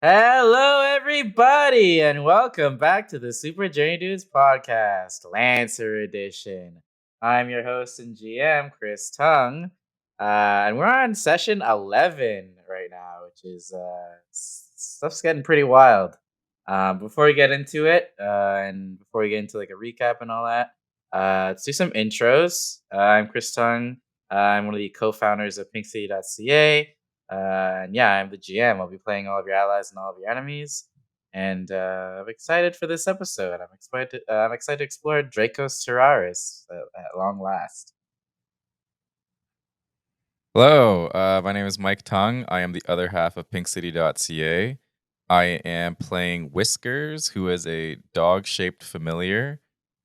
Hello, everybody, and welcome back to the Super Journey Dudes podcast, Lancer Edition. I'm your host and GM, Chris Tung, and we're on session 11 right now, which is stuff's getting pretty wild. Before we get into it, and before we get into like a recap and all that, let's do some intros. I'm Chris Tung. I'm one of the co-founders of PinkCity.ca. And yeah, I'm the GM. I'll be playing all of your allies and all of your enemies. And I'm excited for this episode. I'm excited to explore Dracos Terraris at long last. Hello, my name is Mike Tung. I am the other half of PinkCity.ca. I am playing Whiskers, who is a dog-shaped familiar,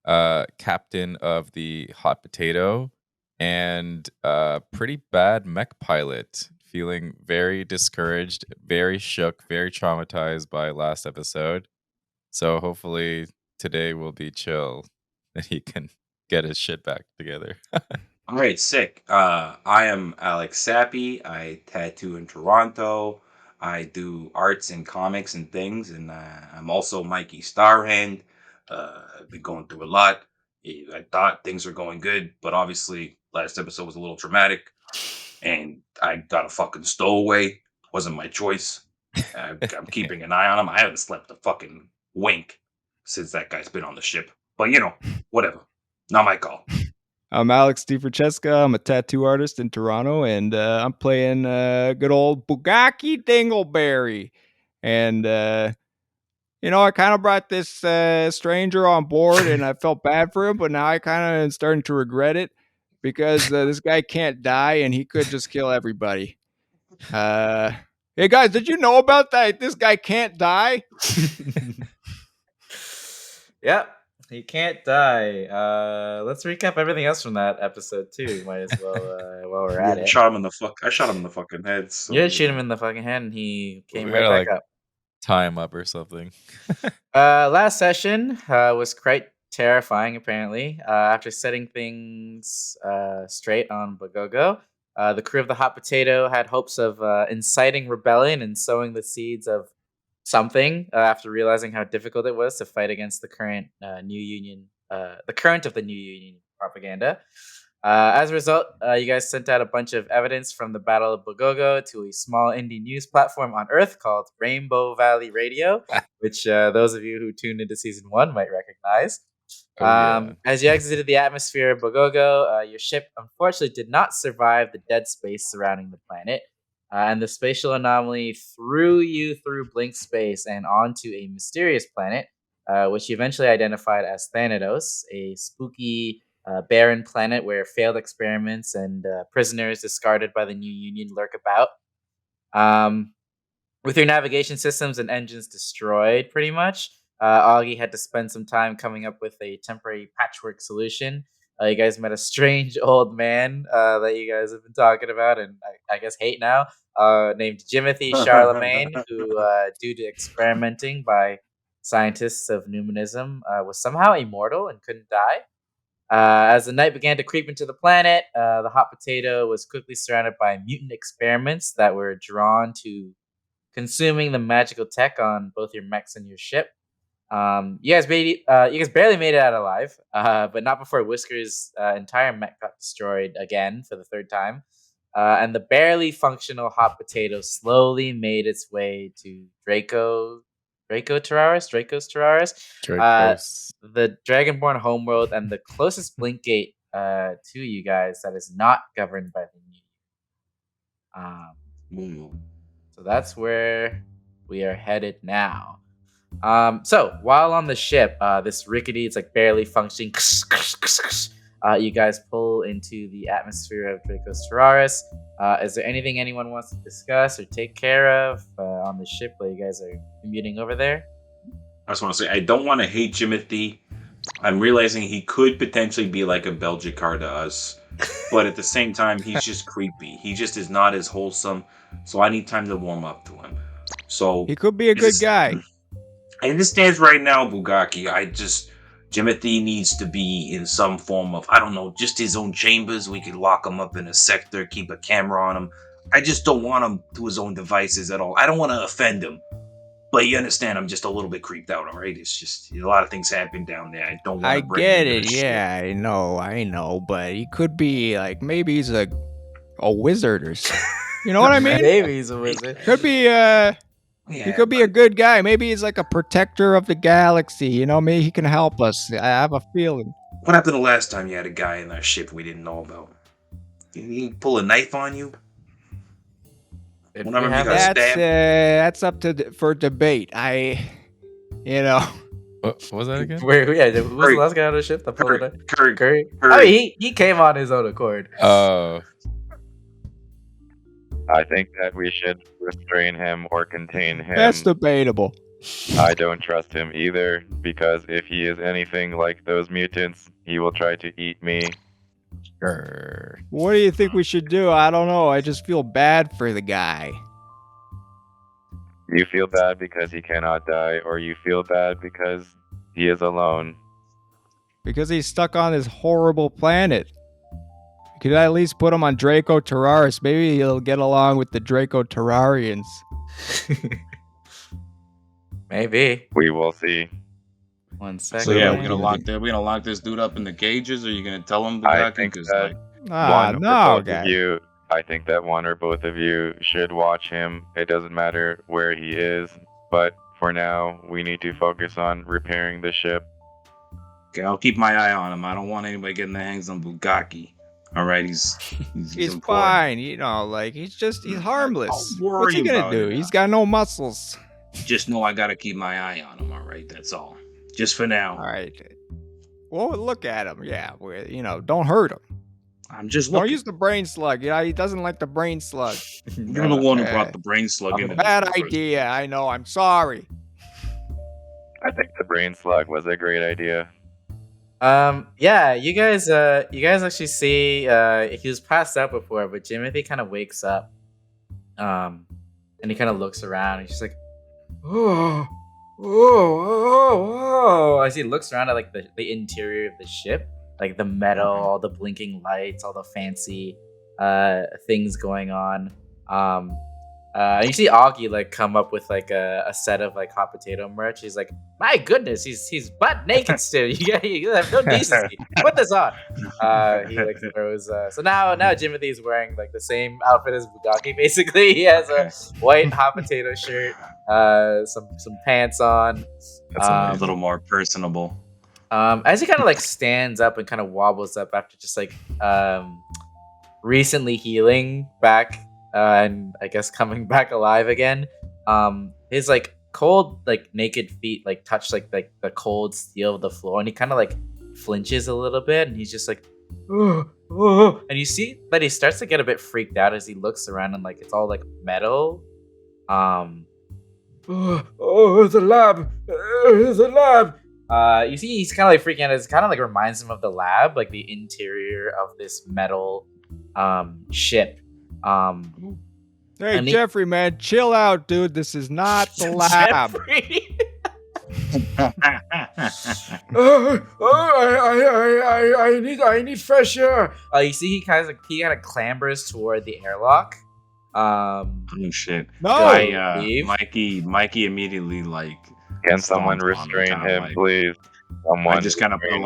captain of the Hot Potato, and a pretty bad mech pilot. Feeling very discouraged, very shook, very traumatized by last episode. So hopefully today will be chill and he can get his shit back together. All right, sick. I am Alex Sappy. I tattoo in Toronto. I do arts and comics and things, and I'm also Mikey Starhand. I've been going through a lot. I thought things were going good, but obviously last episode was a little traumatic, and I got a fucking stowaway. Wasn't my choice. I'm keeping an eye on him. I haven't slept a fucking wink since that guy's been on the ship. But whatever. Not my call. I'm Alex DeFrancesca. I'm a tattoo artist in Toronto, and I'm playing good old Bugaki Dingleberry. And, I kind of brought this stranger on board, and I felt bad for him, but now I kind of am starting to regret it because this guy can't die, and he could just kill everybody. Hey, guys, did you know about that? This guy can't die? Yep. He can't die. Let's recap everything else from that episode too. Might as well while we're at it. I shot him in the fucking head. So You did shoot him in the fucking head, and he came We right gotta, back up. tie him up or something. Last session was quite terrifying, apparently. After setting things straight on Bagogo, the crew of the Hot Potato had hopes of inciting rebellion and sowing the seeds of something after realizing how difficult it was to fight against the current New Union, the current of the New Union propaganda. As a result, you guys sent out a bunch of evidence from the Battle of Bagogo to a small indie news platform on Earth called Rainbow Valley Radio, which those of you who tuned into season 1 might recognize. As you exited the atmosphere of Bagogo, your ship unfortunately did not survive the dead space surrounding the planet, and the spatial anomaly threw you through blink space and onto a mysterious planet, which you eventually identified as Thanatos, a spooky barren planet where failed experiments and prisoners discarded by the New Union lurk about. With your navigation systems and engines destroyed, pretty much, Augie had to spend some time coming up with a temporary patchwork solution. You guys met a strange old man that you guys have been talking about and I guess hate now, named Jimothy Charlemagne, who, due to experimenting by scientists of Numanism, was somehow immortal and couldn't die. As the night began to creep into the planet, the Hot Potato was quickly surrounded by mutant experiments that were drawn to consuming the magical tech on both your mechs and your ship. You guys barely made it out alive, but not before Whisker's entire mech got destroyed again for the third time. And the barely functional Hot Potato slowly made its way to Dracos Terraris, the Dragonborn homeworld, and the closest blink gate to you guys that is not governed by the New. So that's where we are headed now. So while on the ship, this rickety, it's like barely functioning. You guys pull into the atmosphere of Dracos Terraris. Is there anything anyone wants to discuss or take care of on the ship while you guys are commuting over there? I just want to say I don't want to hate Jimothy. I'm realizing he could potentially be like a Belgicar to us, but at the same time, he's just creepy. He just is not as wholesome. So I need time to warm up to him. So he could be a good guy. I understand right now, Bugaki. Jimothy needs to be in some form of, I don't know, just his own chambers. We could lock him up in a sector, keep a camera on him. I just don't want him to his own devices at all. I don't want to offend him. But you understand, I'm just a little bit creeped out, all right? It's just a lot of things happen down there. I don't want I to bring get into it. the ship. Yeah, I know. But he could be like, maybe he's a wizard or something. You know what I mean? Maybe he's a wizard. Could be Yeah, he could be a good guy. Maybe he's like a protector of the galaxy. You know, maybe he can help us. I have a feeling. What happened the last time you had a guy in our ship we didn't know about? He pull a knife on you? If Whenever we you have guys- a- That's up to for debate. What was that again? Wait, yeah, who was Curry. the last guy on the ship that pulled it out? Curry. Curry? Curry. Oh, he came on his own accord. Oh, I think that we should restrain him or contain him. That's debatable. I don't trust him either, because if he is anything like those mutants, he will try to eat me. sure. What do you think we should do? I don't know. I just feel bad for the guy. You feel bad because he cannot die, or you feel bad because he is alone. Because he's stuck on this horrible planet. Could I at least put him on Dracos Terraris? Maybe he'll get along with the Dracos Terrarians. Maybe. We will see. 1 second. So yeah, Yeah. we're gonna lock this dude up in the cages, or you gonna tell him I Bugatti? think 'Cause, that Ah, one no, or both guy. of you, I think that one or both of you should watch him. It doesn't matter where he is, but for now, we need to focus on repairing the ship. okay, I'll keep my eye on him. I don't want anybody getting their hands on Bugatti. All right, he's important. fine. You know, like he's harmless. Don't worry What's he gonna about do? it. He's got no muscles. Just know I gotta keep my eye on him. All right, that's all. Just for now. All right. Well, look at him. Yeah, don't hurt him. I'm just Don't looking. use the brain slug. Yeah, he doesn't like the brain slug. You're the one who Okay. brought the brain slug in. Bad idea. I know. I'm sorry. I think the brain slug was a great idea. Yeah, you guys actually see, he was passed out before, but Jimothy kind of wakes up, and he kind of looks around, and he's just like, oh, as he looks around at like the interior of the ship, like the metal, all the blinking lights, all the fancy, things going on. You see Augie like come up with like a set of like hot potato merch. He's like, my goodness, he's butt naked still. You have no decency. Put this on. He like throws. So now Jimothy is wearing like the same outfit as Bugaki. Basically, he has a white hot potato shirt, some pants on. That's A little more personable. As he kind of like stands up and kind of wobbles up after just like recently healing back. And I guess coming back alive again. His like cold, like naked feet like touch like the cold steel of the floor, and he kind of like flinches a little bit, and he's just like, oh. And you see that he starts to get a bit freaked out as he looks around, and like it's all like metal. The lab, the lab. You see, he's kind of like freaking out. It kind of like reminds him of the lab, like the interior of this metal ship. Hey, And he- Jeffrey, man, chill out, dude. This is not the lab. Jeffrey. I need fresh air. You see, he kind of clambers toward the airlock. Oh shit! No. Leave. Mikey immediately like. Can someone stomps on restrain kinda him, like- please? Someone I just kind of put restrain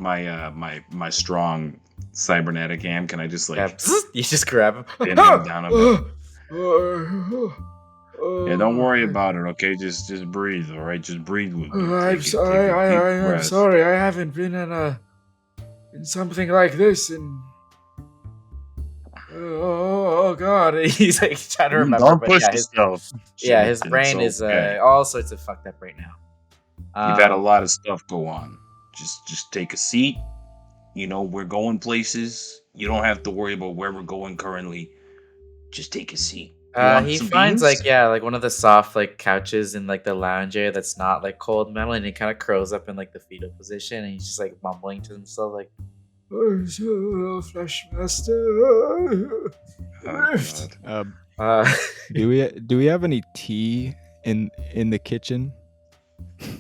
like him. my strong cybernetic hand. Can I just like Yeah, you just grab him. pin him down a bit? Yeah, don't worry about it. Okay, just breathe. All right, just breathe with me. I'm Take sorry. a deep I'm breath. sorry. I haven't been in something like this in. Oh God! He's like trying to remember. Don't but push yeah, yourself. his Shit, brain it's is okay. all sorts of fucked up right now. You've had a lot of stuff go on. Just take a seat. You know, we're going places. You don't have to worry about where we're going currently. Just take a seat. You want He some finds beans? like one of the soft like couches in like the lounge area that's not like cold metal, and he kind of curls up in like the fetal position, and he's just like mumbling to himself like, "Flesh master." Oh, God. Do we have any tea in the kitchen?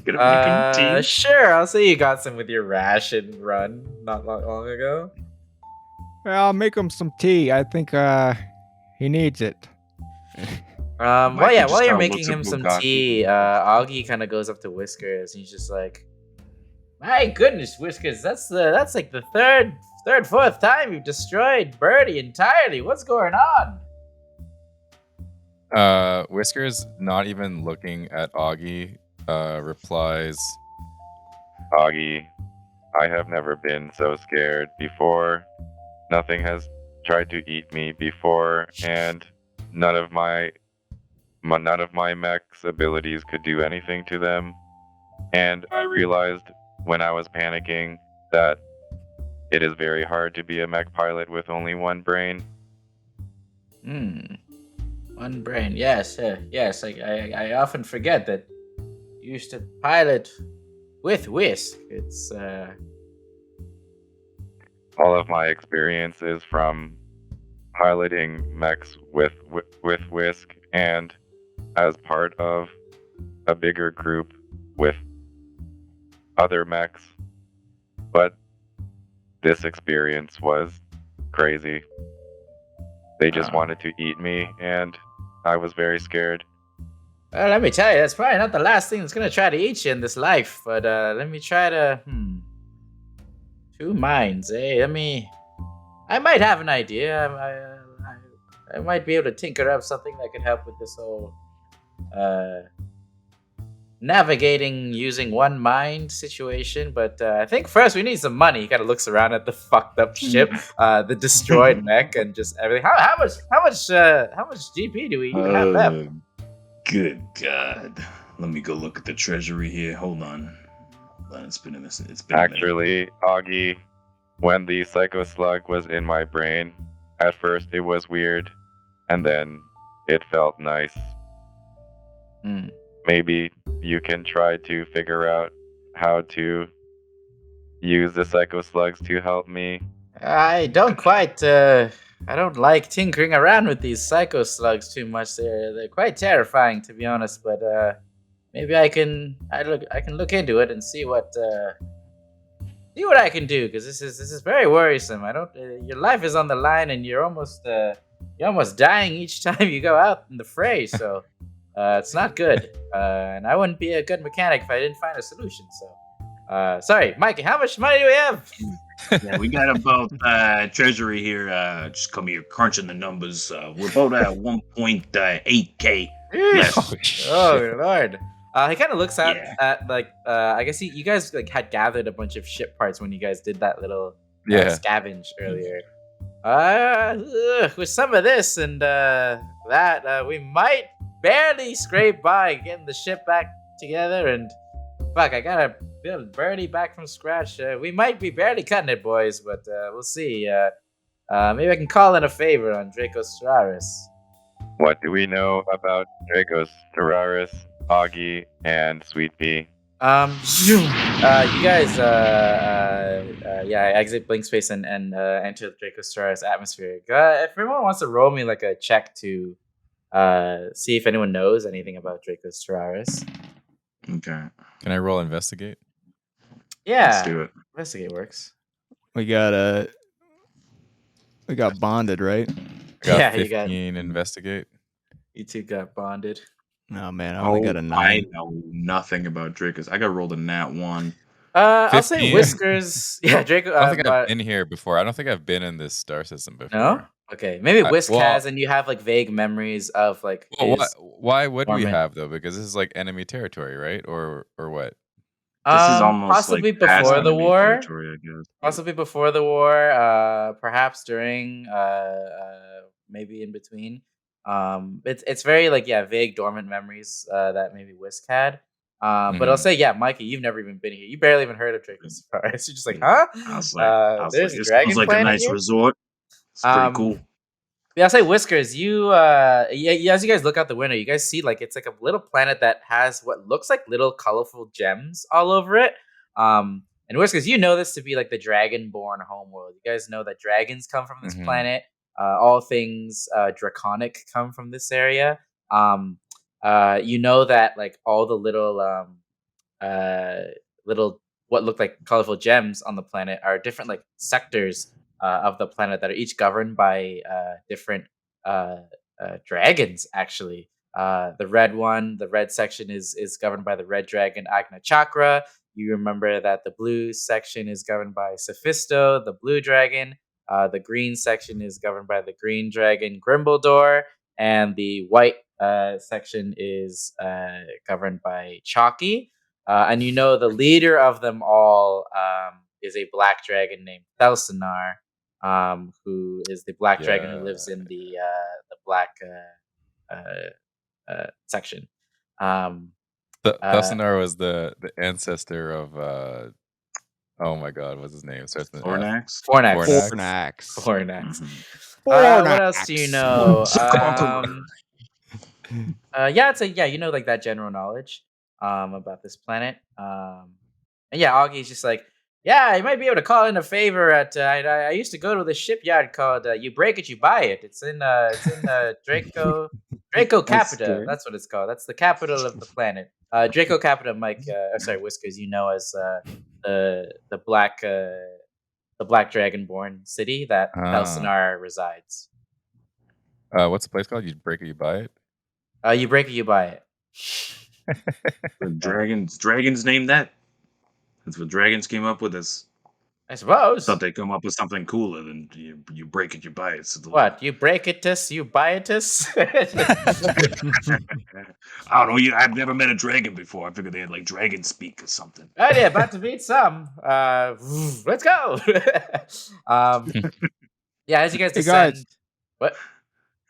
Get a picking tea. Sure. I'll say you got some with your ration run not long ago. Well, I'll make him some tea. I think he needs it. Mikey just While you're kind of making looks at him some Bugatti. tea, Augie kind of goes up to Whiskers and he's just like, "My goodness, Whiskers, that's like the fourth time you've destroyed Birdie entirely. What's going on?" Whiskers, not even looking at Augie, replies, Augie, I have never been so scared before. Nothing has tried to eat me before, and none of my mech's abilities could do anything to them. And I realized when I was panicking that it is very hard to be a mech pilot with only one brain. One brain. Yes, yes. I often forget that you used to pilot with Whisk. It's All of my experiences from piloting mechs with Whisk and as part of a bigger group with other mechs. But this experience was crazy. They just wanted to eat me, and I was very scared. Well, let me tell you, that's probably not the last thing that's gonna try to eat you in this life. But let me try to. Two minds, eh? I might have an idea. I might be able to tinker up something that could help with this whole navigating using one mind situation. But I think first we need some money. He kind of looks around at the fucked up ship, the destroyed mech, and just everything. How much GP do we even have left? Good God. Let me go look at the treasury here. Hold on. It's been a minute. Actually, Augie, when the psycho slug was in my brain, at first it was weird, and then it felt nice. Maybe you can try to figure out how to use the psycho slugs to help me. I don't quite. I don't like tinkering around with these psycho slugs too much. They're quite terrifying, to be honest. But maybe I can look into it and see what I can do, because this is very worrisome. I don't. Your life is on the line, and you're almost dying each time you go out in the fray. So it's not good. And I wouldn't be a good mechanic if I didn't find a solution. So sorry, Mikey. How much money do we have? Yeah, we got about treasury here. Just come here crunching the numbers. We're about at 1.8k. Oh Lord. He kind of looks at like I guess you guys like had gathered a bunch of ship parts when you guys did that little scavenge earlier. With some of this and that, we might barely scrape by getting the ship back together. And fuck, I gotta build Birdie back from scratch. We might be barely cutting it, boys, but we'll see. Maybe I can call in a favor on Dracos Terraris. What do we know about Dracos Terraris, Augie, and Sweet Pea? You guys, exit Blink Space and enter the Dracos Terraris atmosphere. If everyone wants to roll me like a check to see if anyone knows anything about Dracos Terraris. Okay. Can I roll investigate? Yeah, let's do it. Investigate works. We got bonded, right? I got Yeah, 15 investigate. You two got bonded. Oh man, I only got a 9. I know nothing about Dracos. I got rolled a nat 1. I'll say 15. Whiskers. Yeah, Draco. I don't think I've been here before. I don't think I've been in this star system before. No? Okay, maybe Whisk has, and you have like vague memories of like. Why would we dormant- have though? Because this is like enemy territory, right? Or what? This is almost possibly like past before the enemy war. territory, I guess. Possibly before the war. Perhaps during. Maybe in between. It's very like vague dormant memories that maybe Whisk had. But I'll say Mikey, you've never even been here. You barely even heard of Dracos Terraris. You're just like, huh? I was like, there's a this dragon sounds like a planet nice here? resort. It's pretty cool. Yeah, I'll say Whiskers. You, as you guys look out the window, you guys see like it's like a little planet that has what looks like little colorful gems all over it. And Whiskers, you know this to be like the dragonborn homeworld. You guys know that dragons come from this planet. All things draconic come from this area. You know that like all the little what look like colorful gems on the planet are different like sectors of the planet that are each governed by different dragons, actually. The red one, the red section is governed by the red dragon Agna Chakra. You remember that the blue section is governed by Sophisto, the blue dragon. The green section is governed by the green dragon Grimbledore, and the white section is governed by Chalky. And you know the leader of them all is a black dragon named Thelsinar, who is the black dragon who lives in the black section. Thelsinar was the ancestor of oh my god, what's his name? Starts with an F. Fornax. What else do you know? You know, like that general knowledge about this planet. And yeah, Augie's just like, yeah, you might be able to call in a favor at. I used to go to the shipyard called "You Break It, You Buy It." It's in Draco Capita. That's what it's called. That's the capital of the planet. Draco Capita, Mike. Whiskers. You know as the black dragonborn city that Elsinore resides. What's the place called? You break it, you buy it. You break it, you buy it. The dragons named that. That's what dragons came up with. As I suppose. Thought they'd come up with something cooler than you break it, you buy it. So what? You break it, you buy it? I don't know. I've never met a dragon before. I figured they had like dragon speak or something. Oh yeah, about to meet some. Let's go. Yeah, as you guys descend. What?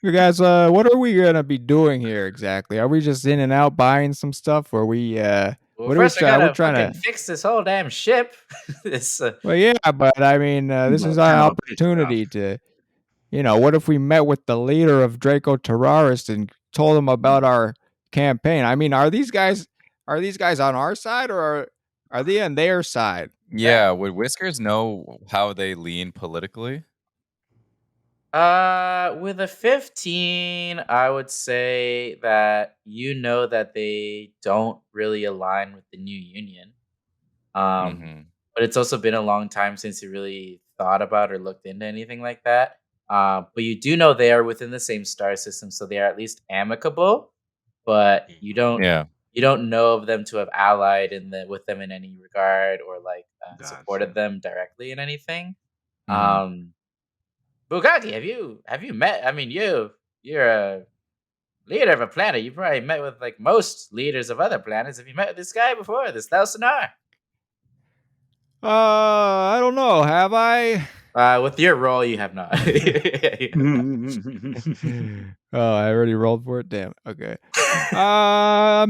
You guys, what are we gonna be doing here exactly? Are we just in and out buying some stuff, or we? What are we trying? We're trying to fix this whole damn ship. Well, yeah, but I mean, this is our opportunity to, what if we met with the leader of Dracos Terraris and told him about our campaign? I mean, are these guys on our side, or are they on their side? Yeah, would Whiskers know how they lean politically? With a 15, I would say that that they don't really align with the new union. But it's also been a long time since you really thought about or looked into anything like that. But you do know they are within the same star system, so they are at least amicable. But you don't know of them to have allied with them in any regard or like supported them directly in anything. Bugatti, have you met? I mean, you're a leader of a planet. You probably met with like most leaders of other planets. Have you met with this guy before? This Thelsinar? I don't know. Have I? With your roll, you have not. Oh, I already rolled for it. Damn. Okay.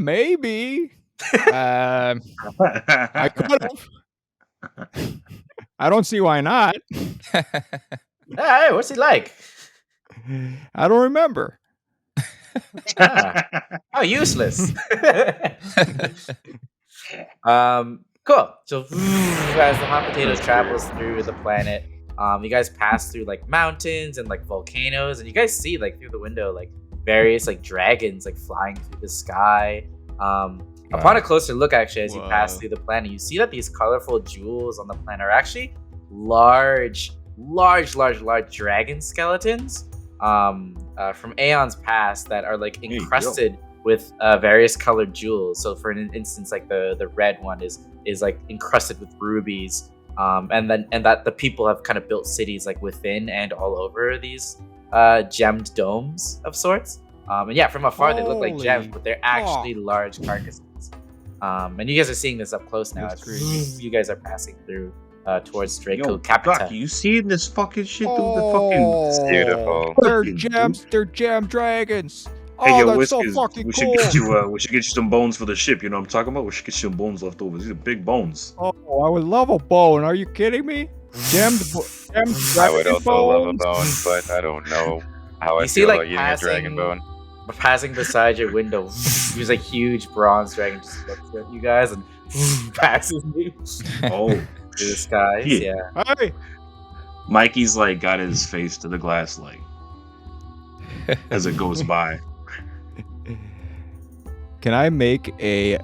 Maybe. I could have. I don't see why not. Hey, what's he like? I don't remember. How useless. Cool. So as the hot potato travels through the planet, you guys pass through like mountains and like volcanoes, and you guys see like through the window like various like dragons like flying through the sky. Upon a closer look, actually, as you pass through the planet, you see that these colorful jewels on the planet are actually large dragon skeletons from aeons past that are like encrusted with various colored jewels. So for an instance, like the red one is like encrusted with rubies, and that the people have kind of built cities like within and all over these gemmed domes of sorts. And yeah, from afar they look like gems, but they're actually large carcasses. And you guys are seeing this up close now as you guys are passing through towards Draco Capita. You seeing this fucking shit through the fucking... It's beautiful. They're gems. They're gem dragons. Hey, yo, that's so fucking cool. We should get you some bones for the ship. You know what I'm talking about? We should get you some bones left over. These are big bones. Oh, I would love a bone. Are you kidding me? Gemmed I would also love a bone, but I don't know how I feel about eating a dragon bone. Passing beside your window, there's a huge bronze dragon just looks at you guys and passes you. Oh, through the skies, yeah. Hey. Mikey's like got his face to the glass like as it goes by. Can I make a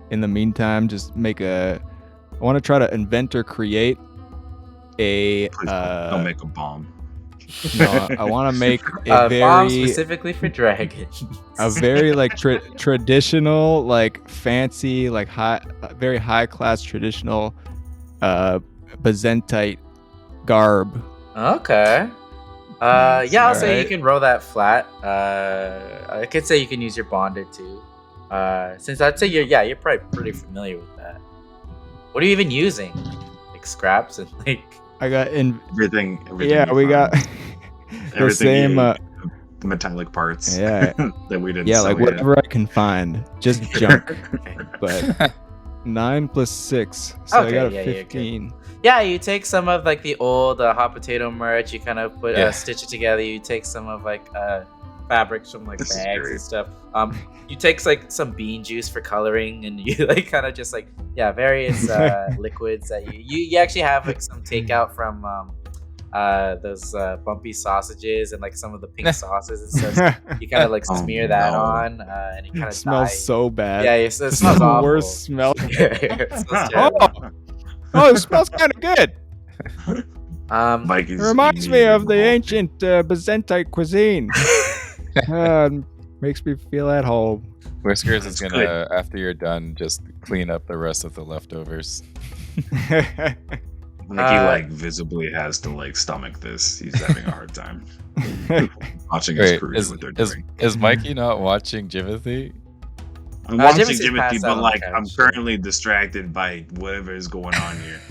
in the meantime just make I want to try to invent or create a Please don't make a bomb. No, I want to make a Bomb very specifically for dragons. a very like traditional, like fancy, like very high class traditional Byzantine garb. Okay. Yeah, I'll say you Alright. can roll that flat. I could say you can use your bonded too. Since I'd say you're probably pretty familiar with that. What are you even using? Like scraps and like. I got in. Everything. Yeah, we got the everything. same. Metallic parts. Yeah. That we didn't. Yeah, sell like yet. whatever I can find, just junk. But 9 + 6, so I Okay, got a yeah, you're good. 15. Yeah, you take some of like the old hot potato merch. You kind of put Yeah. stitch it together. You take some of like fabrics from like This is bags great. and stuff. You take like some bean juice for coloring, and you like kind of just like various liquids that you actually have like some takeout from those bumpy sausages and like some of the pink sauces and stuff. So you kind of like Oh, smear that no. on, and you kind It of smells so bad. Yeah, it It's smells the awful. worst smell. It smells terrible. Oh, it smells kind of good. Mike It is reminds me of the immediately ancient Byzantine cuisine. Makes me feel at home. Whiskers is That's gonna, after you're done, just clean up the rest of the leftovers. Like he like visibly has to like stomach this. He's having a hard time watching his Wait, crew is, do what they're is, doing. is Mikey not watching Jimothy? I'm watching Jimothy's Timothy, passed out but on like the I'm couch. currently distracted by whatever is going on here.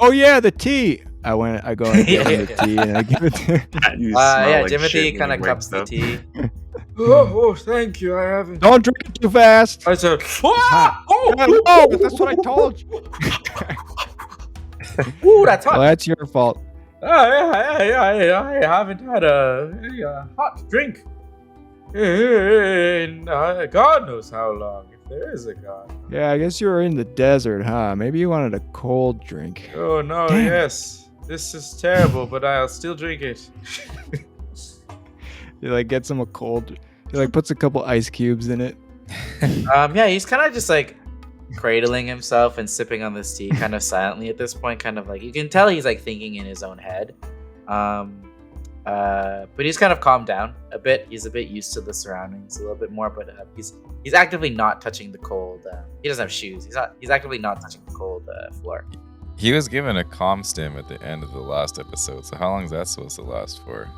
Oh yeah, the tea. I go and get him the tea and I give it to him. You smell Yeah, like Timothy shit when kind of he cups wakes the up. tea. Oh, thank you. I haven't. Don't drink it too fast. I said, Oh, that's what I told you. Ooh, that's Well, hot. that's your fault. I haven't had a hot drink in God knows how long, if there is a God. Yeah, I guess you were in the desert, huh? Maybe you wanted a cold drink. Oh no, Damn. yes. This is terrible, but I'll still drink it. You like gets him a cold. He like puts a couple ice cubes in it. Yeah, he's kind of just like cradling himself and sipping on this tea kind of silently at this point, kind of like you can tell he's like thinking in his own head. But he's kind of calmed down a bit. He's a bit used to the surroundings a little bit more, but he's actively not touching the cold. He doesn't have shoes. He's actively not touching the cold floor. He was given a calm stim at the end of the last episode, so how long is that supposed to last for?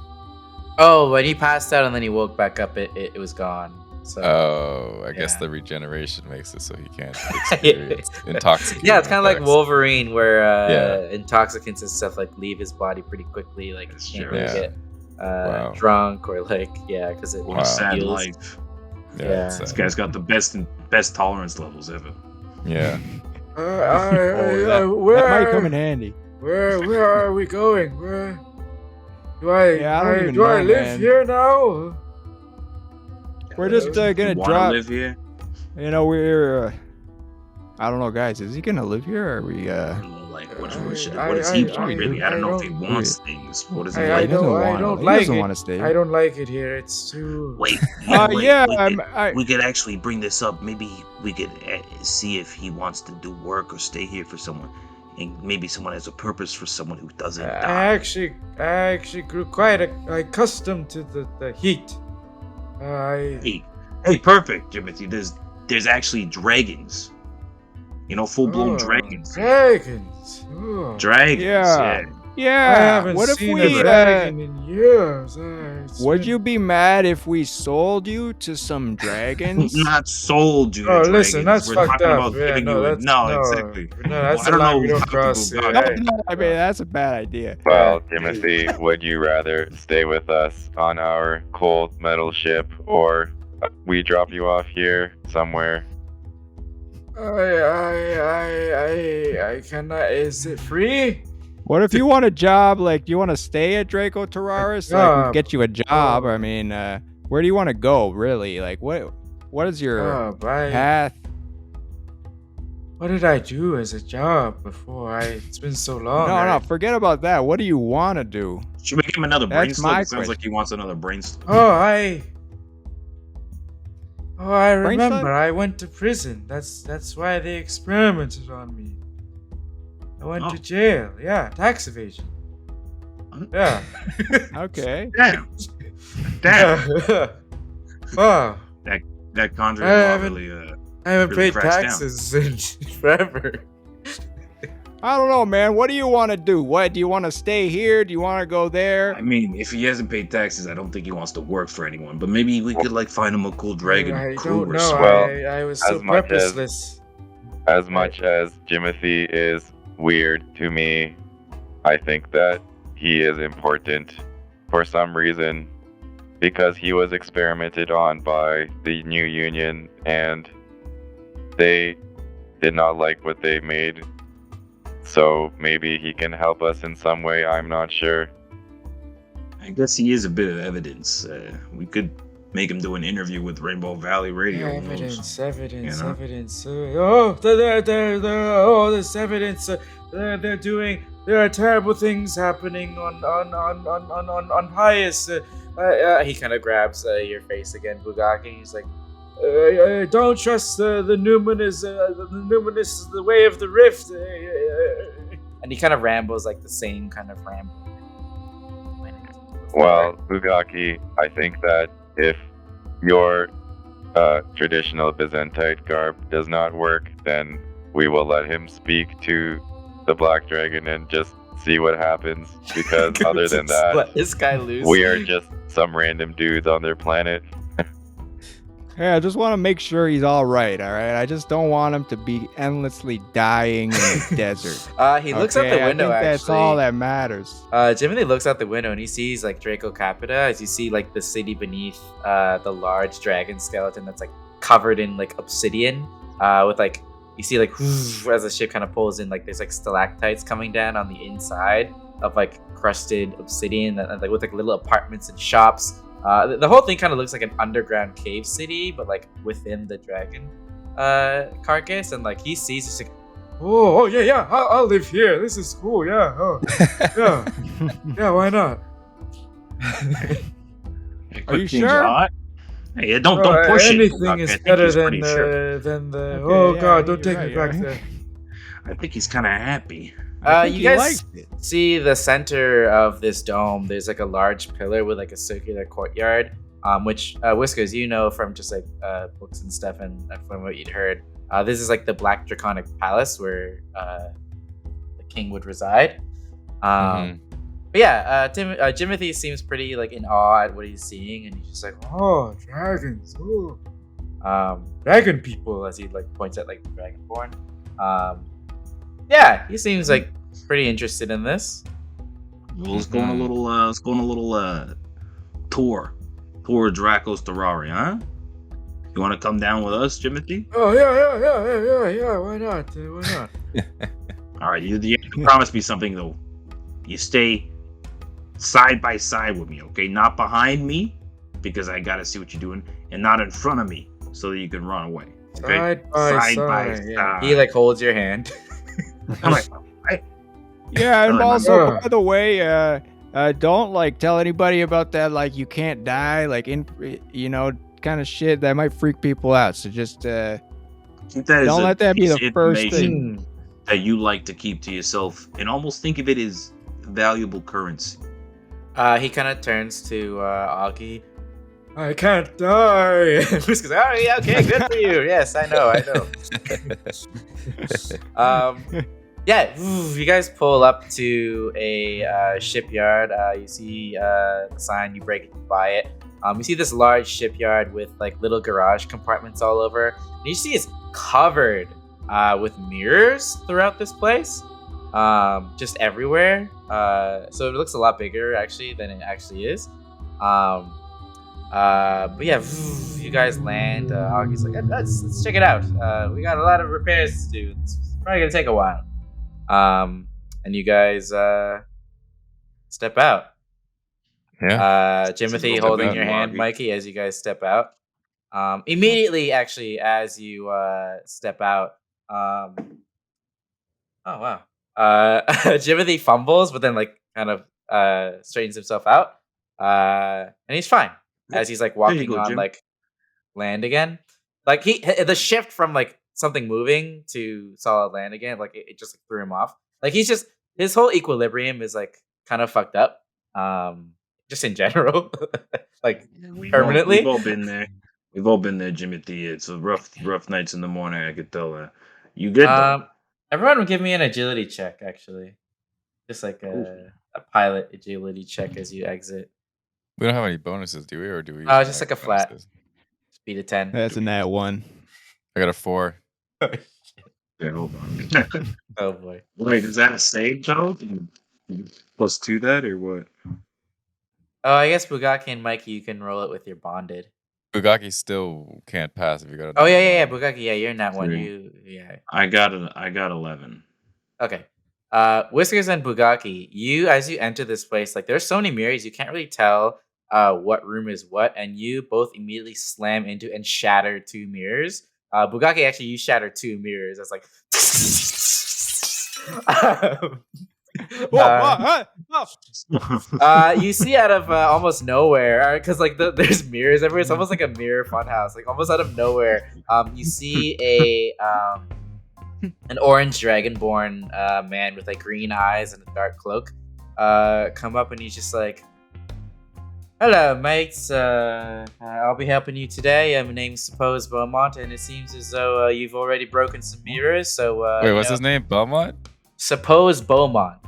Oh, when he passed out and then he woke back up, it was gone. So Oh, I guess Yeah. the regeneration makes it so he can't experience intoxicating. yeah, it's kind of like effects. Wolverine, where Yeah. intoxicants and stuff like leave his body pretty quickly. Like That's he can't true. really Yeah. get Wow. drunk or like because it What a sad heals. life. Yeah. it's, This guy's got the best tolerance levels ever. yeah. That might come in handy. Where are we going? Where do I? Yeah, I don't even know, man. here now? We're just gonna You wanna drop. live here? You know, we're. I don't know, guys. Is he gonna live here? Or are we? I don't know, like what does he I- want really? I don't know if he don't- wants things. What does he I like? don't- he like doesn't it. want to stay. I don't like it here. It's too. Wait, wait, Yeah, we could actually bring this up. Maybe we could see if he wants to do work or stay here for someone, and maybe someone has a purpose for someone who doesn't I die. actually grew quite accustomed to the heat. Hey, perfect, Timothy. There's actually dragons. You know, full-blown dragons. Dragons. Oh. Dragons. Yeah. Yeah. Yeah. I haven't What if seen we? a dragon in years. Would you be mad if we sold you to some dragons? Not sold you. Oh, to listen, dragons. that's We're fucked talking up. about Yeah, giving no, you a- that's no, no, exactly. no, that's I a don't line know we don't how cross people here. got Hey. No, I mean, that's a bad idea. Well, Timothy, would you rather stay with us on our cold metal ship, or we drop you off here somewhere? I cannot. Is it free? What if you want a job? Like, do you want to stay at Dracos Terraris? Like, we job. get you a job. I mean, where do you want to go? Really? Like, what is your path? What did I do as a job before? It's been so long. No, forget about that. What do you want to do? Should we give him another brain That's slip? my It sounds question. like he wants another brain slip. I Brain remember. slip? I went to prison. That's why they experimented on me. I went to Oh. jail. Yeah, tax evasion. Yeah. Okay. Damn. Oh, That conjuring I law haven't- really I haven't Really paid cracks down. taxes in forever. I don't know, man. What do you want to do? What do you want to stay here? Do you want to go there? I mean, if he hasn't paid taxes, I don't think he wants to work for anyone. But maybe we could like find him a cool dragon I crew don't or know. something. Well, I was so as much as- purposeless. As much as Jimothy is weird to me, I think that he is important for some reason because he was experimented on by the New Union and they did not like what they made. So maybe he can help us in some way, I'm not sure. I guess he is a bit of evidence. We could make him do an interview with Rainbow Valley Radio. who knows? Evidence. You know? There's evidence. There are terrible things happening on Pius. He kind of grabs your face again, Bugaki. He's like, don't trust the numinous. The numinous is the way of the rift. And he kind of rambles like the same kind of ramble. Well, Bugaki, I think that if your traditional Byzantine garb does not work, then we will let him speak to the Black Dragon and just see what happens. Because other than that, let this guy loose. we are just some random dudes on their planet. Yeah, I just want to make sure he's all right. I just don't want him to be endlessly dying in the desert. He looks out the window. I think Actually, that's all that matters. Jiminy looks out the window and he sees like Draco Capita as you see like the city beneath the large dragon skeleton that's like covered in like obsidian. With like you see like as the ship kind of pulls in, like there's like stalactites coming down on the inside of like crusted obsidian, and like with like little apartments and shops. The whole thing kind of looks like an underground cave city, but like within the dragon carcass. And like he sees, he's like, oh yeah, I'll live here. This is cool. Yeah, yeah, why not? Are you sure? Hey, don't push it. Anything Bugaki. I is think better he's than pretty sure. than the. Okay, Oh yeah, God, don't you're take right, me back you're there. I think he's kind of happy. I think You he guys liked it. see the center of this dome. There's like a large pillar with like a circular courtyard, which Whiskers, you know from just like books and stuff, and from what you'd heard. This is like the Black Draconic Palace where the king would reside. But yeah, Jimothy seems pretty like in awe at what he's seeing, and he's just like, oh, dragons, ooh. Dragon people, as he like points at like the dragonborn. Yeah, he seems like pretty interested in this. Well, let's go on a little tour of Dracos Terraris, huh? You want to come down with us, Jimothy? Oh yeah. Why not? Why not? All right, you have to promise me something though. You stay side by side with me, okay? Not behind me, because I gotta see what you're doing, and not in front of me, so that you can run away. Okay? Side by side. He like holds your hand. I'm like, Yeah, and Really, also, man. by the way, don't like tell anybody about that. Like you can't die, like kind of shit that might freak people out. So just keep that as don't a let that be piece the of first information thing. that you like to keep to yourself, and almost think of it as valuable currency. He kind of turns to Augie. I can't die. Whiskers, oh yeah, okay, good for you. Yes, I know. Yeah, you guys pull up to a shipyard. You see the sign, you break it, you buy it. You see this large shipyard with like little garage compartments all over. And you see it's covered with mirrors throughout this place, just everywhere. So it looks a lot bigger actually than it actually is. But yeah, you guys land. Augie's like, let's check it out. We got a lot of repairs to do. It's probably gonna take a while. And you guys step out. Yeah. Jimothy Step holding out, your hand, Augie. Mikey, as you guys step out. Immediately, actually, as you step out. Oh wow. Jimothy fumbles, but then like kind of straightens himself out. And he's fine as he's like There you walking go, on Jim. like land again. Like the shift from like something moving to solid land again, like it just like, threw him off. Like he's just his whole equilibrium is like kind of fucked up. just in general, like We've permanently. all been there. We've all been there, Jimothy. It's a rough nights in the morning. I could tell that. You good though? Everyone would give me an agility check, actually, just like Ooh. a pilot agility check as you exit. We don't have any bonuses, do we? Or do we? Just like a flat. bonuses? Speed of 10. That's a nat 1. I got a 4. Yeah, hold on. Oh boy. Wait, is that a save though? Plus 2 that or what? Oh, I guess Bugaki and Mikey, you can roll it with your bonded. Bugaki still can't pass if you got a Oh nat yeah, 1. Bugaki, yeah, you're in that one. Three. Yeah. I got 11. Okay. Whiskers and Bugaki, as you enter this place, like there's so many mirrors, you can't really tell what room is what, and you both immediately slam into and shatter 2 mirrors. Bugaki, actually, you shatter 2 mirrors. That's like. You see out of almost nowhere, because like there's mirrors everywhere. It's almost like a mirror funhouse. Like almost out of nowhere, you see an orange dragonborn man with like green eyes and a dark cloak come up, and he's just like, "Hello, mates. I'll be helping you today. My name's Suppose Beaumont, and it seems as though you've already broken some mirrors. So Wait, what's his name? Beaumont? Suppose Beaumont.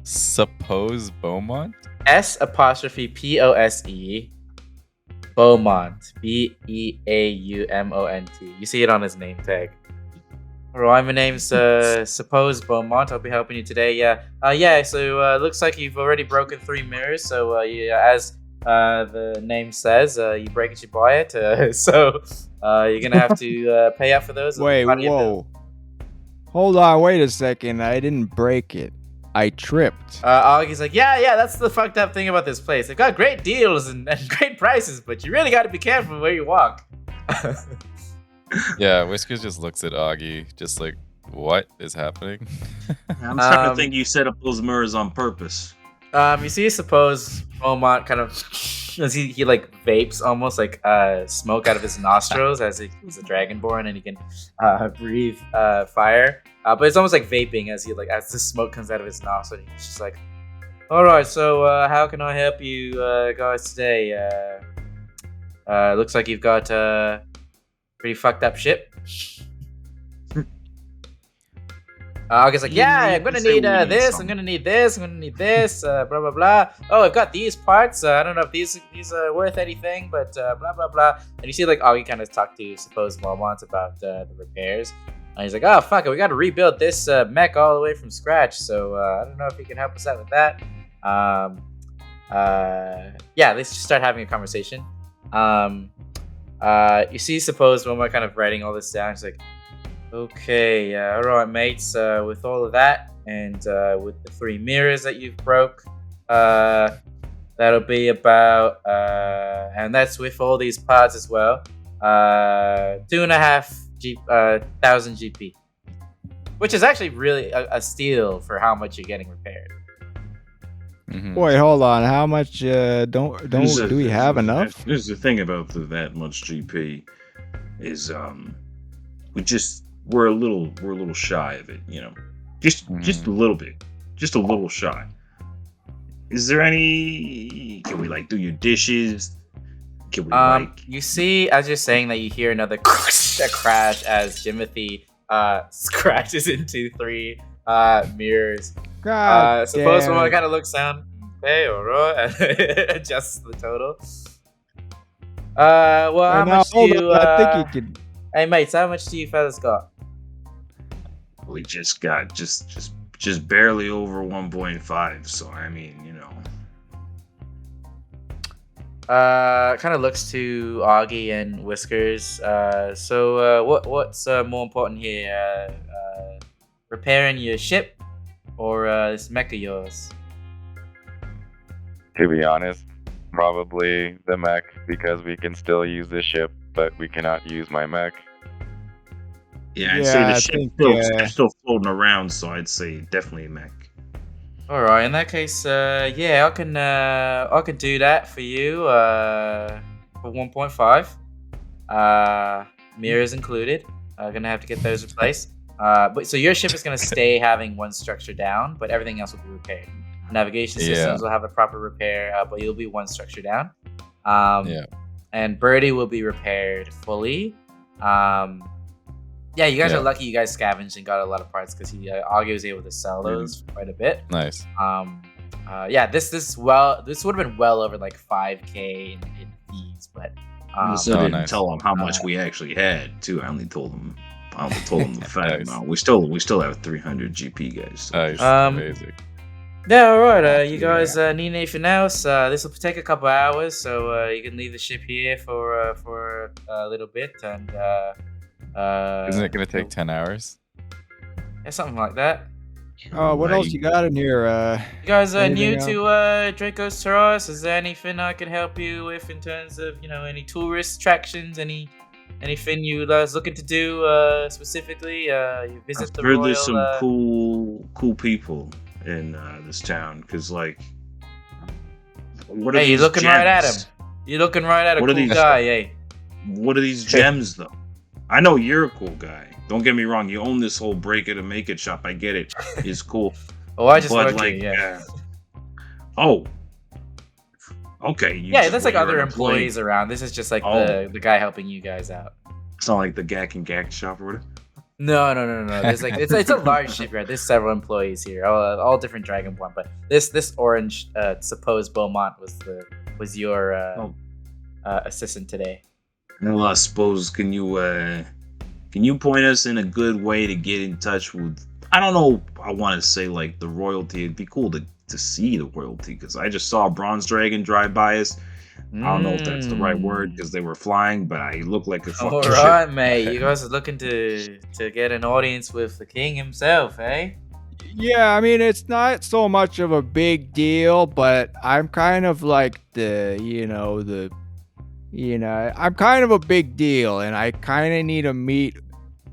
Suppose Beaumont? S''Pose Beaumont. Beaumont. You see it on his name tag. Alright, my name's Suppose Beaumont. I'll be helping you today. Yeah. So looks like you've already broken 3 mirrors. So as the name says, you break it, you buy it. So you're gonna have to pay up for those. Wait, whoa. Hold on, wait a second. I didn't break it. I tripped. Augie's like, yeah, that's the fucked up thing about this place. They've got great deals and great prices, but you really got to be careful where you walk. Yeah, Whiskers just looks at Augie, just like, what is happening? I'm starting to think you set up those mirrors on purpose. You see, Suppose Beaumont kind of, as he like vapes almost like smoke out of his nostrils as he's a dragonborn and he can breathe fire. But it's almost like vaping as the smoke comes out of his nostril. And he's just like, "All right, so how can I help you guys today? Looks like you've got pretty fucked up ship." Augie's like, "Yeah, I'm gonna need this. I'm gonna need this. I'm gonna need this. Blah blah blah. Oh, I've got these parts. I don't know if these are worth anything, but blah blah blah." And you see, like Augie kind of talk to Suppose Beaumont about the repairs. And he's like, "Oh fuck it, we got to rebuild this mech all the way from scratch. So I don't know if you can help us out with that." Yeah, let's just start having a conversation. You see, Suppose Beaumont kind of writing all this down. He's like, "Okay, all right, mates. With all of that, and with the 3 mirrors that you've broke, that'll be about, and that's with all these parts as well. 2,500 GP, which is actually really a steal for how much you're getting repaired." Mhm. Wait, hold on. How much? Do we have enough? This is the thing about that much GP is we're a little shy of it, you know, just a little bit, just a little shy. Is there any? Can we like do your dishes? Can we You see, as you're saying that, you hear another crash as Jimothy scratches into 3 mirrors. God Suppose damn one it. kind of looks down. Okay, alright, and adjusts the total. Well, how Now, much do hold you? on, I think you could. Hey, mates, how much do you fellas got? We just got just barely over 1.5. So I mean, you know. Kind of looks to Augie and Whiskers. So what's more important here? Repairing your ship or this mech of yours? To be honest, probably the mech, because we can still use the ship, but we cannot use my mech. Yeah, I'd Yeah, say I the ship's think, still floating around, so I'd say definitely a mech. All right. In that case, yeah, I can do that for you for 1.5. Mirrors included. Gonna have to get those replaced. But so your ship is gonna stay having one structure down, but everything else will be repaired. Navigation Yeah. systems will have a proper repair, but you'll be one structure down. Yeah. And Birdie will be repaired fully. Yeah, you guys Yeah. are lucky. You guys scavenged and got a lot of parts because Augie was able to sell those for quite a bit. Nice. Yeah, this would have been well over like 5K in fees, but So I didn't nice. tell them how much we actually had too. I only told them the fact Nice. amount. We still have 300 GP, guys. So. Nice. Um, Amazing. yeah, all right. You guys need anything else? This will take a couple hours, so you can leave the ship here for a little bit, and Isn't it going to take 10 hours? yeah, something like that. What else you got in here? You guys are new Anything to Dracos Terraris. Is there anything I can help you with in terms of any tourist attractions? Anything you guys looking to do specifically? You visit I've the heard royal. there's some cool people in this town. Cause like, what are Hey, you're these looking right at him. gems? You're looking right at a What are cool these- guy. Hey, What are these gems though? I know you're a cool guy. Don't get me wrong. You own this whole break it and make it shop. I get it. It's cool. oh, I just but work like, here. Yeah, oh, okay. yeah. There's like you're other an employee. employees around. This is just like Oh. the guy helping you guys out. It's not like the Gak and Gak shop or whatever. No. There's like it's a large shipyard. There's several employees here, all different dragonborn. But this orange supposed Beaumont was your assistant today. Well, I suppose can you point us in a good way to get in touch with? I don't know. I want to say like the royalty. It'd be cool to see the royalty because I just saw a bronze dragon drive by us. I don't know if that's the right word because they were flying, but I look like a fucking All shit. right, mate. You guys are looking to get an audience with the king himself, eh? Yeah, I mean, it's not so much of a big deal, but I'm kind of like I'm kind of a big deal, and I kind of need to meet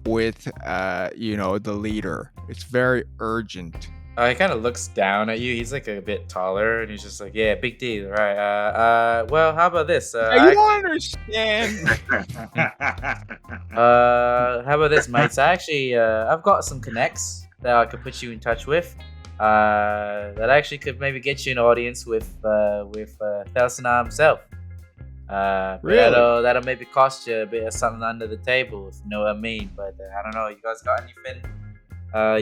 with, the leader. It's very urgent. He kind of looks down at you. He's like a bit taller, and he's just like, "Yeah, big deal, right? Well, how about this? You don't understand. How about this, mates? I've got some connects that I could put you in touch with. That actually could maybe get you an audience with Thelsinar himself. But Really? that'll maybe cost you a bit of something under the table, if you know what I mean. But I don't know. You guys got anything?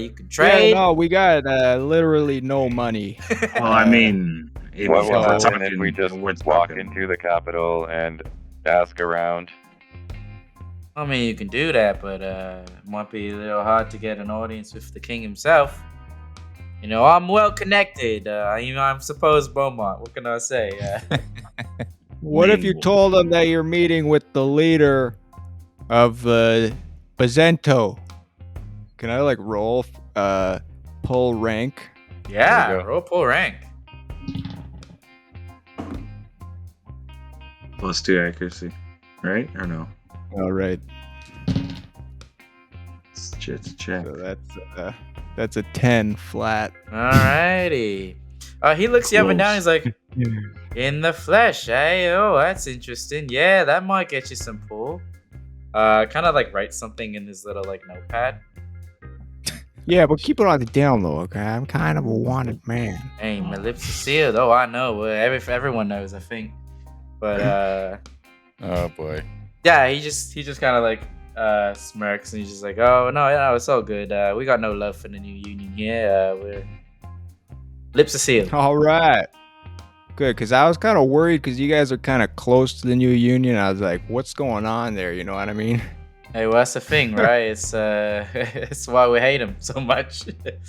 You could trade. Yeah, no, we got literally no money. Well, I mean, if What we're will happen talking- if we just we're walk talking- into the capital and ask around? I mean, you can do that, but it might be a little hard to get an audience with the king himself. I'm well connected. I'm supposed Beaumont. What can I say? What if you Meanwhile. told them that you're meeting with the leader of Bazento? Can I roll pull rank? Yeah, There you go. roll pull rank. +2 accuracy, right? Or no? All right. It's check. So that's a 10 flat. Alrighty. He looks you up and down. He's Close. like, in the flesh, eh? Oh, that's interesting. Yeah, that might get you some pull. Kind of write something in his little notepad. Yeah, but keep it on the down low, okay? I'm kind of a wanted man. Hey, my lips are sealed. Oh, I know. Well, everyone knows, I think. But Oh boy. yeah, he just kind of smirks and he's just like, oh no, it's all good. We got no love for the new union here. We're lips are sealed. All right. Good, because I was kind of worried because you guys are kind of close to the new union. I was like, what's going on there? You know what I mean? Hey, well, that's the thing, right? It's it's why we hate him so much. Bad-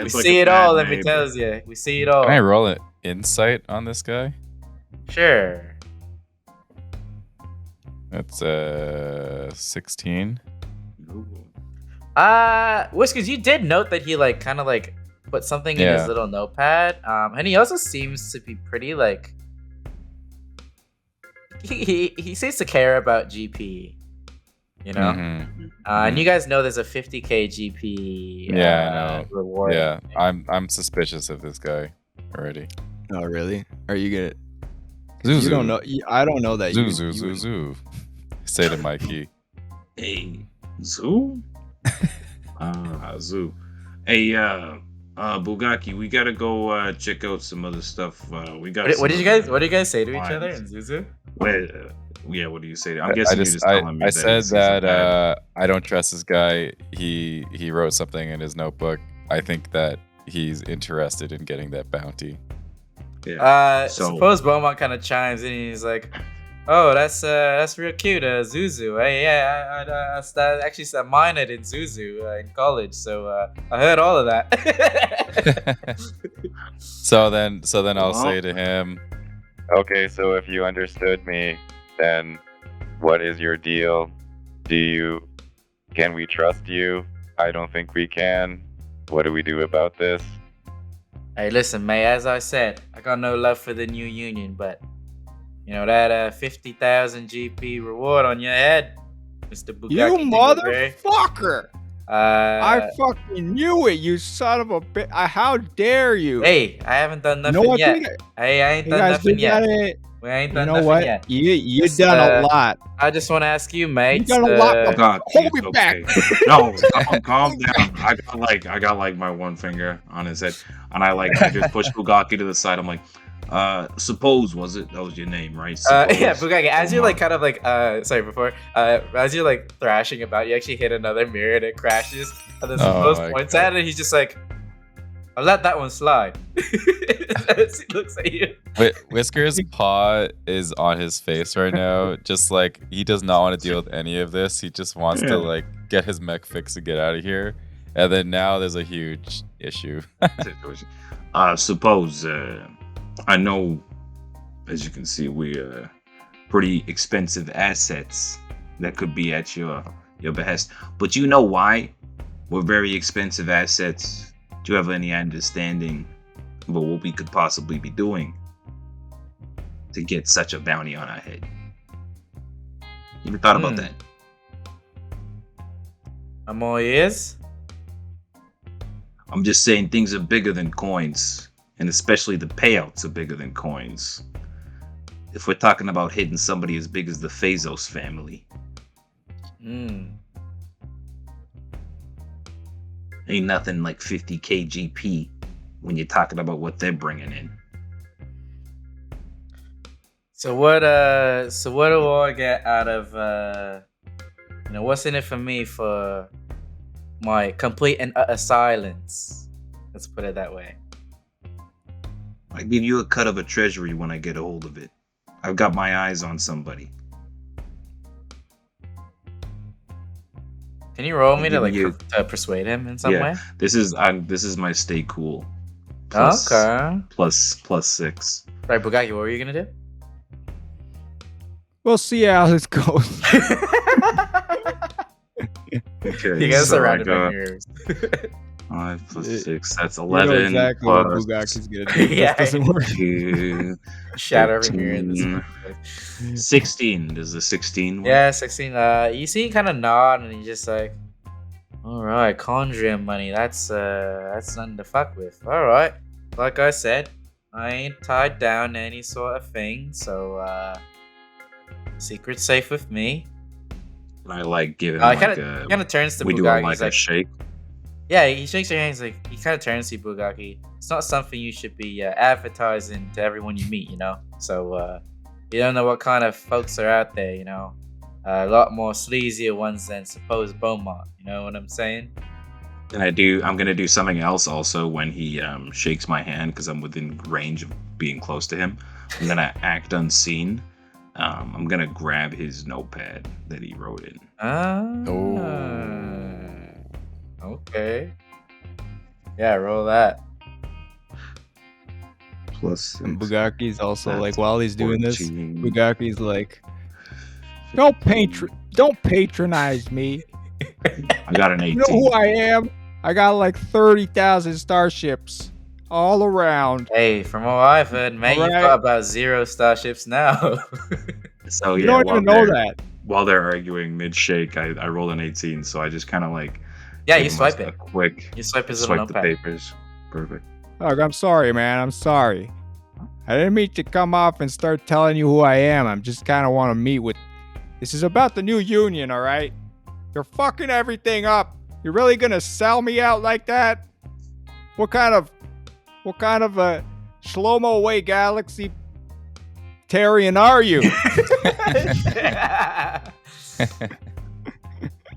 We it's like see a it all. bad Let me neighbor. tell you, we see it all. Can I roll an insight on this guy? Sure. That's 16. Whiskers, you did note that he kind of put something in his Yeah. little notepad. And he also seems to be pretty he seems to care about GP. Mhm. And you guys know there's a 50k GP Yeah, I know. reward. Yeah, I'm suspicious of this guy already. Oh, really? Are you gonna? Zuzu. You don't know. I don't know that. Zoo. Say to Mikey. Hey, Zoo? Zoo. Hey, Bugaki, we gotta go check out some other stuff. We got. What did you guys say to each Fine. other in Zuzu? Yeah, what do you say? I'm guessing you're just telling me I that said he's a bad- that I don't trust this guy. He wrote something in his notebook. I think that he's interested in getting that bounty. Yeah. Suppose Beaumont kind of chimes in and he's like, "Oh, that's real cute, Zuzu. Yeah, I actually minored in Zuzu in college, so I heard all of that." So then I'll Well- say to him, Okay, so if you understood me, then what is your deal? Can we trust you? I don't think we can. What do we do about this? Hey, listen, mate. As I said, I got no love for the new union, but you know that 50,000 GP reward on your head, Mr. Bugatti. You motherfucker! I I fucking knew it, you son of a bitch. How dare you? Hey, I haven't done nothing what? yet. Hey, I ain't You done guys nothing did yet. that. We ain't You done know nothing what? yet. You Just, done a lot. I just want to ask you, mate. You done a lot. God, Hold it's me back. No, calm down. I got like my one finger on his head, and I just push Bugaki to the side. I'm like, suppose that was your name, right? Yeah, Suppose. Bugaki, as you're Come like kind of like as you're like thrashing about, you actually hit another mirror and it crashes, and then Oh Suppose my points God. at it and he's just like, I'll let that one slide. As he looks at you. Whisker's paw is on his face right now. Just like he does not want to deal with any of this. He just wants Yeah. to like get his mech fixed and get out of here. And then now there's a huge issue. Suppose I know, as you can see, we pretty expensive assets that could be at your behest. But you know why we're very expensive assets? Do you have any understanding about what we could possibly be doing to get such a bounty on our head? You ever thought about that? I'm all ears. I'm just saying things are bigger than coins, and especially the payouts are bigger than coins. If we're talking about hitting somebody as big as the Phazos family, ain't nothing like 50k GP when you're talking about what they're bringing in. So what do I get out of what's in it for me for my complete and utter silence? Let's put it that way. I give you a cut of a treasury when I get a hold of it. I've got my eyes on somebody. Can you roll me to Giving you- to persuade him in some way? This is my stay cool. Plus, Okay. plus 6. Right, Bugatti, what were you gonna do? We'll see how this goes. Okay, You guys so I surrounded by got mirrors. 5 plus 6. That's You 11. know exactly what plus Bugaki's gonna do. Yeah. This doesn't work. 2, Shatter every mirror in 13. this. 16. Does the 16 work? Yeah, 16. You see him kind of nod and he's just like, all right, Condrium money. That's nothing to fuck with. All right. Like I said, I ain't tied down to any sort of thing, so secret's safe with me. And I like giving He like kind a. of turns to We do Bugaki. like He's a like, shake. yeah, he shakes your hands. Like he kind of turns to you, Bugaki. It's not something you should be advertising to everyone you meet, you know. So you don't know what kind of folks are out there, you know. A lot more sleazier ones than supposed Beaumont. You know what I'm saying? And I'm gonna do something else also when he shakes my hand because I'm within range of being close to him. I'm gonna act unseen. I'm gonna grab his notepad that he wrote in. Okay. Yeah, roll that. Plus And 6. Bugaki's also That's like, while he's doing this, 14. Bugaki's like, don't patronize me. I got an 18. You know who I am? I got like 30,000 starships all around. Hey, from what I've heard, man, you've Alright. got about 0 starships now. So You yeah, don't even know that. while they're arguing mid shake, I rolled an 18. So I just kind of like Yeah, give you him swipe a it. quick You swipe his little swipe the notepad. papers. Perfect. Look, I'm sorry, man. I'm sorry. I didn't mean to come off and start telling you who I am. I'm just kind of want to meet with. This is about the new union, all right? You're fucking everything up. You're really gonna sell me out like that? What kind of a slow-mo way galaxy Tarian are you?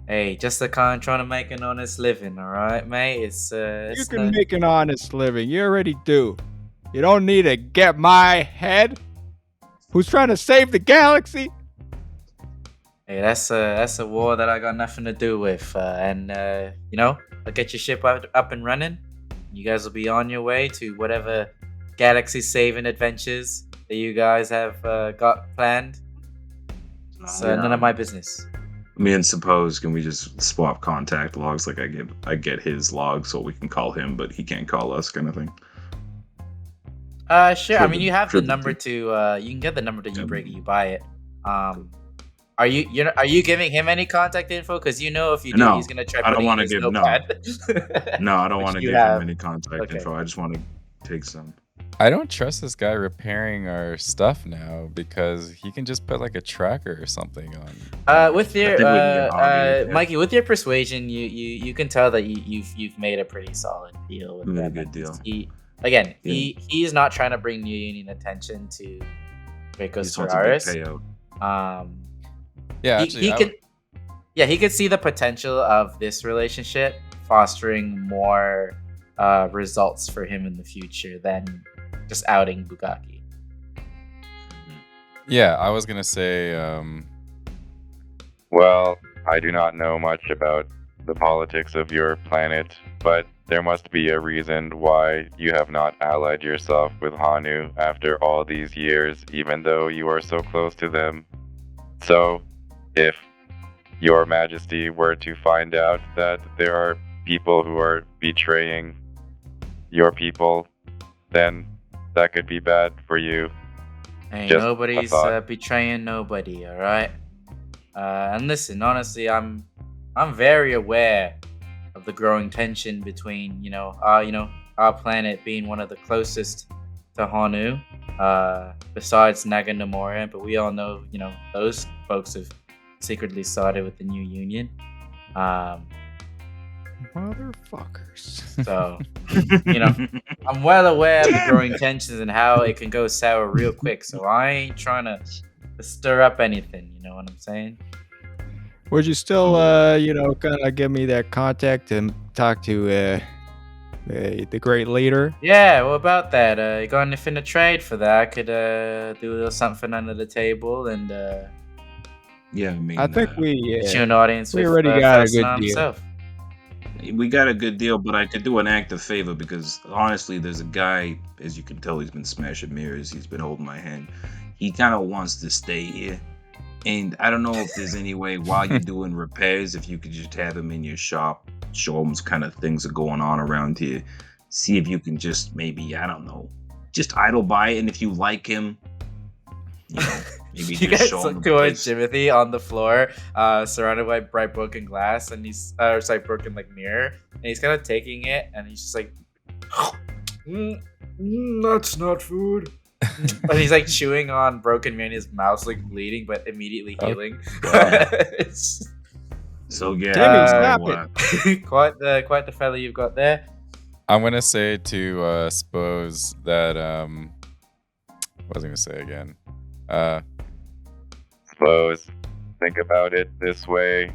Hey, just a con trying to make an honest living, all right, mate? You can make an honest living. You already do. You don't need to get my head. Who's trying to save the galaxy? Hey, that's a war that I got nothing to do with, and I'll get your ship up and running. You guys will be on your way to whatever galaxy-saving adventures that you guys have got planned. It's none of my business. Me and Suppose, can we just swap contact logs? Like I get his log so we can call him, but he can't call us, kind of thing. Sure. I mean, you have the number to. You can get the number to Ubreak. You buy it. Are you giving him any contact info? Because if you do, he's gonna try. I don't want to give notepad. No, I don't want to give him any contact info. I just want to take some. I don't trust this guy repairing our stuff now because he can just put like a tracker or something on. With your Mikey, with your persuasion, you can tell that you've made a pretty solid deal with them. Good deal. He's not trying to bring New Union attention to Dracos Terraris. He could see the potential of this relationship fostering more results for him in the future than just outing Bugaki. Yeah, I was gonna say. Well, I do not know much about the politics of your planet, but there must be a reason why you have not allied yourself with Hanu after all these years, even though you are so close to them. So, if your Majesty were to find out that there are people who are betraying your people, then that could be bad for you. Hey, Just nobody's betraying nobody, all right? And listen, honestly, I'm very aware of the growing tension between, our planet being one of the closest to Hanu, besides Naga-Nomura, but we all know, those folks have secretly sided with the New Union. Motherfuckers. So, I'm well aware of the growing tensions and how it can go sour real quick. So I ain't trying to stir up anything. You know what I'm saying? Would you still, kind of give me that contact and talk to the great leader? Yeah. What about that? You got anything to trade for that? I could do a little something under the table and. Yeah, I mean, I think get you an audience. We with, already got a good deal. Himself. We got a good deal, but I could do an act of favor because honestly, there's a guy, as you can tell, he's been smashing mirrors. He's been holding my hand. He kind of wants to stay here. And I don't know if there's any way while you're doing repairs, if you could just have him in your shop, show him kind of things are going on around here. See if you can just maybe, I don't know, just idle by it. And if you like him, maybe you just guys show him look the towards place. Timothy on the floor, surrounded by bright broken glass, and he's broken like mirror, and he's kind of taking it, and he's just like, that's not food. But he's like chewing on broken mirror, and his mouth's like bleeding, but immediately healing. So yeah, Timmy, stop it. quite the fella you've got there. I'm gonna say to Suppose that what was I gonna say again? Suppose, think about it this way.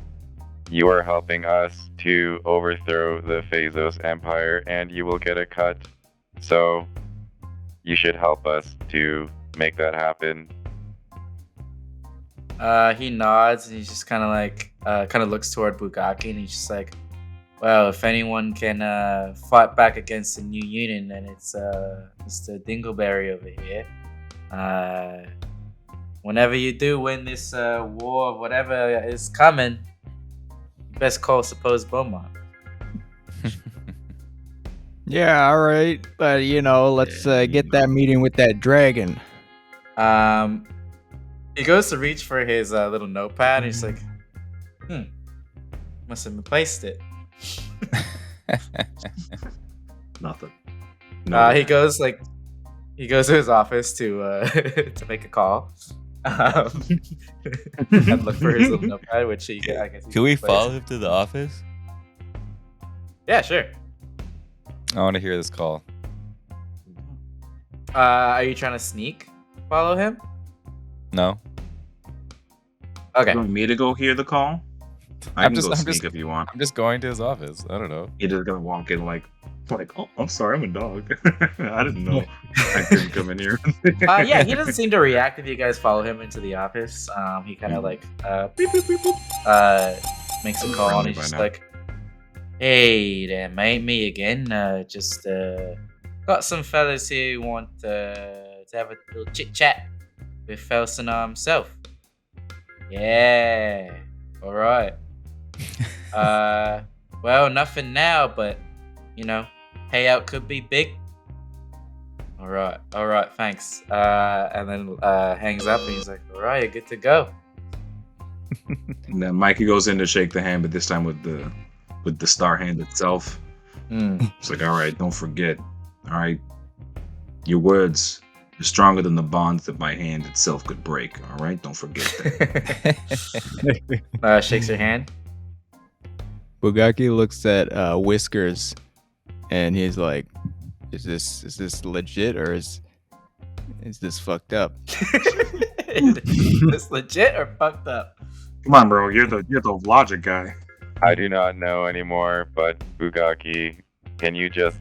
You are helping us to overthrow the Phazos Empire, and you will get a cut. So, you should help us to make that happen. He nods, and he's just kind of looks toward Bugaki, and he's just like, well, if anyone can fight back against the New Union, then it's Mr. Dingleberry over here. Whenever you do win this war, whatever is coming, you best call Suppose Beaumont. Yeah, all right. But, let's get that meeting with that dragon. He goes to reach for his little notepad, and he's like, must have misplaced it. Nothing. He goes to his office to make a call. And look for his little notepad, which I guess. Can we follow him to the office? Yeah, sure. I want to hear this call. Are you trying to sneak follow him? No. Okay. You want me to go hear the call? I I'm can just- go I'm sneak just- if you want. I'm just going to his office. I don't know. You're just gonna walk in like, oh, I'm sorry, I'm a dog. I didn't know I couldn't come in here. Yeah, he doesn't seem to react if you guys follow him into the office. He kind of like beep, beep, beep, beep, makes a call and he's just like, "Hey there, mate, me again. Just got some fellas here who want to have a little chit chat with Felsonar himself." Yeah, all right. Well, nothing now, but you know, payout could be big. All right, thanks. And then hangs up and he's like, "All right, you're good to go." And then Mikey goes in to shake the hand, but this time with the star hand itself. It's like, all right, don't forget. All right, your words are stronger than the bonds that my hand itself could break. All right, don't forget that. Shakes your hand. Bugaki looks at Whiskers, and he's like, "Is this legit or is this fucked up?" Is this legit or fucked up? Come on, bro, you're the logic guy. I do not know anymore, but Bugaki, can you just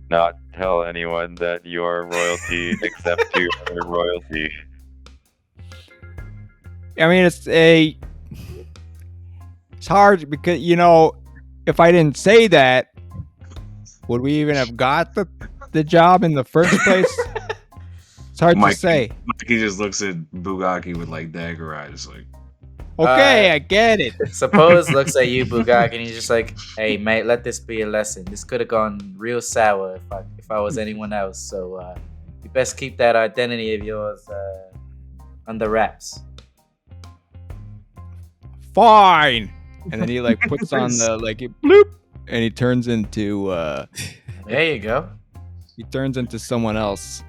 not tell anyone that you're royalty except to other royalty? I mean, it's hard because if I didn't say that, would we even have got the job in the first place? It's hard to say. Mikey just looks at Bugaki with like dagger eyes, like, Okay, I get it. Suppose looks at you, Bugak, and he's just like, "Hey, mate, let this be a lesson. This could have gone real sour if I was anyone else. So you best keep that identity of yours under wraps." Fine. And then he like puts on the bloop, and he turns into There you go. someone else.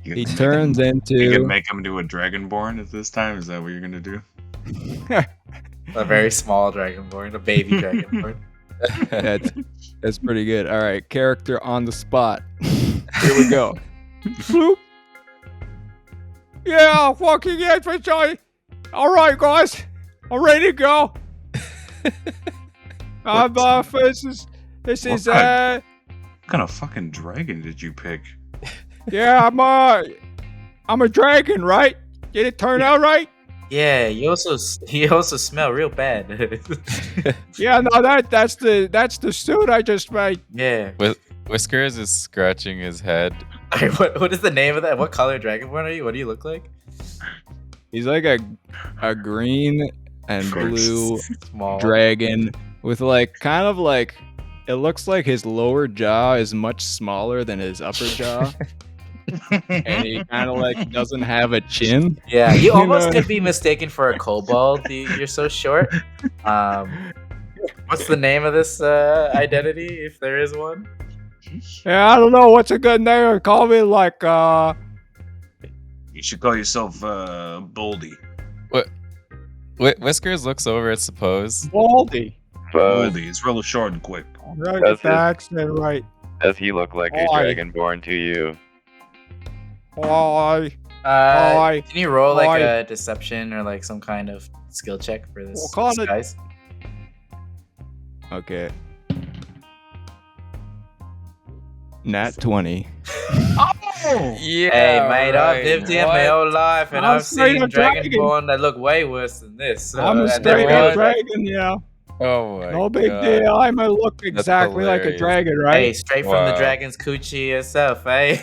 you He can turns You into can make him do a dragonborn at this time. Is that what you're gonna do? A very small dragonborn, a baby dragonborn. that's pretty good. All right, character on the spot. Here we go. Bloop. Yeah, fucking infantry. All right, guys, I'm ready to go. This is What kind of fucking dragon did you pick? yeah, I'm a dragon, right? Did it turn out right? Yeah, you also smell real bad. Yeah, no, that's the suit I just made. Yeah. Whiskers is scratching his head. What is the name of that? What color dragonborn are you? What do you look like? He's like a green and blue Small. dragon with it looks like his lower jaw is much smaller than his upper jaw. And he kind of doesn't have a chin. Yeah, you You almost know? could be mistaken for a kobold. You're so short. What's the name of this identity, if there is one? Yeah, I don't know what's a good name. Call me You should call yourself Boldy. Whiskers looks over at Suppose. Baldy. But Boldy. It's real short and quick. Gotta That's get the accent right. does he look like a Oi. dragonborn to you? Oi. Can you roll like Oi. a deception or like some kind of skill check for this We'll call it- disguise? Okay. Nat 20. Oh! Yeah. Hey, mate, I've lived here my whole life, and I'm I've straight seen up dragon. dragonborn that look way worse than this. I'm a and straight they're up all- dragon, yeah. Oh my No big God. deal. I might look exactly like a hilarious. dragon, Hey, right? straight from the Wow. dragon's coochie herself, eh?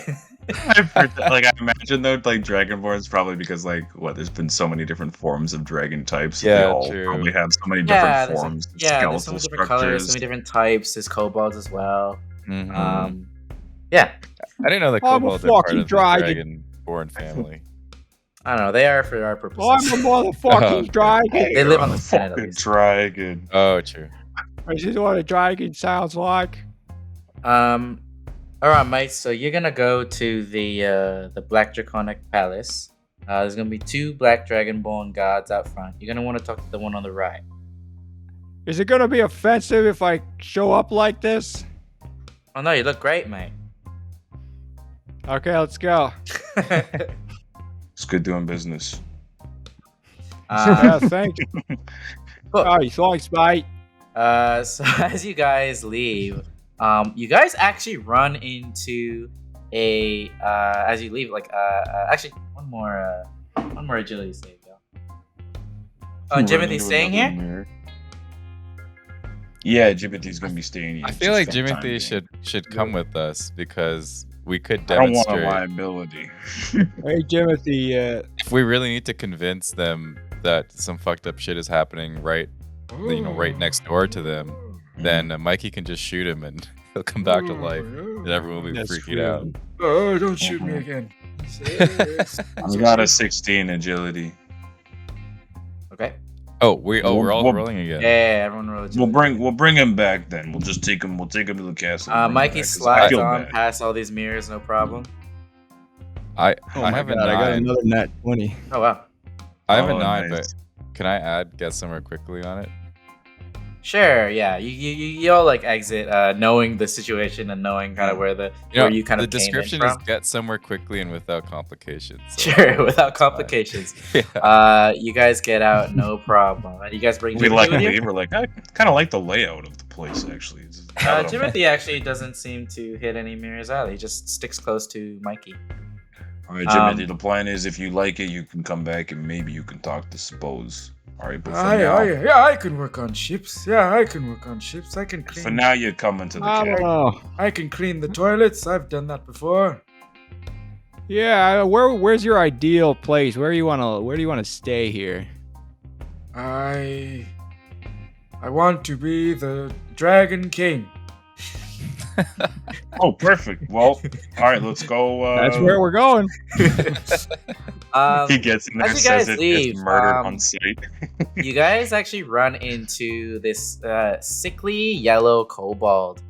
I imagine though, dragonborns probably because there's been so many different forms of dragon types. They Yeah, all true. probably have so many Yeah, different there's forms, there's so skeletal many different colors, structures. so many different types. There's kobolds as well. Mhm. Yeah, I didn't know that I'm a kobolds are part fucking of the dragon. dragonborn family. I don't know. They are for our purposes. I'm a motherfucking Oh. dragon. They live on the planet, at fucking least. dragon. Oh, true. This is what a dragon sounds like. All right, mate. So you're gonna go to the Black Draconic Palace. There's gonna be 2 Black Dragonborn guards out front. You're gonna want to talk to the one on the right. Is it gonna be offensive if I show up like this? Oh no, you look great, mate. Okay, let's go. It's good doing business. Yeah, thanks. Cool. Oh, thanks, mate. So as you guys leave, you guys actually run into a as you leave, like actually one more agility save, though. Jimothy staying here? Yeah, Jimothy's gonna be staying here. I feel like Just Jimothy sometime. should come with us because we could I don't want demonstrate. a liability. Hey, Jimothy. If we really need to convince them that some fucked up shit is happening right next door to them, then Mikey can just shoot him and he'll come back to life, and everyone will be That's freaking true. out. Oh, don't shoot me again. I got a 16 agility. Okay. We're all We'll- rolling again. Yeah, everyone roll agility. We'll bring him back then. We'll just take him. We'll take him to the castle. and bring him Mikey back, 'cause I slides feel on bad. past all these mirrors, no problem. I Oh I my have a God, I got 9. another nat 20. Oh wow. I have a Oh, 9, nice. but can I get somewhere quickly on it? Sure, yeah. You all like exit, knowing the situation and knowing kind of where You you kind the of came in description is from. get somewhere quickly and without complications. so Sure, without it's fine. complications. Yeah. You guys get out, no problem. And you guys bring We Jimothy like. with you? We're like. I kind of like the layout of the place. Actually, Jimothy actually doesn't seem to hit any mirrors either. He just sticks close to Mikey. All right, Jimothy. The plan is, if you like it, you can come back and maybe you can talk to Suppose. All right, but for now, Yeah, I can work on ships. Yeah, I can work on ships. I can clean. for now, you're coming to the I don't castle. know. I can clean the toilets. I've done that before. Yeah, where's your ideal place? Where do you wanna stay here? I want to be the Dragon King. Oh, perfect. Well, all right, let's go. That's where we're going. He gets in there, as you guys says it, leave, gets murdered on sight. You guys actually run into this sickly yellow kobold.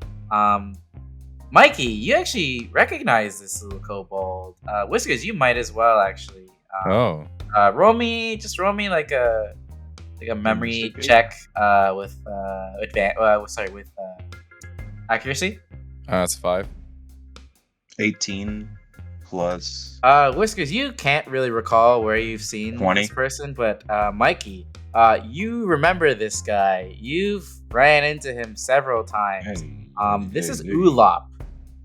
Mikey, you actually recognize this little kobold. Whiskers, you might as well actually. Roll me like a memory Investigate. check with accuracy. That's 5. 18 plus. Whiskers, you can't really recall where you've seen 20. this person, but Mikey, you remember this guy. You've ran into him several times. This is Ulop.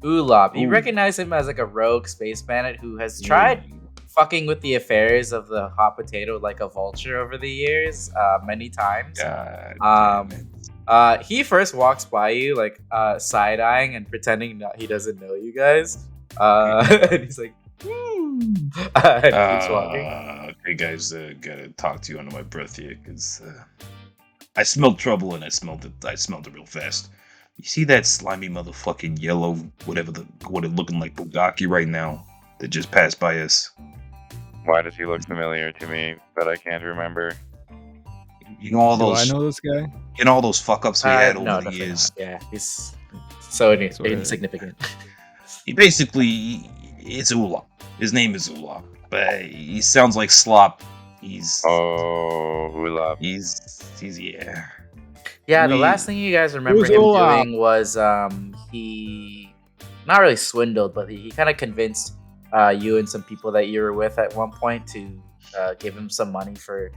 Ulop. You Ooh. recognize him as like a rogue space bandit who has tried fucking with the affairs of the hot potato like a vulture over the years, many times. God damn it. He first walks by you like side-eyeing and pretending that he doesn't know you guys. And he's like, and he keeps walking. Okay, guys, gotta talk to you under my breath here, because I smelled trouble and I smelled it real fast. You see that slimy motherfucking yellow, what it looking like Bugaki right now that just passed by us? Why does he look familiar to me that I can't remember? You know all Do I those, know this guy? you know all those fuck ups we had No, over the definitely years. not. Yeah, he's so Sort of. insignificant. He basically, it's Ulop. His name is Ulop, but he sounds like Slop. He's Ulap. yeah. Yeah, the We- last thing you guys remember Who's him Ulap? doing was he not really swindled, but he kind of convinced you and some people that you were with at one point to give him some money for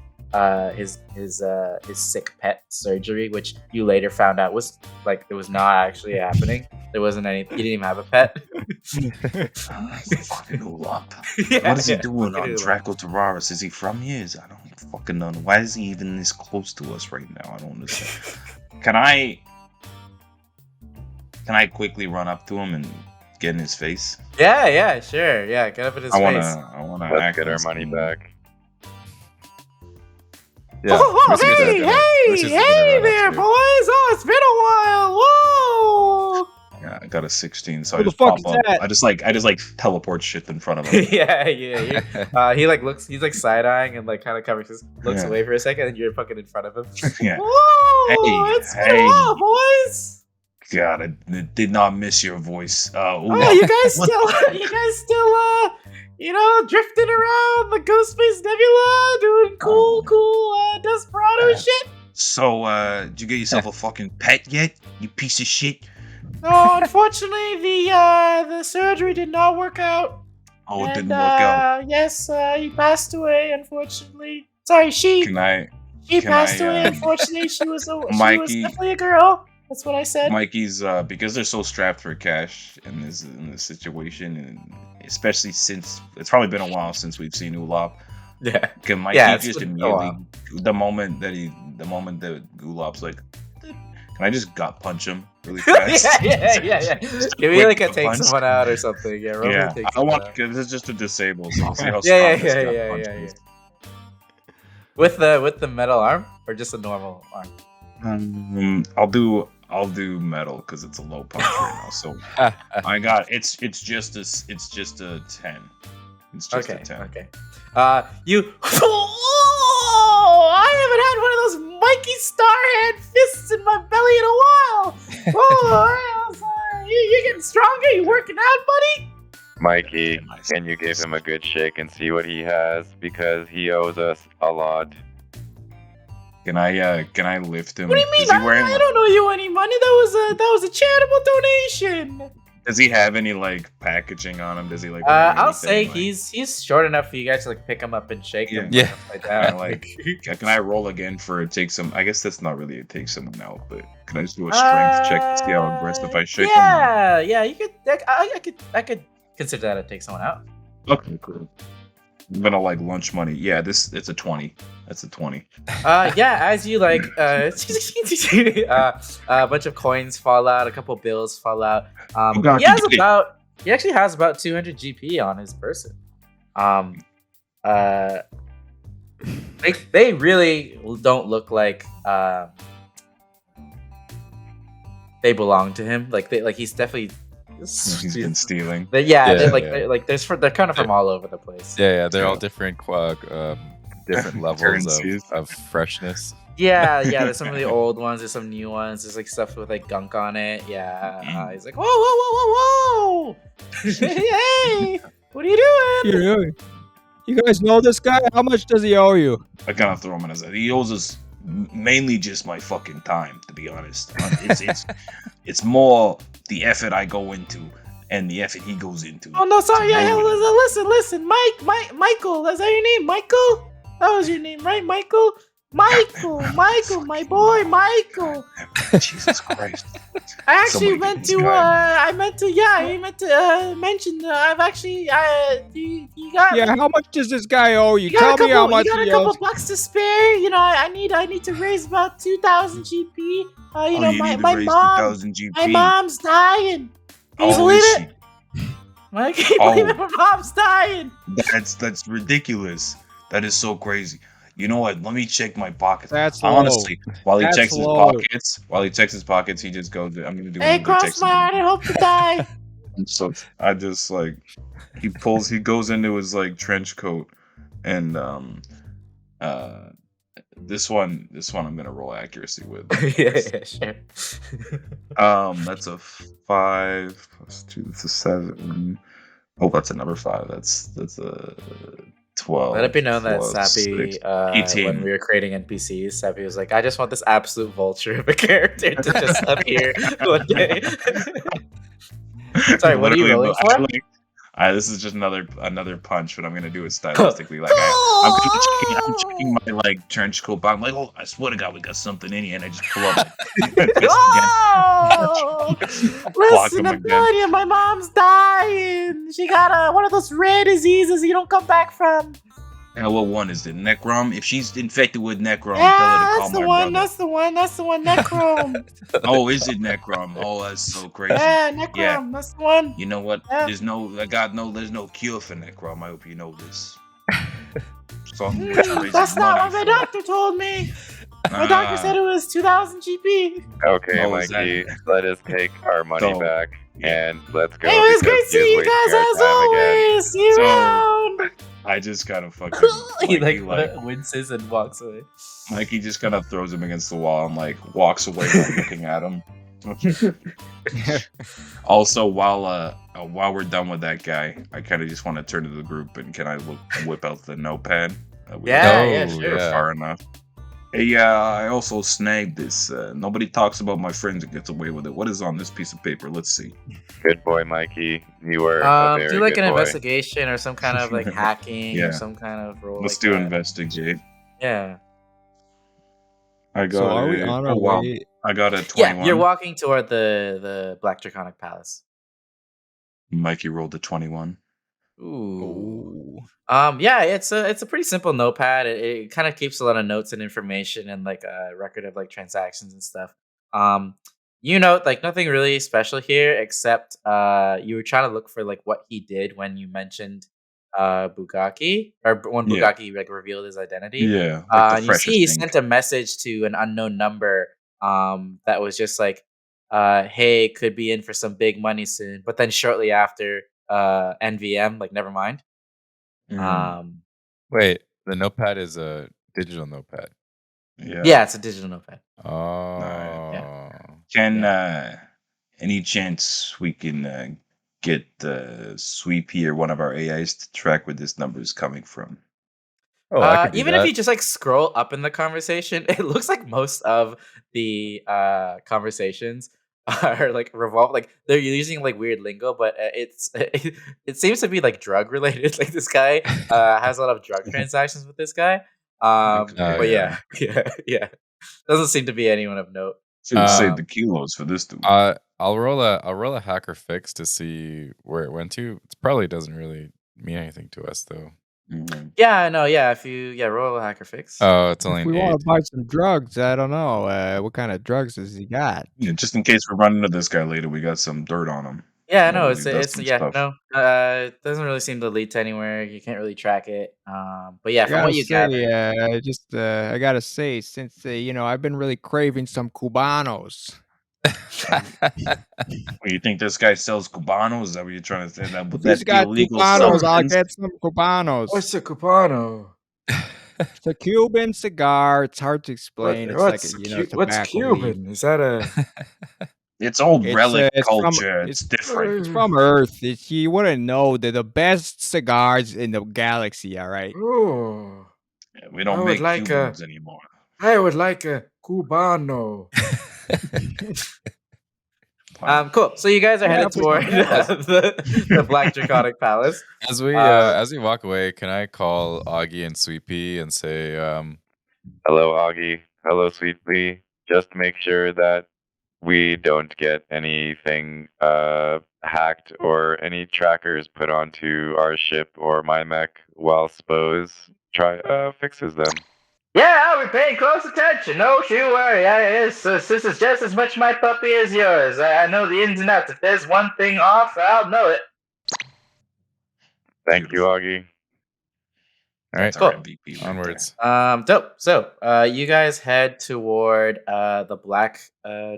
his sick pet surgery, which you later found out was like it was not actually happening. There wasn't any. He didn't even have a pet. Fucking Ulop. Yeah, What is he yeah, doing fucking on Ulap. Dracos Terraris? Is he from here? I don't fucking know. Why is he even this close to us right now? I don't understand. Can I quickly run up to him and get in his face? Yeah, sure. Yeah, get up in his I face. wanna Let's act get our as- money back. Yeah. Oh, Whiskers is gonna- Whiskers is gonna run up there, too. boys! Oh, it's been a while. Whoa! Yeah, I got a 16, so Who I the just fuck pop is up. that? I just like teleport shit in front of him. yeah. He like looks. He's like side eyeing and like kind of covers his looks Yeah. away for a second, and you're fucking in front of him. Yeah. Whoa! Hey, It's been a hey. while, boys. God, I did not miss your voice. Oh, you guys still, drifting around the Ghost Space Nebula, doing cool Desperado shit. So, did you get yourself a fucking pet yet? You piece of shit. No, unfortunately, the surgery did not work out. Oh, it And, didn't work out. Yes, he passed away. Unfortunately, sorry, she Can I, passed away. Unfortunately, she was Mikey- definitely a girl. That's what I said. Mikey's because they're so strapped for cash in this situation, and especially since it's probably been a while since we've seen Ulop. Yeah. Can Mikey Yeah, it's just been a immediately while. the moment that Ulop's like, can I just gut punch him really fast? yeah. Just Give me quick like a gut take punch. someone out or something. Yeah, roll me Yeah, a take I someone want out. because it's just a disable. So we'll see how Yeah, strong this gut yeah. punch is. With the metal arm or just a normal arm? I'll do metal because it's a low punch right now. So I got it's just a 10. It's just a 10. Okay. You. Oh, I haven't had one of those Mikey Starhand fists in my belly in a while. Oh, you getting stronger? You working out, buddy? Mikey, can you give him a good shake and see what he has? Because he owes us a lot. Can I lift him? What do you mean? Is he wearing, I don't owe you any money. That was a charitable donation. does he have any like packaging on him? Does he like? wear I'll say anything, like- he's short enough for you guys to like pick him up and shake him. Yeah. Like Can I, that. like, can I roll again for it take some? I guess that's not really a take someone out, but can I just do a strength check to see how aggressive I shake him? Yeah. You could. I could consider that to take someone out. Okay, cool. I'm gonna like lunch money. Yeah, it's a 20. That's a 20. Yeah. As you like, a bunch of coins fall out, a couple bills fall out. God, He actually has about 200 GP on his person. They really don't look like they belong to him. Like he's definitely. He's been stealing. They're kind of from all over the place. Yeah, they're all different different levels Currencies. of freshness. Yeah, there's some really old ones, there's some new ones, there's like stuff with like gunk on it. Yeah. He's like, whoa. Hey, what are you doing? You guys know this guy? How much does he owe you? I kind of throw him in his head. He owes us mainly just my fucking time, to be honest. It's more the effort I go into and the effort he goes into. Oh no, sorry. to Yeah, know it. listen, Michael. Is that your name, Michael? That was your name, right, Michael, my boy, Michael. Jesus Christ. I actually Somebody meant get to. this guy. I meant to mention. I've actually. You got. Yeah, how much does this guy owe you? You got Tell me how much You got he a couple owes. bucks to spare. You know, I need to raise about 2,000 GP. You know, you my need to raise mom. 2,000 GP. My mom's dying. Can you Oh, believe is it? I can't Oh. believe it. My mom's dying. That's ridiculous. That is so crazy. You know what? Let me check my pockets. That's low. Honestly, while he That's checks low. his pockets, he just goes, I'm gonna do Hey, another cross text my heart again. and hope to die. So I just like he goes into his like trench coat and this one I'm gonna roll accuracy with. yeah, sure. That's a 5 plus 2, that's a 7. Oh, that's a number 5. That's a 12. Let it be known that plus Sappy, 6. when 18. we were creating NPCs, Sappy was like, I just want this absolute vulture of a character to just appear one day. Sorry, what are you Literally, rolling for? this is just another punch, but I'm gonna do it stylistically. Like I'm checking my like trench coat box. I'm like, oh, I swear to God, we got something in here, and I just pull up. Oh! Block Listen, him I'm again. telling you, my mom's dying. She got one of those rare diseases you don't come back from. Now, what one is it? Necrom? If she's infected with Necrom, Yeah, tell her to that's call the my one. brother. That's the one. Necrom. Oh, is it Necrom? Oh, that's so crazy. Yeah, Necrom. Yeah. That's the one. You know what? Yeah. There's no cure for Necrom. I hope you know this. So I'm gonna raise That's not what money my for- doctor told me. My doctor said it was 2,000 GP. Okay, Oh, is Mikey, let us take our money So- back and let's go. Hey, it was because great you're seeing you wasting guys our as time again. always. See you So- around. I just kind of fucking He like winces and walks away. Mikey just kind of throws him against the wall and like walks away while looking at him. Also, while we're done with that guy, I kind of just want to turn to the group and can I whip out the notepad? Yeah, Oh, yeah, sure. We're far enough. Hey, I also snagged this. Nobody talks about my friends and gets away with it. What is on this piece of paper? Let's see. Good boy, Mikey. You were a very Do like good an boy. investigation or some kind of like hacking Yeah. or some kind of role. Let's like do that. investigate. Yeah. I got So are we on our way? I got a 21. Yeah, you're walking toward the Black Draconic Palace. Mikey rolled a 21. Ooh. Yeah, it's a pretty simple notepad. It kind of keeps a lot of notes and information and like a record of like transactions and stuff. You know, like nothing really special here except you were trying to look for like what he did when you mentioned Bugaki or when Yeah. Bugaki like revealed his identity. Yeah, like the And you see freshest he ink. sent a message to an unknown number that was just like hey, could be in for some big money soon. But then shortly after NVM, like never mind. Mm, Wait, the notepad is a digital notepad. Yeah, it's a digital notepad. Oh. Can any chance we can get Sweepy or one of our AIs to track where this number is coming from? Oh, I could do Even that. if you just like scroll up in the conversation, it looks like most of the conversations are like revolve like they're using like weird lingo, but it seems to be like drug related. Like this guy has a lot of drug transactions with this guy. Okay. But yeah, yeah. Doesn't seem to be anyone of note. Should save the kilos for this dude. I'll roll a hacker fix to see where it went to. It probably doesn't really mean anything to us though. Mhm. Yeah, I know. Yeah, if you roll a hacker fix. Oh, it's only If an we 8. want to buy some drugs, I don't know. What kind of drugs has he got? Yeah, just in case we run into this guy later, we got some dirt on him. Yeah, Whether no, he it's does some yeah, stuff. no. It doesn't really seem to lead to anywhere. You can't really track it. But yeah, I from gotta what you gather, say, I gotta say, since I've been really craving some Cubanos. Well, you think this guy sells Cubanos? Is that what you're trying to say? That would If he's that be got illegal Cubanos, I'll substance? get some Cubanos. What's a Cubano? It's a Cuban cigar. It's hard to explain. It's like What's tobacco what's leaf. Cuban? Is that a? It's old It's, relic it's from- culture. It's different. It's from Earth. You wouldn't know. They're the best cigars in the galaxy. All right. Oh, Yeah, we don't I would make like Cubans anymore. I would like a Cubano. cool. So you guys are Yeah, headed for toward sure. the Black Draconic Palace. As we walk away, can I call Augie and Sweepy and say, Hello, Augie. Hello, Sweetly. Just make sure that we don't get anything hacked or any trackers put onto our ship or my mech while Spose fixes them. Yeah, I'll be paying close attention. No, you worry. This is just as much my puppy as yours. I know the ins and outs. If there's one thing off, I'll know it. Thank you, Augie. all right, That's our cool. MVP right onwards. Dope. So, you guys head toward the Black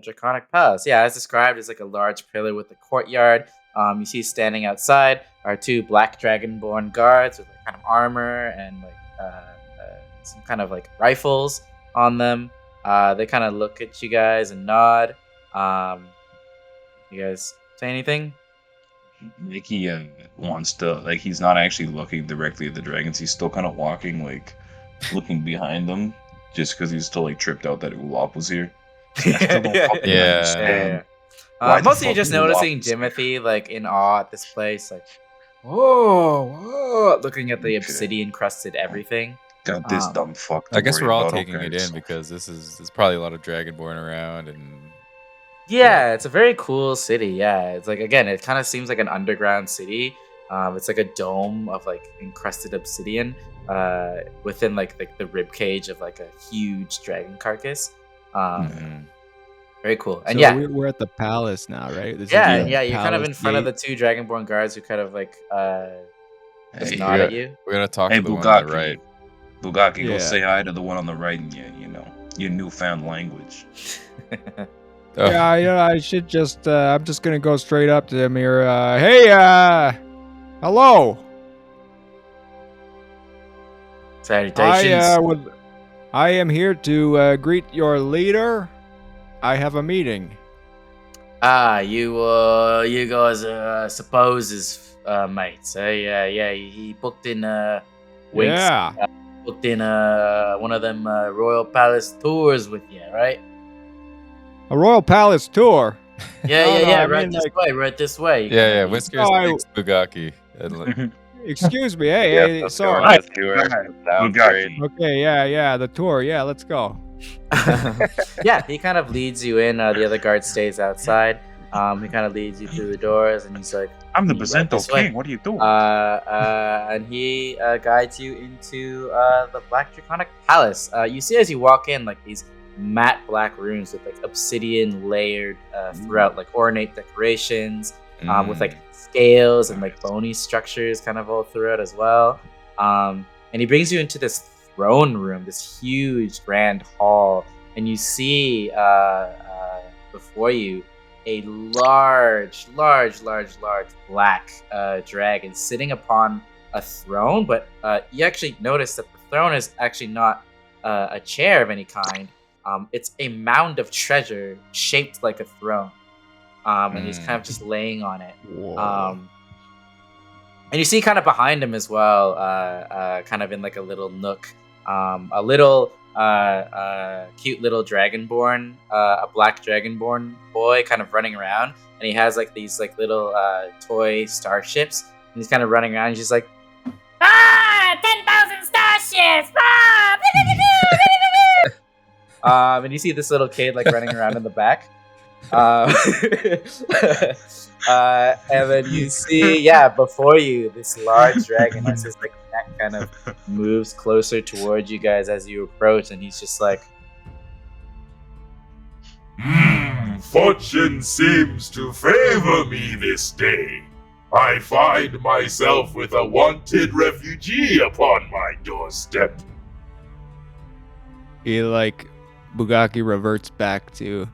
Draconic Palace. Yeah, as described, it's like a large pillar with a courtyard. You see standing outside are two black dragonborn guards with like kind of armor and like some kind of like rifles on them. They kind of look at you guys and nod. You guys say anything? Mickey wants to, like, he's not actually looking directly at the dragons. He's still kind of walking, like, looking behind them, just because he's still, like, tripped out that Ulop was here. I still don't fucking Yeah. understand. Why the Mostly fuck just Ulop noticing is here? Timothy like in awe at this place, like looking at the obsidian crusted everything. Got this Um, dumb fuck. I to guess worry we're all about, taking okay, it in so- because this is probably a lot of Dragonborn around, and Yeah, it's a very cool city. Yeah, it's like again, it kind of seems like an underground city. It's like a dome of like encrusted obsidian within like the rib cage of like a huge dragon carcass. Very cool. And So yeah, we're at the palace now, right? This is yeah, the and yeah, you're kind of in palace front of the gate. two dragonborn guards who kind of like just Hey, nod at you. we're gonna talk Hey, to the one on the Bugaki. right. Bugaki, go Yeah. say hi to the one on the right in your newfound language. Oh, Yeah, I should just. I'm just gonna go straight up to him here. Hey, hello. Salutations. I am here to greet your leader. I have a meeting. You guys suppose is mates. Yeah, he booked in Winks. Yeah. booked in one of them royal palace tours with you, right? A royal palace tour. Yeah, No, yeah, no, yeah. I right mean, this like- way, right this way. You Yeah, can- Whiskers Oh, I- takes Bugaki. And, like, Excuse me. Hey, Yes, hey, let's sorry. go on this tour. Alright. Sounds Bugatti. great. Okay, yeah, the tour. Yeah, let's go. Yeah, he kind of leads you in. The other guard stays outside. He kind of leads you through the doors, and he's like, I'm the Right Bazento this way. King. What are you doing? and he guides you into the Black Draconic Palace. You see as you walk in, like these matte black rooms with like obsidian layered throughout, like ornate decorations, with like scales and like bony structures kind of all throughout as well. And he brings you into this throne room, this huge grand hall, and you see before you a large black dragon sitting upon a throne, but you actually notice that the throne is actually not a chair of any kind. It's a mound of treasure shaped like a throne, and he's kind of just laying on it. And you see kind of behind him as well, kind of in like a little nook, a little cute little dragonborn, a black dragonborn boy kind of running around, and he has like these like little toy starships, and he's kind of running around. And he's just like, 10,000 starships! And you see this little kid like running around in the back. And then you see, before you, this large dragon as his like neck kind of moves closer towards you guys as you approach, and he's just like, Fortune seems to favor me this day. I find myself with a wanted refugee upon my doorstep. He Bugaki reverts back to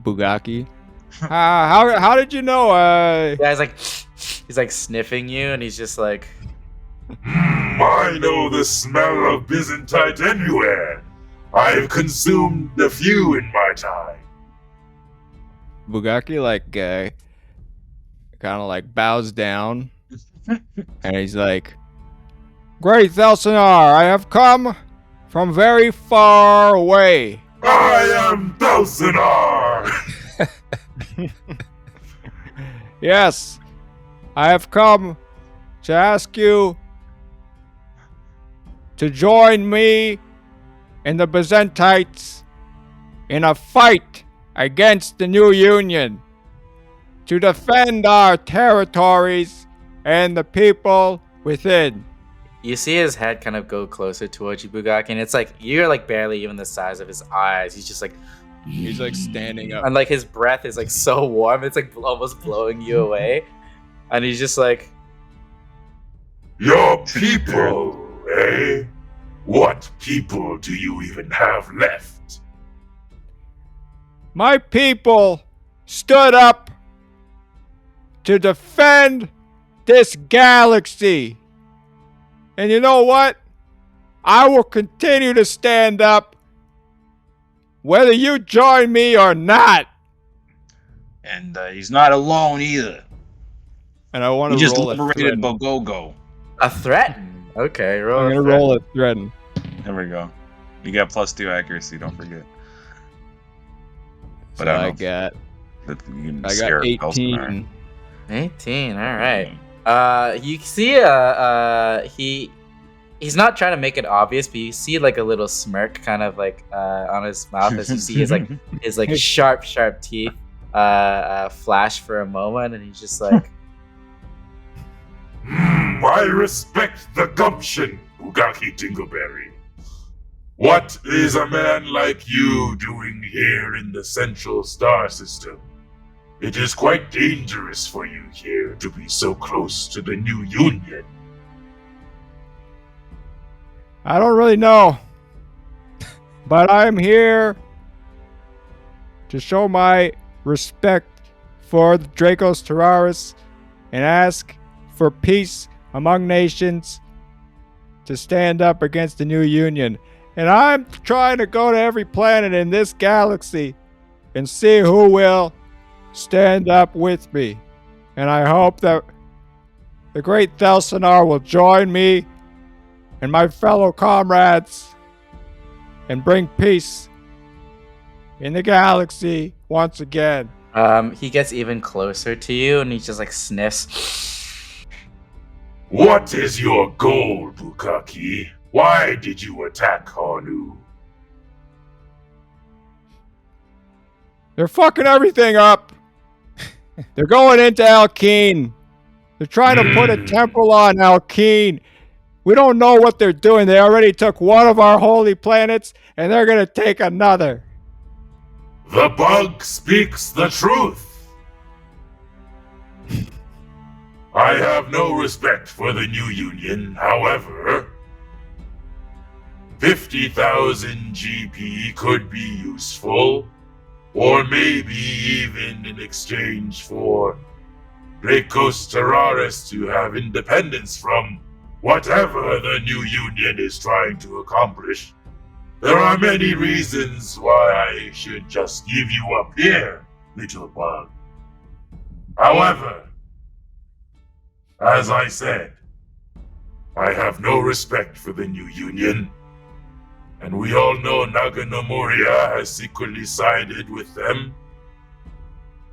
Bugaki. How did you know? he's like sniffing you, and he's just like, I know the smell of Byzantite everywhere. I've consumed a few in my time. Bugaki kind of bows down, and he's like, "Great Thelsinar, I have come from very far away. I am Dulcinar! Yes, I have come to ask you to join me and the Byzantites in a fight against the new Union to defend our territories and the people within." you see his head kind of go closer towards you, Bugaki, and it's like you're like barely even the size of his eyes. He's just like, He's standing up. and like his breath is like so warm, it's like almost blowing you away. And he's just like, Your people, eh? What people do you even have left? My people stood up to defend this galaxy. And you know what? I will continue to stand up whether you join me or not. And he's not alone either. And I want He to just roll a liberated threaten. Bogogo. a threaten. Okay, roll. I'm a going to threat. roll a threaten. There we go. You got +2 accuracy, don't forget. But So I I don't know got if you can I scare got Dulcinar. 18. 18. All right. You see, he's not trying to make it obvious, but you see like a little smirk kind of like on his mouth as you see his like sharp teeth flash for a moment, and he's just like, I respect the gumption, Bugaki Dingleberry. What is a man like you doing here in the Central Star System? It is quite dangerous for you here to be so close to the new Union. I don't really know. But I'm here to show my respect for the Dracos Terraris and ask for peace among nations to stand up against the new Union. And I'm trying to go to every planet in this galaxy and see who will stand up with me. And I hope that the great Thelsinar will join me and my fellow comrades and bring peace in the galaxy once again. He gets even closer to you, and he just like sniffs. What is your goal, Bukaki? Why did you attack Hanu? They're fucking everything up. They're going into Alkeen. They're trying to put a temple on Alkeen. We don't know what they're doing. They already took one of our holy planets, and they're going to take another. The bug speaks the truth. I have no respect for the New Union, however. 50,000 GP could be useful, or maybe even in exchange for Dracos Terraris to have independence from whatever the New Union is trying to accomplish. There are many reasons why I should just give you up here, little bug. However, as I said, I have no respect for the New Union, and we all know Naganomoria has secretly sided with them.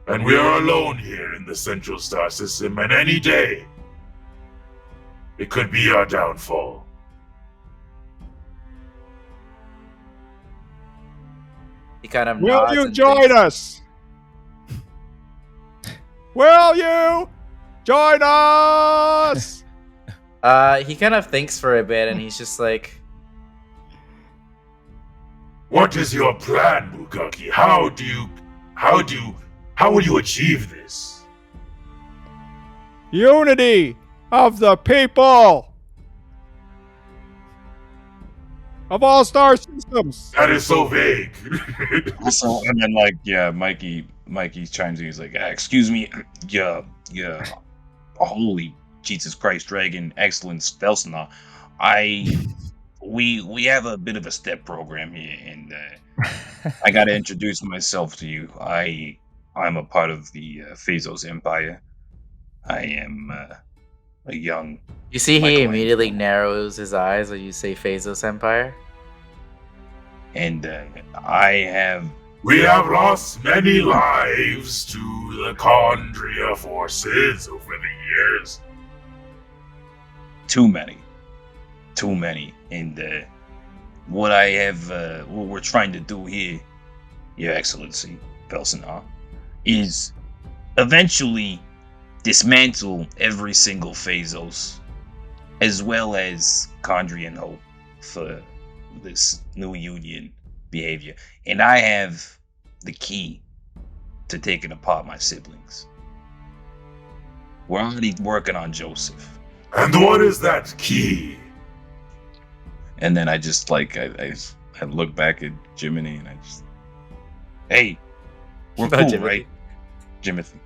And we are alone here in the Central Star System, and any day, it could be our downfall. He kind of Will nods you and join thinks- us? Will you join us? He kind of thinks for a bit, and he's just like, What is your plan, Bukaki? How will you achieve this? Unity of the people of all star systems. That is so vague. So, and then like, yeah, Mikey chimes in. He's like, excuse me, yeah, holy Jesus Christ, Dragon, Excellence, Felsenau. We have a bit of a step program here, and I gotta introduce myself to you. I'm a part of the Phazos Empire. I am a young. you see, he Michael immediately narrows his eyes when you say Phazos Empire. And I have. We have lost many lives to the Chondria forces over the years. Too many. And what I have, what we're trying to do here, Your Excellency, Felsenau, is eventually dismantle every single Phazos, as well as Chondrian hope for this new union behavior. And I have the key to taking apart my siblings. We're already working on Joseph. And what is that key? And then I just like I look back at Jiminy and I just, hey, we're No, cool, Jimothy. right? Jimothy.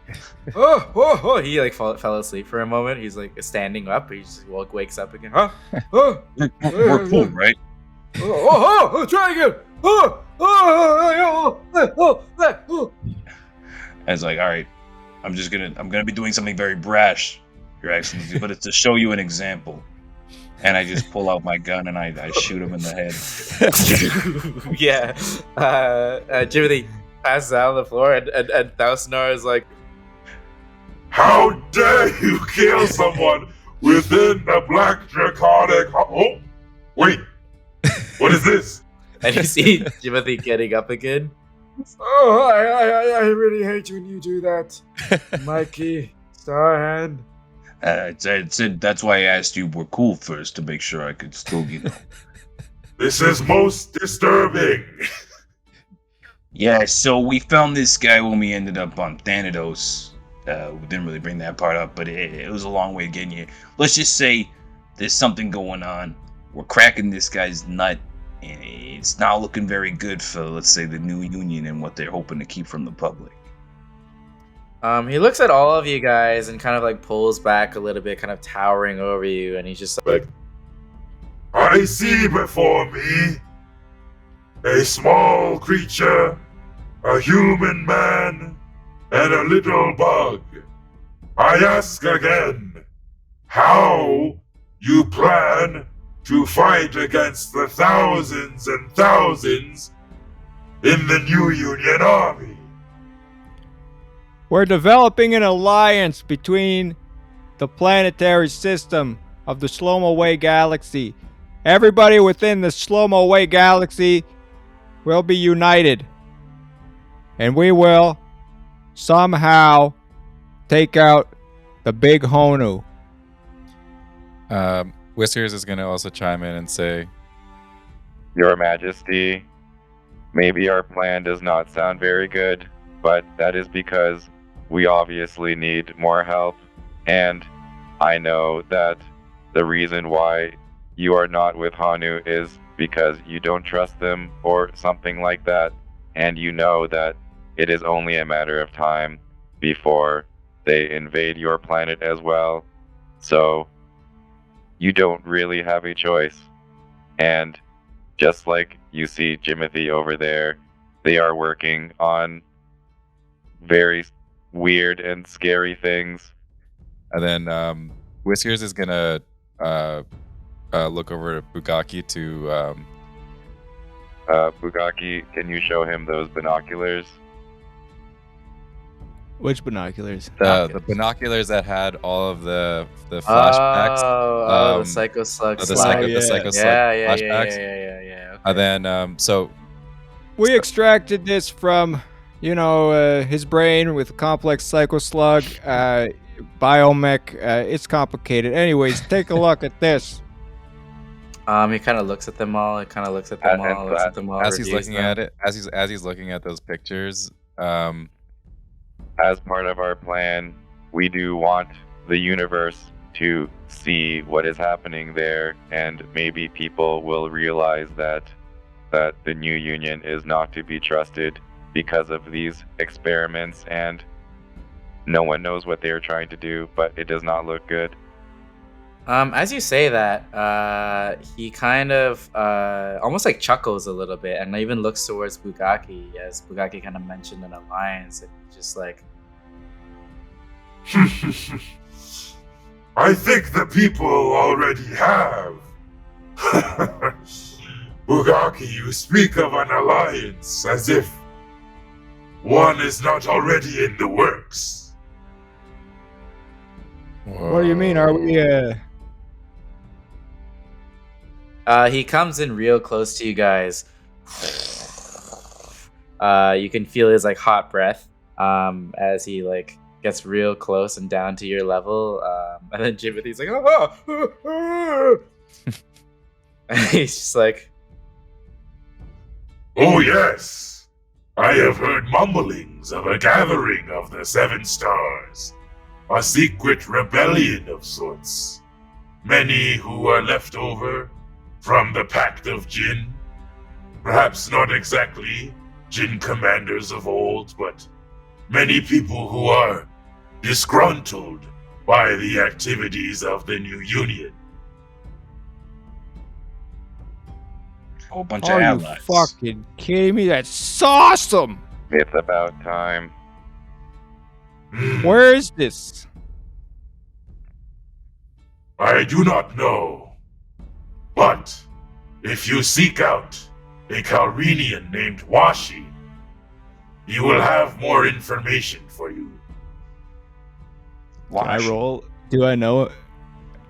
Oh! He like fell asleep for a moment. He's like standing up. He just wakes up again. Huh? We're cool, right? Try again. I was like, all right, I'm gonna be doing something very brash, Your Excellency, but it's to show you an example. And I just pull out my gun and I shoot him in the head. Yeah. Jimothy passes out on the floor, and Thalsinar is like, How dare you kill someone within the Black Draconic... Oh, wait. What is this? and you see Jimothy getting up again. Oh, I really hate when you do that, Mikey Starhand. That's why I asked you we're cool first, to make sure I could still, This is most disturbing. Yeah, so we found this guy when we ended up on Thanatos. We didn't really bring that part up, but it was a long way getting here. Let's just say there's something going on. We're cracking this guy's nut, and it's not looking very good for, let's say, the new union and what they're hoping to keep from the public. He looks at all of you guys and kind of like pulls back a little bit, kind of towering over you, and he's just like, I see before me a small creature, a human man, and a little bug. I ask again, how you plan to fight against the thousands and thousands in the New Union Army. We're developing an alliance between the planetary system of the Slomo Way Galaxy. Everybody within the Slomo Way Galaxy will be united. And we will somehow take out the big Honu. Whiskers is going to also chime in and say, Your Majesty, maybe our plan does not sound very good, but that is because we obviously need more help, and I know that the reason why you are not with Hanu is because you don't trust them or something like that, and you know that it is only a matter of time before they invade your planet as well. So you don't really have a choice. And just like you see Jimothy over there, they are working on very weird and scary things. and then Whiskers is going to look over at Bugaki to... Bugaki, can you show him those binoculars? Which binoculars? the binoculars that had all of the flashbacks. The Psycho Slug. the slide. Psycho Slug yeah, flashbacks. yeah. And then, so We extracted this from, his brain with complex Psycho Slug, biomech. It's complicated. Anyways, take a look at this. He kind of looks at them all. Looks at them all. as he's reviews looking them. at it, as he's looking at those pictures, As part of our plan, we do want the universe to see what is happening there, and maybe people will realize that the New Union is not to be trusted because of these experiments, and no one knows what they are trying to do, but it does not look good. As you say that, he kind of almost like chuckles a little bit, and even looks towards Bugaki, as Bugaki kind of mentioned an alliance, and just like, I think the people already have. Bugaki, you speak of an alliance as if one is not already in the works. What do you mean? Are we, he comes in real close to you guys. You can feel his like hot breath as he like gets real close and down to your level. And then Jimothy's like, and he's just like, Oh yes, I have heard mumblings of a gathering of the Seven Stars, a secret rebellion of sorts. Many who are left over from the Pact of Jinn. Perhaps not exactly Jinn commanders of old, but many people who are disgruntled by the activities of the New Union. Whole bunch are of you allies. fucking kidding me? That's awesome! It's about time. Where is this? I do not know. But if you seek out a Calrenian named Washi, he will have more information for you. Can I roll? Do I know it?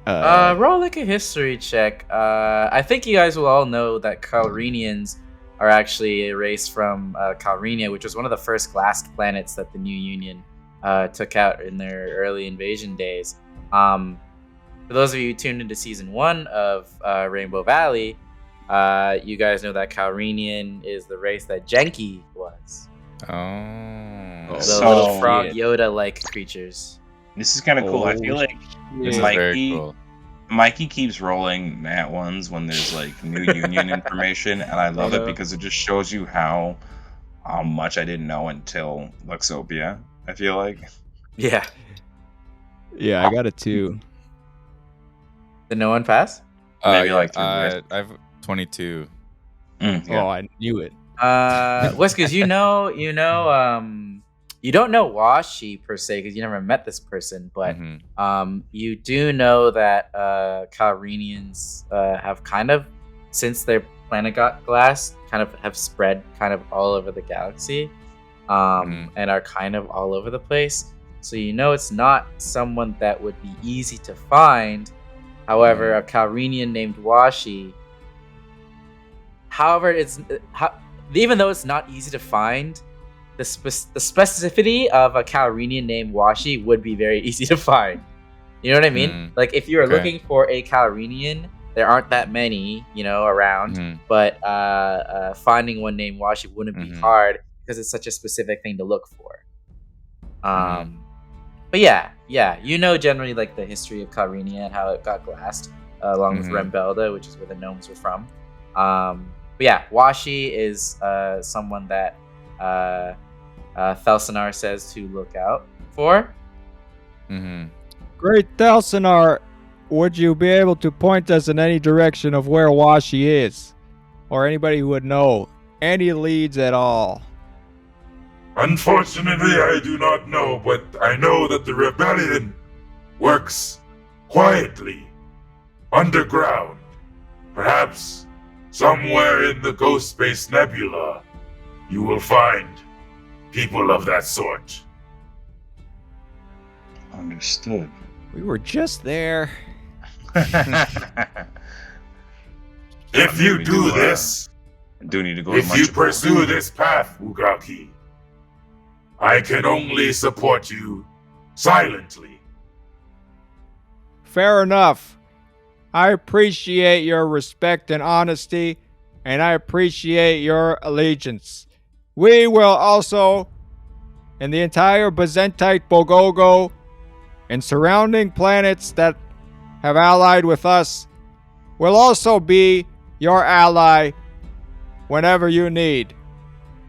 roll like a history check. I think you guys will all know that Calrenians are actually a race from Calrenia, which was one of the first glassed planets that the New Union took out in their early invasion days. For those of you who tuned into season 1 of Rainbow Valley, you guys know that Calrenian is the race that Genki was. Oh. The little frog Yoda-like creatures. This is kind of cool. I feel like This is very cool. Mikey keeps rolling nat ones when there's like New Union information, and I love it because it just shows you how much I didn't know until Luxopia. I feel like. Yeah. Yeah, I got it too. Did no one pass? Maybe Yeah, like two, I have 22. Yeah. Oh, I knew it. Whiskers, you know, you don't know Washi per se because you never met this person, but you do know that Calrenians have kind of, since their planet got glassed, kind of have spread kind of all over the galaxy, and are kind of all over the place. So you know it's not someone that would be easy to find. However, a Calrenian named Washi. However, even though it's not easy to find, the specificity of a Calrenian named Washi would be very easy to find. You know what I mean? Like if you are looking for a Calrenian, there aren't that many, around. But finding one named Washi wouldn't be hard because it's such a specific thing to look for. But yeah, generally like the history of Calrenia and how it got glassed, along with Rembelda, which is where the gnomes were from. But yeah, Washi is someone that Thelsinar says to look out for. Great Thelsinar, would you be able to point us in any direction of where Washi is? Or anybody who would know any leads at all? Unfortunately, I do not know, but I know that the rebellion works quietly, underground. Perhaps somewhere in the Ghost Space Nebula, you will find people of that sort. Understood. We were just there. If you do this, I do need to go. if you pursue this path, Bugaki, I can only support you silently. Fair enough. I appreciate your respect and honesty, and I appreciate your allegiance. We will also, in the entire Byzantite Bogogo and surrounding planets that have allied with us, will also be your ally whenever you need.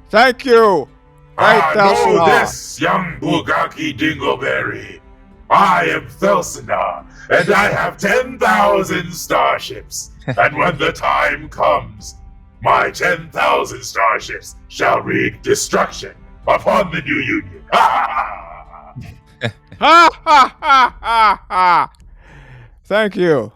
Thank you! Know this, young Bugaki Dingleberry. I am Thelsinar, and I have 10,000 starships. And when the time comes, my 10,000 starships shall wreak destruction upon the new Union. Ha ha ha! Thank you.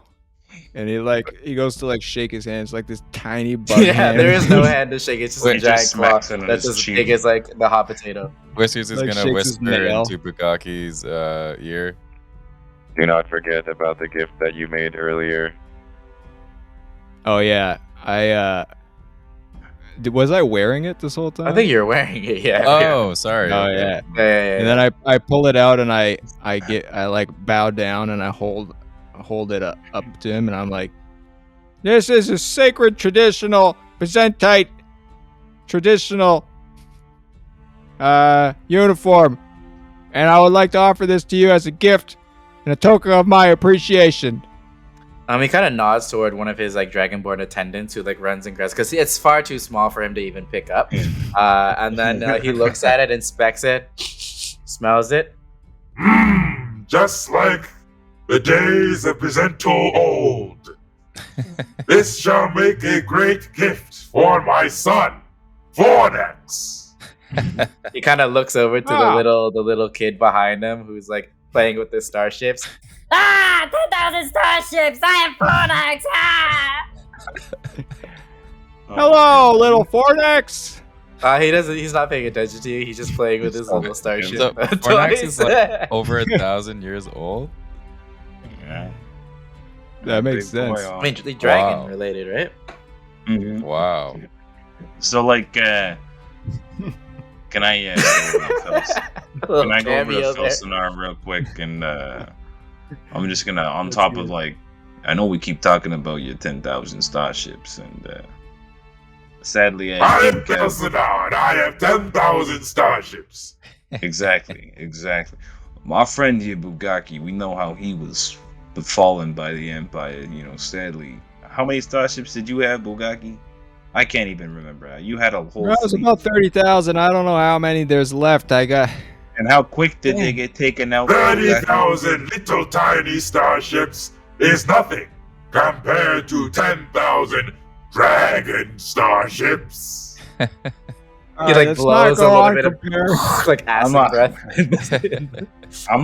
And he goes to shake his hands like this tiny bug hand. There is no hand to shake. It's just a giant claw that's as big as the hot potato. Whiskers is gonna whisper into Bugaki's ear. Do not forget about the gift that you made earlier. Oh yeah, was I wearing it this whole time? I think you're wearing it. Yeah. Oh, sorry. Oh yeah. And then I pull it out and I bow down and I hold it up to him and I'm like, this is a sacred traditional Byzantite traditional uniform, and I would like to offer this to you as a gift and a token of my appreciation. He kind of nods toward one of his dragonborn attendants who runs and grabs because it's far too small for him to even pick up. And then he looks at it, inspects it, smells it. Just like the days of Byzanto old. This shall make a great gift for my son, Fornex. He kind of looks over to the little kid behind him who's playing with the starships. 10,000 starships! I am Fornex! Hello, little Fornex! He's not paying attention to you. He's just playing with his little starship. So Fornex is over 1,000 years old. Yeah. That makes sense. I mean, the dragon related, right? Mm-hmm. Wow. So can I go over to Thelsinar real quick and I'm just gonna on top of I know we keep talking about your 10,000 starships and sadly I am Thelsinar and I have 10,000 starships. Exactly. My friend here, Bugaki, we know how he was befallen by the Empire, sadly. How many starships did you have, Bugaki? I can't even remember. You had a whole It was about 30,000. I don't know how many there's left. And how quick did they get taken out? 30,000 little tiny starships is nothing compared to 10,000 dragon starships. He like let's not blows a go little on bit of compare. like acid not- breath. I'm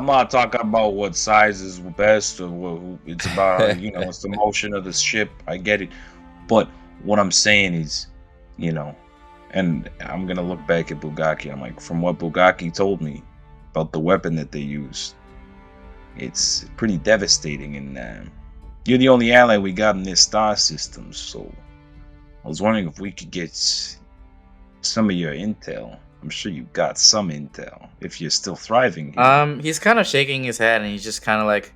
not talking about what size is best or what it's about. It's the motion of the ship. I get it, but what I'm saying is, and I'm gonna look back at Bugaki. I'm like, from what Bugaki told me about the weapon that they use, it's pretty devastating. And you're the only ally we got in this star system, so I was wondering if we could get some of your intel. I'm sure you got some intel if you're still thriving here. He's kind of shaking his head, and he's just kind of like,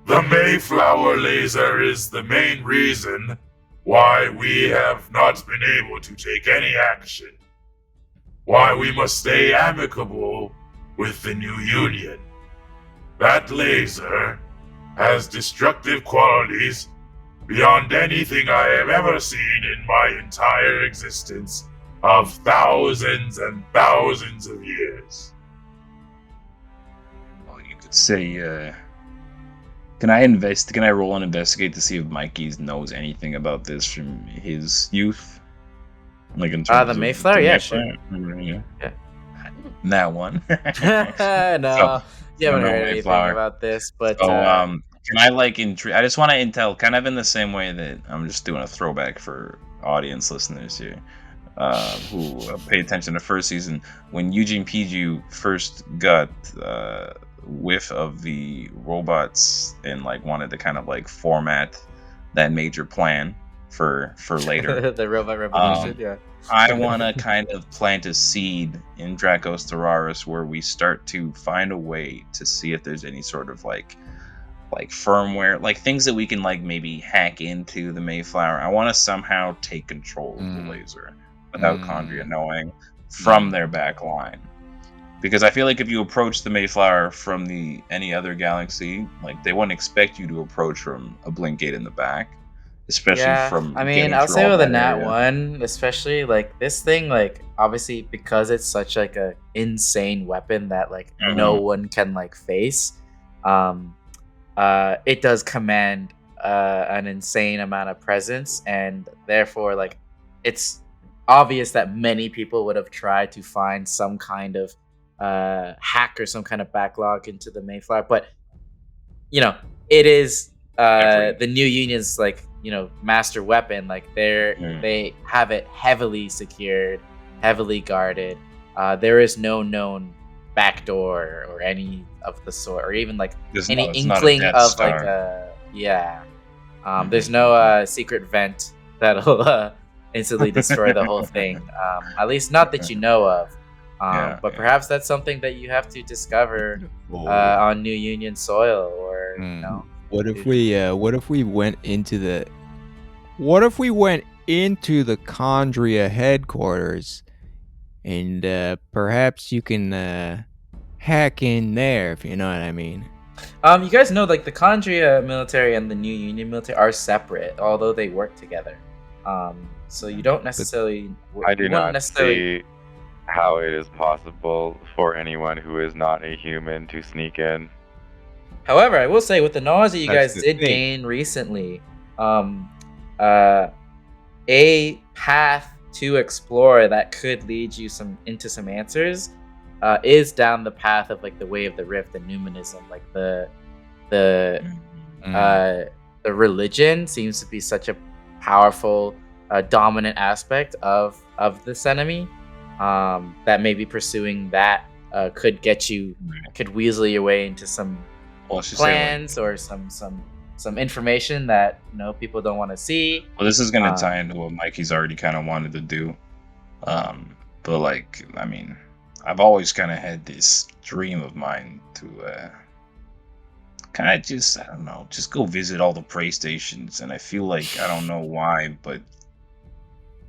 The Mayflower laser is the main reason why we have not been able to take any action. Why we must stay amicable with the New Union. That laser has destructive qualities beyond anything I have ever seen in my entire existence of thousands and thousands of years. Well, you could say, can I roll and investigate to see if Mikey knows anything about this from his youth? Like in terms the of Mayflower? Yeah, sure. Yeah. Yeah. That one. no, you haven't no heard anything Mayflower. about this, but So, can I I just want to intel, kind of in the same way that I'm just doing a throwback for audience listeners here, who pay attention to first season when Eugene Piju first got whiff of the robots and like wanted to kind of like format that major plan for later. the robot revolution. Yeah. I want to kind of plant a seed in Dracos Terraris where we start to find a way to see if there's any sort of like firmware, like things that we can like maybe hack into the Mayflower. I want to somehow take control of the laser without Condria knowing from their back line. Because I feel like if you approach the Mayflower from any other galaxy, like they wouldn't expect you to approach from a blink gate in the back. Especially from I mean, getting I'll through say all with a that nat area. one, especially like this thing, like obviously because it's such like a insane weapon that like no one can like face. It does command an insane amount of presence, and therefore like it's obvious that many people would have tried to find some kind of hack or some kind of backlog into the Mayflower, but it is the New Union's like master weapon. Like they have it heavily secured, heavily guarded. There is no known backdoor or any of the sort, or even like any inkling of like there's no secret vent that'll instantly destroy the whole thing. At least not that you know of. But perhaps that's something that you have to discover on New Union soil, or What if we went into the Condria headquarters, and perhaps you can hack in there, if you know what I mean. You guys know like the Condria military and the New Union military are separate, although they work together. So you don't necessarily. I do not see how it is possible for anyone who is not a human to sneak in. However, I will say with the knowledge that you That's guys the did thing. gain recently, a path to explore that could lead you into some answers is down the path of like the way of the rift and numinism. Like the religion seems to be such a powerful dominant aspect of this enemy that maybe pursuing that could weasel your way into some plans or some information that people don't want to see. Well, this is gonna tie into what Mikey's already kind of wanted to do, but like, I mean, I've always kind of had this dream of mine to kind of just, I don't know, just go visit all the prey stations, and I feel like, I don't know why, but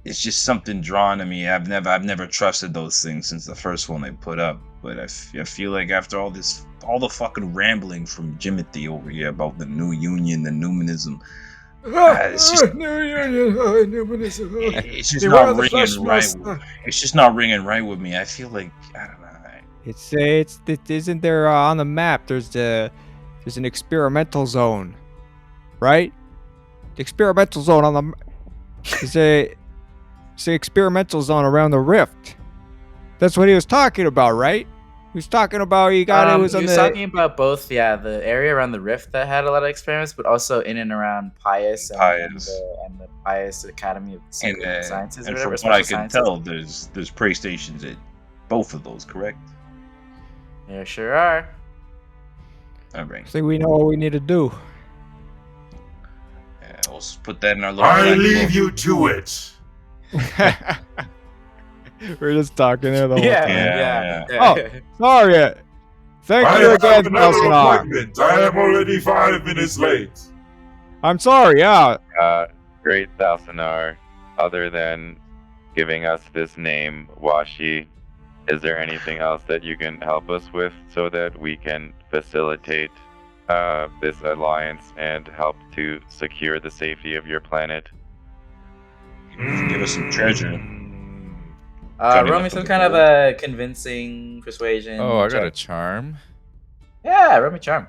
it's just something drawn to me. I've never trusted those things since the first one they put up, but I feel like after all the fucking rambling from Jimothy over here about the New Union, the Numinism, it's just New Union, Numinism. it's just not ringing right. It's just not ringing right with me. I feel like, I don't know. Isn't there on the map? There's an experimental zone, right? The experimental zone on the is a It's the experimental zone around the rift. That's what he was talking about, right? He was talking about it was he on was the... talking about both, the area around the rift that had a lot of experiments, but also in and around Pius and the Pius Academy of Secret Sciences. And or from whatever, what I Special can Sciences. tell, there's prey stations at both of those, correct? There sure are. All right. I think we know what we need to do. Yeah, we'll just put that in our little. I leave you to it. We're just talking there the whole time. Yeah. Oh, sorry. Thank I you have again, another Felsenar. appointment. I am already 5 minutes late. I'm sorry, yeah. Great Thalsanar. Other than giving us this name, Washi, is there anything else that you can help us with so that we can facilitate this alliance and help to secure the safety of your planet? Give us some treasure. Roll me some kind of a convincing persuasion. Oh, I got check. a charm. Yeah, roll me charm.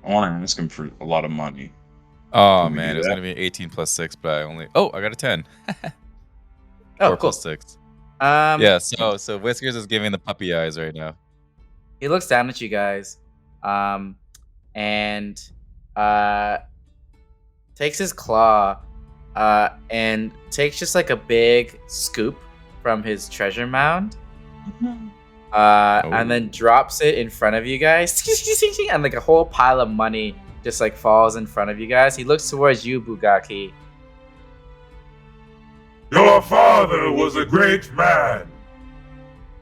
I want to ask him for a lot of money. Oh Can we man, do it was that? gonna be 18 plus 6, but I only. Oh, I got a 10. Oh, 4 cool. plus 6. Yeah. So Whiskers is giving the puppy eyes right now. He looks down at you guys, and takes his claw, and takes just like a big scoop from his treasure mound, and then drops it in front of you guys, and like a whole pile of money just like falls in front of you guys. He looks towards you, Bugaki. Your father was a great man.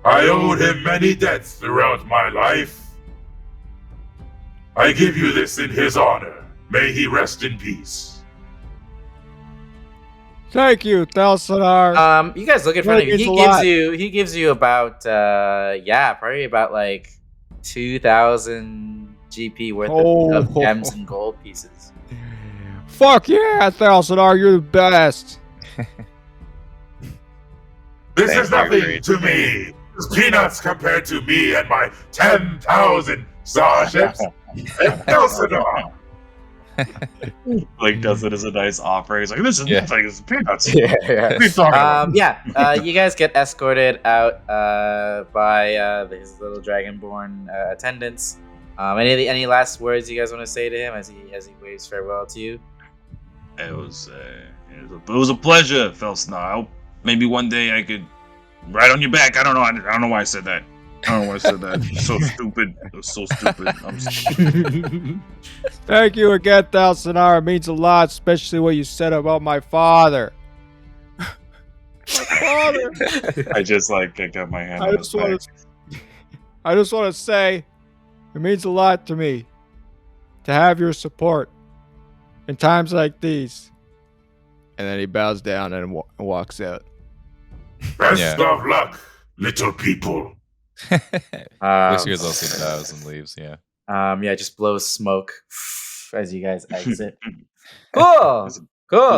I owed him many debts throughout my life. I give you this in his honor. May he rest in peace. Thank you, Thalsanar. You guys look in front of you. Means a lot. He gives you about probably about like 2,000 GP worth of gems and gold pieces. Fuck yeah, Thalsanar, you're the best. This Thank is you, nothing great. to me. It's peanuts compared to me and my 10,000 starships. And Elsinore. Like does it as a nice offer. He's like, this is nothing. It's peanuts. Yeah. What are you talking about? You guys get escorted out by his little dragonborn attendants. Any last words you guys want to say to him as he waves farewell to you? It was a pleasure, Felsnar. Maybe one day I could ride on your back. I don't know. I don't know why I said that. I don't know why I said that. It's so stupid. It was so stupid. I'm stupid. Thank you again, Thalsanar. It means a lot, especially what you said about my father. My father. I just got my hand I on just his back. want to say, it means a lot to me to have your support in times like these. And then he bows down and walks out. Best of luck, little people. Whiskers also bows and leaves. Yeah. Just blows smoke as you guys exit. Cool.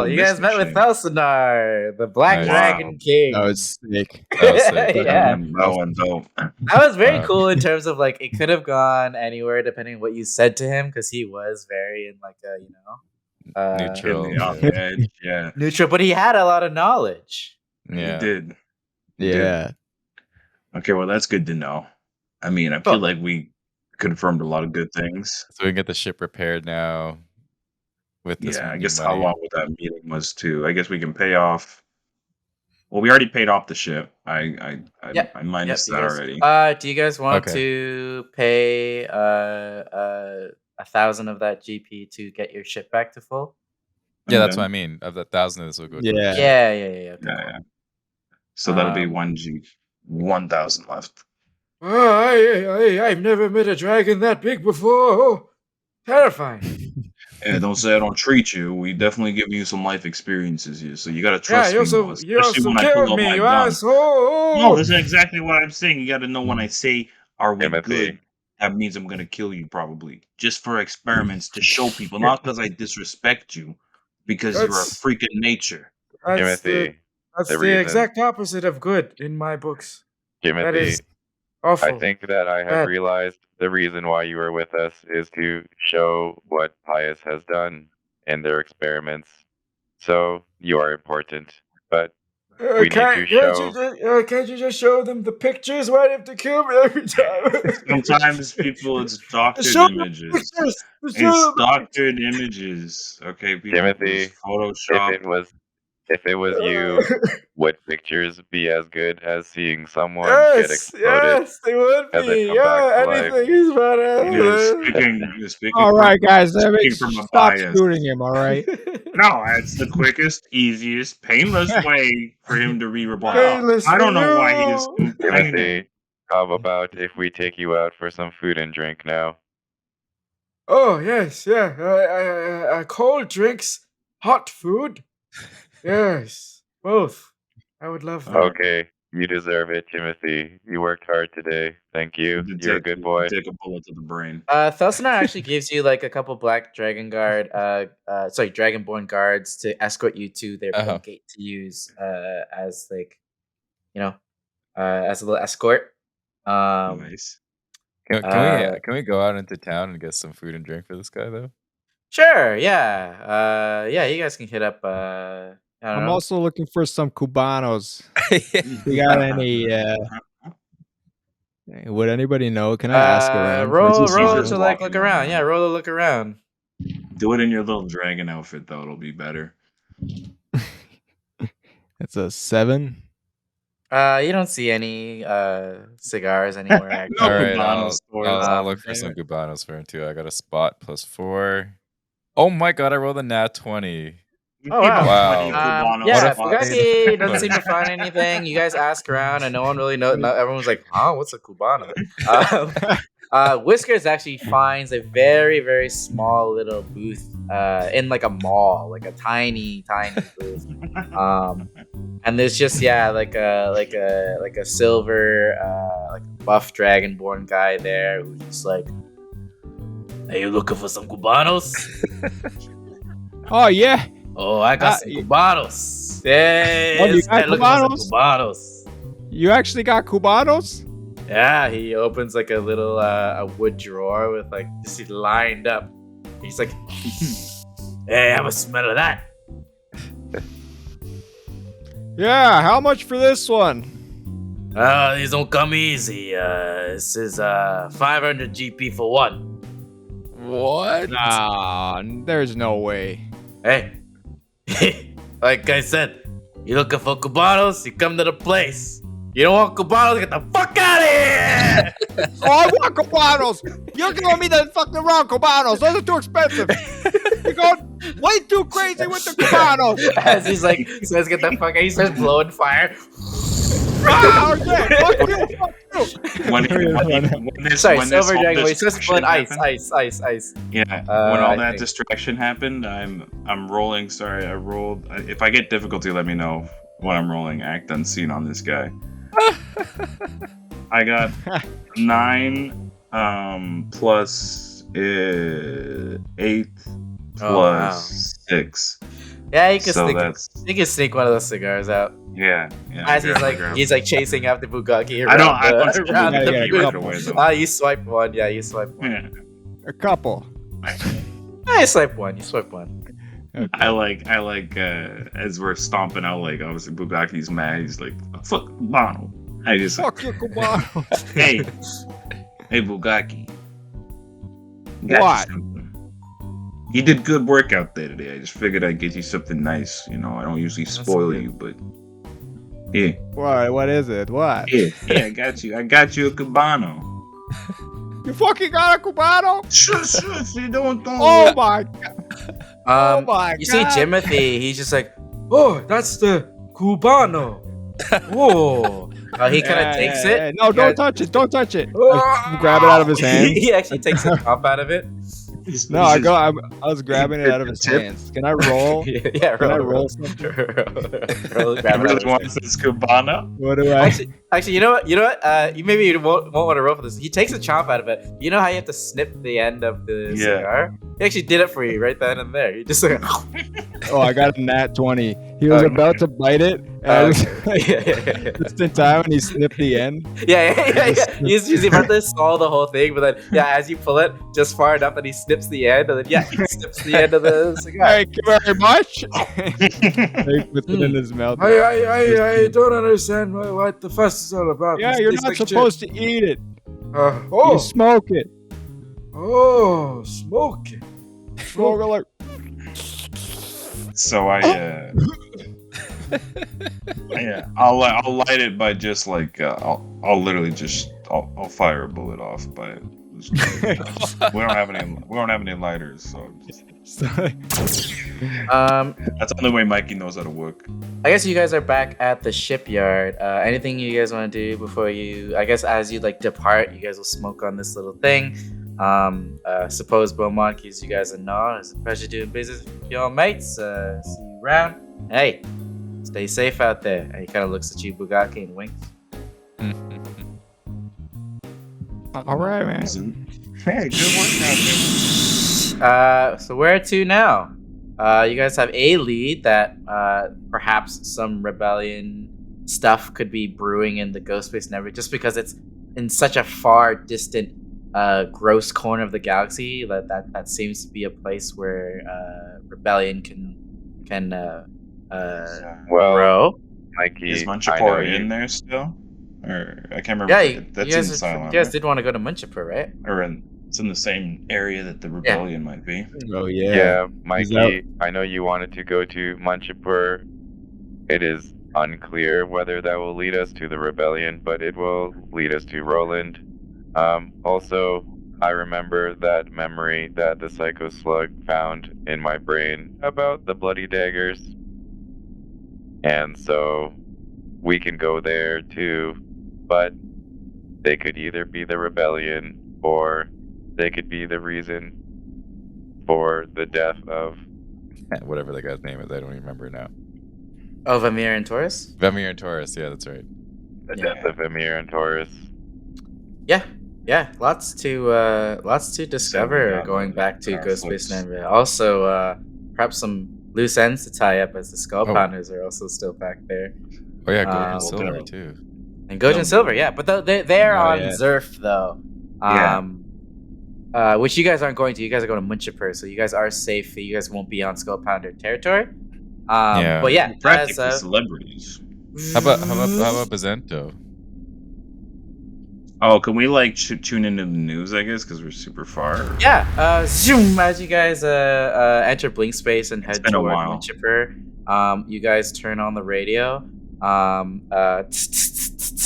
You guys met with Felsinar, the Black Nice. Dragon King. That was sick. That was sick. Yeah. That one dope. That was very Wow. cool in terms of like it could have gone anywhere depending on what you said to him because he was very in like a Neutral. Off the edge. Yeah. neutral, but he had a lot of knowledge. Yeah. He did. Yeah. Okay, well that's good to know. I mean, I feel like we confirmed a lot of good things. So we can get the ship repaired now. With this Yeah, I new guess money. how long would that meeting was too. I guess we can pay off. Well, we already paid off the ship. I minus you that guys- already. Do you guys want Okay. to pay 1,000 of that GP to get your ship back to full? Yeah, And that's then- what I mean. Of the 1,000 of this will go. Yeah. towards- Yeah. Yeah, yeah. So that'll be 1,000 left. I've never met a dragon that big before. Terrifying. Yeah, don't say I don't treat you. We definitely give you some life experiences here, so you gotta trust You me. also more, especially when I killed pull out me, my you gun. asshole. No, that's exactly what I'm saying. You gotta know when I say, "Are we Timothy. good?" That means I'm gonna kill you, probably, just for experiments to show people, not because I disrespect you, because you're a That's- freak of nature. That's Timothy. That's the the reason- exact opposite of good in my books. That Timothy. is awful. I think that I have Bad. realized the reason why you are with us is to show what Pius has done in their experiments. So you are important, but We need to show. Can't you just show them the pictures? Why do you have to kill me every time? Sometimes people, it's doctored Show them the images. pictures. Show It's them the doctored images. Okay, people. Timothy, It's Photoshop. If it was you, would pictures be as good as seeing someone get Yes, exploded? yes, they would as they be. come back Yeah, to life? anything is better. Speaking All right, guys, speaking from a stop bias. shooting him. All right. No, it's the quickest, easiest, painless way for him to be reborn. Painless I don't for know why he is you. complaining. Timothy, how about if we take you out for some food and drink now? Oh yes, yeah. Cold drinks, hot food. Yes, both. I would love that. Okay, you deserve it, Timothy. You worked hard today. Thank you. You're a good boy. Take a bullet to the brain. Felsinar actually gives you like a couple black dragonborn guards to escort you to their port gate to use as like, as a little escort. Nice. Can we go out into town and get some food and drink for this guy though? Sure, yeah. You guys can hit up I don't I'm know. also looking for some Cubanos. You got any? Would anybody know? Can I ask around? Roll just to like walking look around. around. Yeah, roll to look around. Do it in your little dragon outfit, though. It'll be better. It's a 7. You don't see any cigars anywhere. No All right, Cubano stores. I'll look for some Cubanos for him too. I got a spot +4. Oh my god, I rolled a nat 20. Oh wow! Wow. Yeah, What a Bugatti doesn't seem to find anything. You guys ask around, and no one really knows. Everyone's like, "Huh? What's a Cubano?" Whiskers actually finds a very, very small little booth in like a mall, like a tiny booth. And there's just like a silver like buff dragonborn guy there who's just like, "Are you looking for some Cubanos?" Oh yeah. Oh, I got some Cubanos. Yeah, Oh, you got Cubanos? Cubanos. You actually got Cubanos? Yeah, he opens like a little a wood drawer with like just lined up. He's like, "Hey, have a smell of that." Yeah. How much for this one? These don't come easy. This is 500 GP for one. What? Nah, there's no way. Hey, like I said, you looking for Cubanos? You come to the place. You don't want Cubanos? Get the fuck out of here! Oh, I want Cubanos. You're giving me the fucking wrong Cubanos. Those are too expensive. You're going way too crazy with the Cubanos. As he's like, says, "Get the fuck out!" He starts blowing fire. Oh, yeah. Fuck you. When Silver Dragon. He starts destruction blowing happened- ice. Yeah, when all I that think. distraction happened, I'm rolling. Sorry, I rolled. If I get difficulty, let me know when I'm rolling. Act unseen on this guy. I got 9 plus 8 plus Oh, wow. 6. Yeah, you can So sneak. that's You can sneak one of those cigars out. yeah. As I he's like chasing after Bugatti. I don't. around I the- around gotta the get a booth. couple. away though. You swipe one. Yeah, you swipe one. Yeah. A couple. Yeah, you swipe one. You swipe one. I like as we're stomping out, like obviously Bugaki's mad. He's like, "Fuck Bono." I just Fuck your Cubanos. hey Bugaki. What? You did good work out there today. I just figured I'd get you something nice. You know, I don't usually spoil good. you, but yeah, What is it? What? yeah, I got you. I got you a Cabano. You fucking got a Cubano? Shush, you don't. Oh my god. Oh my You god. see Timothy? He's just like, Oh, that's the Cubano. whoa. He kind of takes it. No, Yeah. don't touch it. Don't touch it. I grab it out of his hand. He actually takes the top out of it. No, I was grabbing it out of his hands. Can I roll? Yeah, Can I roll. roll something? Roll, grab it out of really his wants this Cabana. What do I? Actually, you know what? You won't want to roll for this. He takes a chomp out of it. You know how you have to snip the end of the cigar? He actually did it for you right then and there. He just like, Oh, I got a nat 20. He was about to bite it, and just in time, and he snipped the end. yeah. He's about to swallow the whole thing, but then as you pull it just far enough that he snips the end, and then he snips the end of the cigar. Thank you very much. He puts it in his mouth. I don't understand what the fuss is all about. Yeah, This you're tastes not like supposed to eat it. shit. You smoke it. Oh, smoking. Smoke alert. So I'll light it by just like I'll literally just I'll fire a bullet off by it. We don't have any lighters, so that's the only way Mikey knows how to work. I guess you guys are back at the shipyard. Anything you guys want to do before you? I guess as you like depart, you guys will smoke on this little thing. Suppose Beaumont gives you guys a nod. It's a pleasure doing business with your mates. See you around. Hey, stay safe out there. And he kind of looks at you, Bugaki, and winks. All right, man. Hey, good work out there. So where to now? You guys have a lead that perhaps some rebellion stuff could be brewing in the ghost space network, just because it's in such a far distant gross corner of the galaxy that seems to be a place where rebellion can grow. Mikey, Is I know Munchapore you- in there still? Or I can't remember. Yeah, if you that's guys, in Cylon, you guys right? did want to go to Munchapur, right? Or it's in the same area that the rebellion might be. Oh Yeah, that- Mikey, I know you wanted to go to Munchapur. It is unclear whether that will lead us to the rebellion, but it will lead us to Roland. Also, I remember that memory that the Psycho Slug found in my brain about the bloody daggers. And so we can go there too, but they could either be the rebellion or they could be the reason for the death of whatever that guy's name is. I don't even remember now. Oh, Vamir and Taurus? Vemir and Taurus, yeah, that's right. The death of Emir and Taurus. Yeah, lots to discover going back to Ghost Space Network. Also, perhaps some loose ends to tie up, as the Skull Pounders are also still back there. Oh yeah, gold and Well, silver too. And Gold and Silver, yeah, but they're on yeah. Zerf though. Which you guys aren't going to. You guys are going to Munchapur, so you guys are safe. You guys won't be on Skull Pounder territory. Yeah. But yeah, Practically celebrities. How about Bazento? Oh, can we like tune into the news? I guess because we're super far. Yeah, zoom as you guys enter Blink Space and head been a toward while. Munchapur. You guys turn on the radio.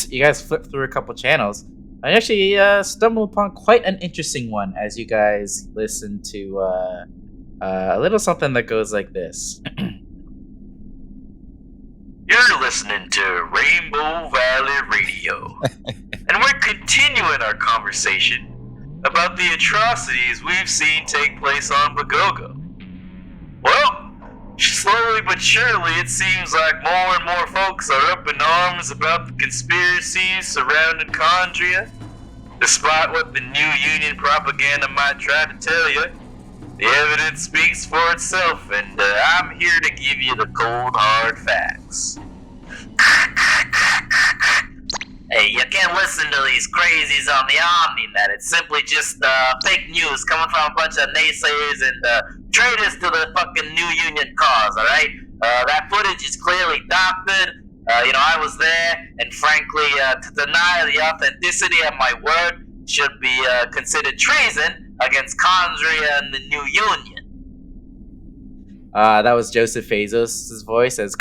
You guys flip through a couple channels. I actually stumbled upon quite an interesting one as you guys listen to a little something that goes like this. You're listening to Rainbow Valley Radio, and we're continuing our conversation about the atrocities we've seen take place on Bagogo. Well, slowly but surely it seems like more and more folks are up in arms about the conspiracies surrounding Chondria. Despite what the New Union propaganda might try to tell you, the evidence speaks for itself, and I'm here to give you the cold, hard facts. Hey, you can't listen to these crazies on the Omni-Net. It's simply just fake news coming from a bunch of naysayers and traitors to the fucking New Union cause, alright? That footage is clearly doctored. I was there, and frankly, to deny the authenticity of my word should be considered treason against Chondria and the New Union. That was Joseph Bezos' voice as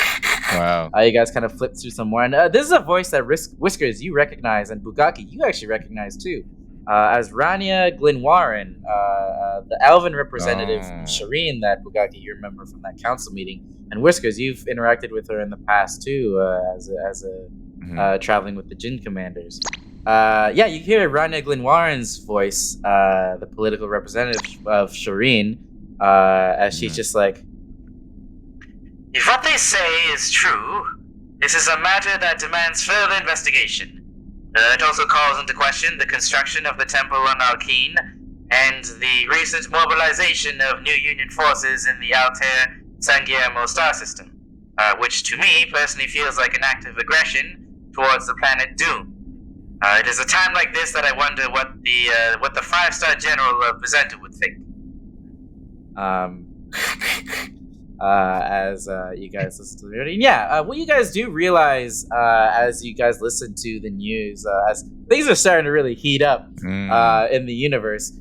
Wow. you guys kind of flip through some more. And this is a voice that Whiskers you recognize, and Bugaki you actually recognize too, as Rania Glenwarren, the Elven representative from Shireen that Bugaki you remember from that council meeting. And Whiskers, you've interacted with her in the past too, as a traveling with the Jinn commanders. You hear Rania Glenwarren's voice, the political representative of Shireen, as she's just like, if what they say is true, this is a matter that demands further investigation. It also calls into question the construction of the Temple on Alkeen, and the recent mobilization of new Union forces in the Altair San Guillermo star system, which to me personally feels like an act of aggression towards the planet Doom. It is a time like this that I wonder what the 5-star general of Presenter would think. As you guys listen to the radio. Yeah, what you guys do realize as you guys listen to the news, as things are starting to really heat up in the universe,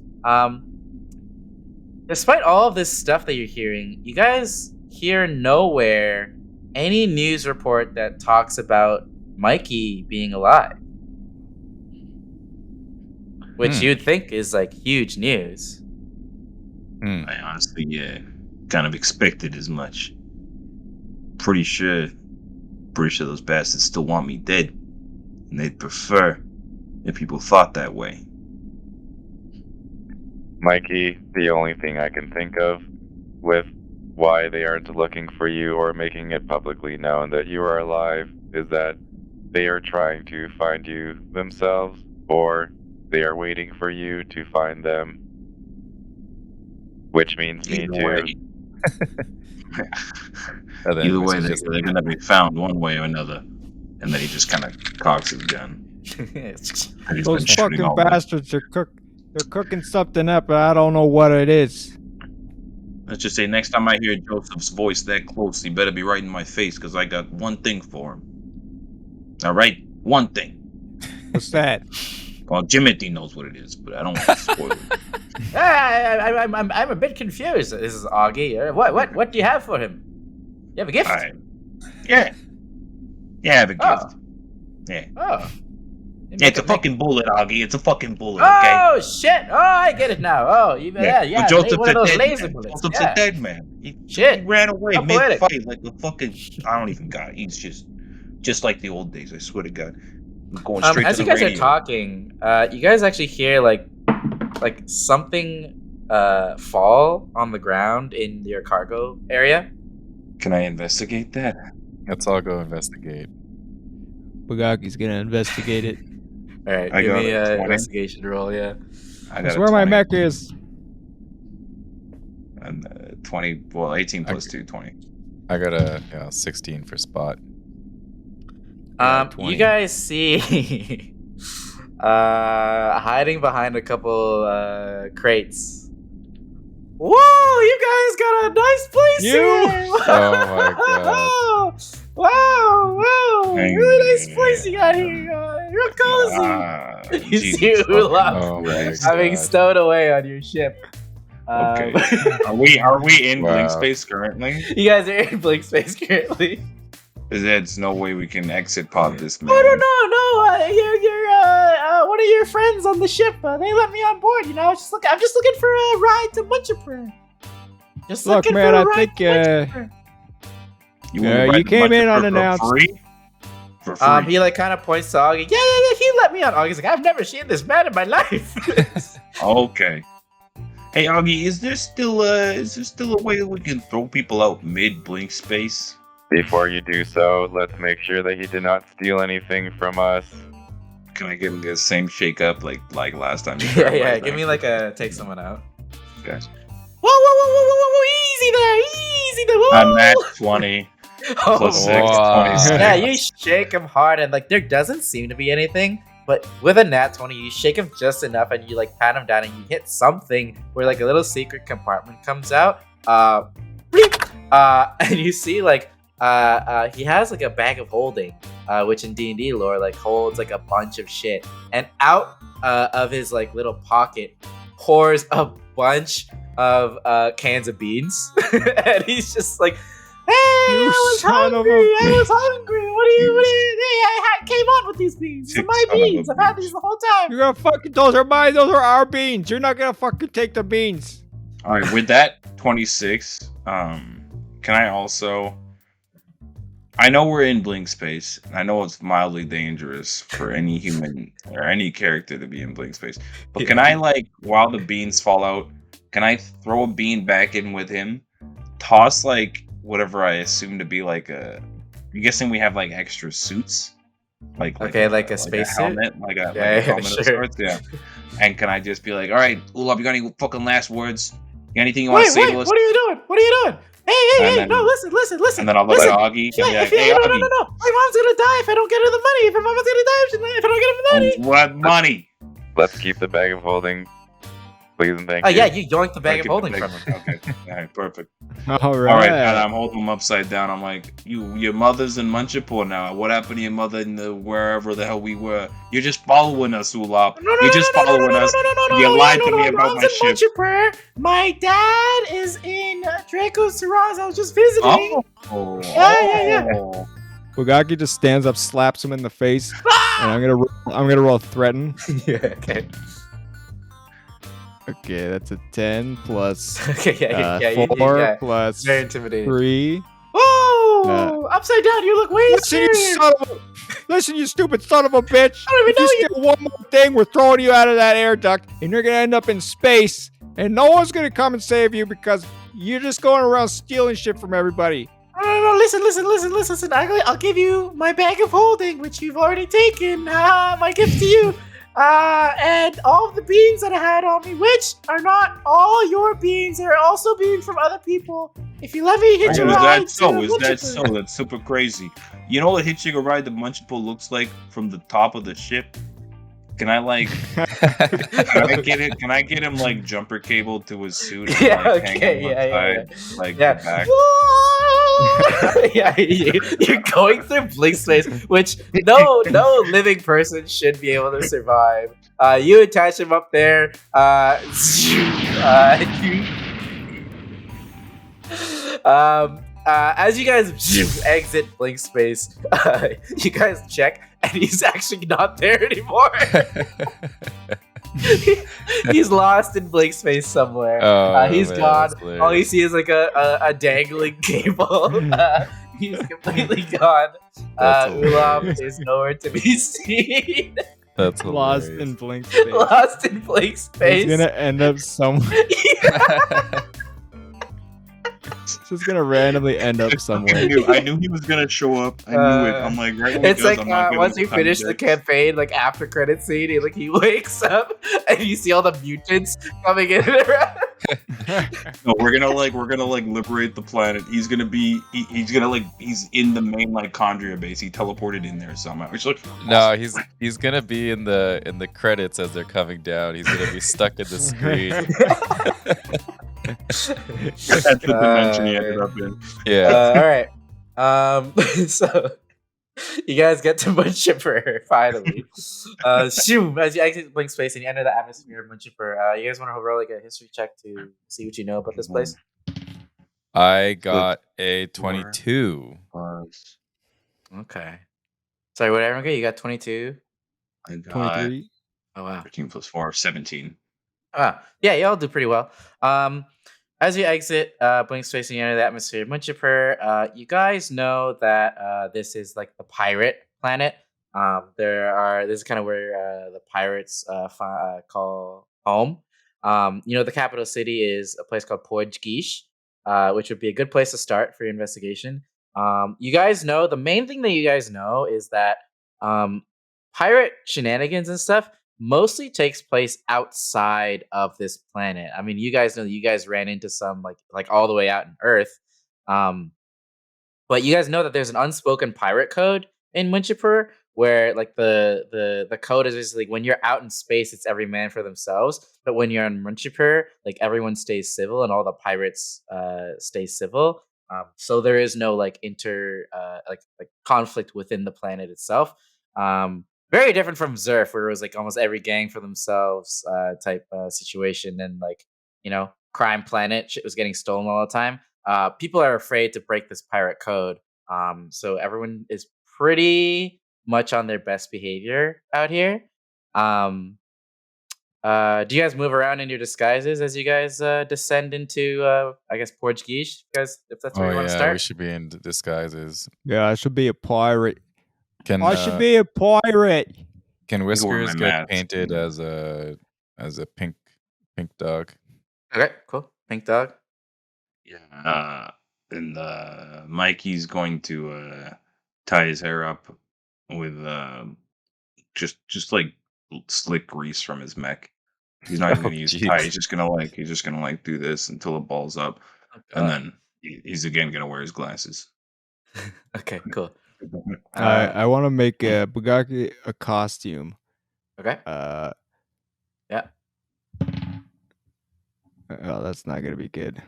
despite all of this stuff that you're hearing, you guys hear nowhere any news report that talks about Mikey being alive. Which you'd think is like huge news. I honestly, kind of expected as much. Pretty sure those bastards still want me dead, and they'd prefer if people thought that way. Mikey, the only thing I can think of with why they aren't looking for you or making it publicly known that you are alive is that they are trying to find you themselves, or they are waiting for you to find them. Which means me too. Either way, they're going to be found one way or another. And then he just kind of cocks his gun. Those fucking bastards are they're cooking something up, but I don't know what it is. Let's just say next time I hear Joseph's voice that close, he better be right in my face, because I got one thing for him. All right? One thing. What's that? Well, Jimothy knows what it is, but I don't want to spoil it. I'm a bit confused. This is Augie. What do you have for him? You have a gift? Yeah, I have a gift. Yeah. Oh. Yeah, it's a fucking bullet, Augie. It's a fucking bullet, okay? Oh, shit. Oh, I get it now. Oh, yeah. But Joseph's one of those a dead laser man. bullets. Joseph's a dead man. He ran away How poetic. mid-fight like a fucking... I don't even got it. He's just like the old days, I swear to God. I'm going straight as to you the guys radio. are talking, you guys actually hear like something fall on the ground in your cargo area. Can I investigate that? Let's all go investigate. Bugaki's gonna investigate it. All right, I give got me a an 20. investigation roll. Yeah. That's where my mech is. And 20, well, 18 plus 2, 20. I got a 16 for spot. You guys see hiding behind a couple crates. Whoa, you guys got a nice place here! Oh my god. Wow, really nice place you got here. Real cozy. You see Ula having stowed away on your ship. Okay. Are we in Blink Space currently? You guys are in Blink Space currently. There's no way we can exit pod this, man. I don't know. No, you're one of your friends on the ship. They let me on board. You know, I'm just looking for a ride to Munchapur. Look, man, I think you came in unannounced. For free? He like kind of points to Augie. Yeah. He let me on. Augie's like, I've never seen this man in my life. Okay. Hey, Augie, is there still a way that we can throw people out mid Blink Space? Before you do so, let's make sure that he did not steal anything from us. Can I give him the same shake up like last time? Yeah. Give me like a take someone out. Okay. Whoa! Easy there. Whoa. I'm at 20 plus 6, 26. Yeah, you shake him hard, and like there doesn't seem to be anything. But with a nat 20, you shake him just enough, and you like pat him down, and you hit something where like a little secret compartment comes out. Bleep! And you see like. He has like a bag of holding, which in D&D lore like holds like a bunch of shit, and out of his like little pocket pours a bunch of cans of beans, and he's just like, "Hey, I was hungry. What do you? Hey, I came on with these beans. These are my beans. I've had these the whole time. You're gonna fucking. Those are mine. Those are our beans. You're not gonna fucking take the beans." All right, with that 26, can I also? I know we're in Blink Space. I know it's mildly dangerous for any human or any character to be in Blink Space. But can I, like, while the beans fall out, can I throw a bean back in with him? Toss, like, whatever I assume to be, like, I'm guessing we have, like, extra suits? Like a space suit? helmet? Like a helmet of sorts? Yeah. And can I just be like, all right, Ulap, you got any fucking last words? Anything you want to say to us? What are you doing? What are you doing? Hey, And no, then- listen. And then I'll look Listen, at Augie and be like, no, hey, Augie, My mom's gonna die if I don't get her the money. If my mom's gonna die if I don't get her the money. what money? Let's keep the bag of holding, please and thank you. Yeah, you yoinked the bag of Keep holding the from bag- him. Okay, all right, perfect. All right. All right, and I'm holding him upside down. I'm like, your mother's in Munchapur now. What happened to your mother in the wherever the hell we were? You're just following us, Ulap. You're just following us. You lied to me about my ship. Munchapur. My dad is in Dracos Terraris. I was just visiting. Oh. Yeah. Bugaki just stands up, slaps him in the face, and I'm gonna roll threaten. Yeah, okay. Okay, that's a 10 plus Okay, yeah, 4 yeah. plus Very intimidating. 3. Oh, upside down. You look way Listen, you serious. listen, you stupid son of a bitch! I don't even If you know you. steal one more thing, we're throwing you out of that air duct, and you're gonna end up in space, and no one's gonna come and save you because you're just going around stealing shit from everybody. No, listen. I'll give you my bag of holding, which you've already taken. My gift to you. And all of the beans that I had on me, which are not all your beans, they're also beans from other people. If you let me hitch a Is ride, that so? to Is that Munchapur. so? That's super crazy. You know what hitching a ride to Munchapur looks like from the top of the ship? Can I Can I get him like jumper cable to his suit? And, Yeah, like, hang okay, him yeah. upside, like Yeah. the back? Yeah, you're going through blink space, which no living person should be able to survive. You attach him up there. As you guys exit blink space, you guys check, and he's actually not there anymore. He's lost in blink space somewhere. He's man, gone. that's All you hilarious. see is like a dangling cable. He's completely gone. That's Ulam is nowhere to be seen. That's Lost hilarious. in blink space. Lost in blink space. He's gonna end up somewhere. Just gonna randomly end up somewhere. I knew he was gonna show up. I knew it. I'm like, right when he It's does, like I'm not gonna once you time finish the checks. campaign, like after credit scene, he wakes up and you see all the mutants coming in and around. No, we're gonna liberate the planet. He's in the main mitochondria base. He teleported in there somehow. It's like, No, he's gonna be in the credits as they're coming down. He's gonna be stuck in the screen. that's the dimension he ended up in. Yeah. All right. So you guys get to Munchapur finally. Shoom, as you exit blink space and you enter the atmosphere of Munchapur, you guys want to roll like a history check to see what you know about this place? I got a 22. Okay. Sorry, what everyone get? You got 22. I got 23. Oh wow. 13 plus 4, 17. Ah, yeah, y'all do pretty well. As you exit blink space and you enter the atmosphere of Munchapur, you guys know that this is like the pirate planet. This is kind of where the pirates call home. The capital city is a place called Portgeesh, which would be a good place to start for your investigation. You guys know the main thing that you guys know is that pirate shenanigans and stuff mostly takes place outside of this planet. I mean, you guys know that you guys ran into some like all the way out in Earth. But you guys know that there's an unspoken pirate code in Munchapur where like the code is basically when you're out in space, it's every man for themselves. But when you're in Munchapur, like everyone stays civil and all the pirates stay civil. So there is no like conflict within the planet itself. Very different from Zerf, where it was like almost every gang for themselves type situation, and like crime planet shit was getting stolen all the time. People are afraid to break this pirate code, so everyone is pretty much on their best behavior out here. Do you guys move around in your disguises as you guys descend into, I guess, Portuguese? Guys, if that's where Oh you want to yeah, start. we should be in disguises. Yeah, I should be a pirate. Can I should be a pirate. Can wear Whiskers my get mask. painted as a pink dog? Okay, cool. Pink dog. Yeah. And Mikey's going to tie his hair up with just like slick grease from his mech. He's not even Oh, gonna use jeez. tie. He's just gonna like do this until it balls up, and then he's again gonna wear his glasses. Okay, cool. I want to make Bugaki a costume. Okay. Yeah. Oh, that's not gonna be good.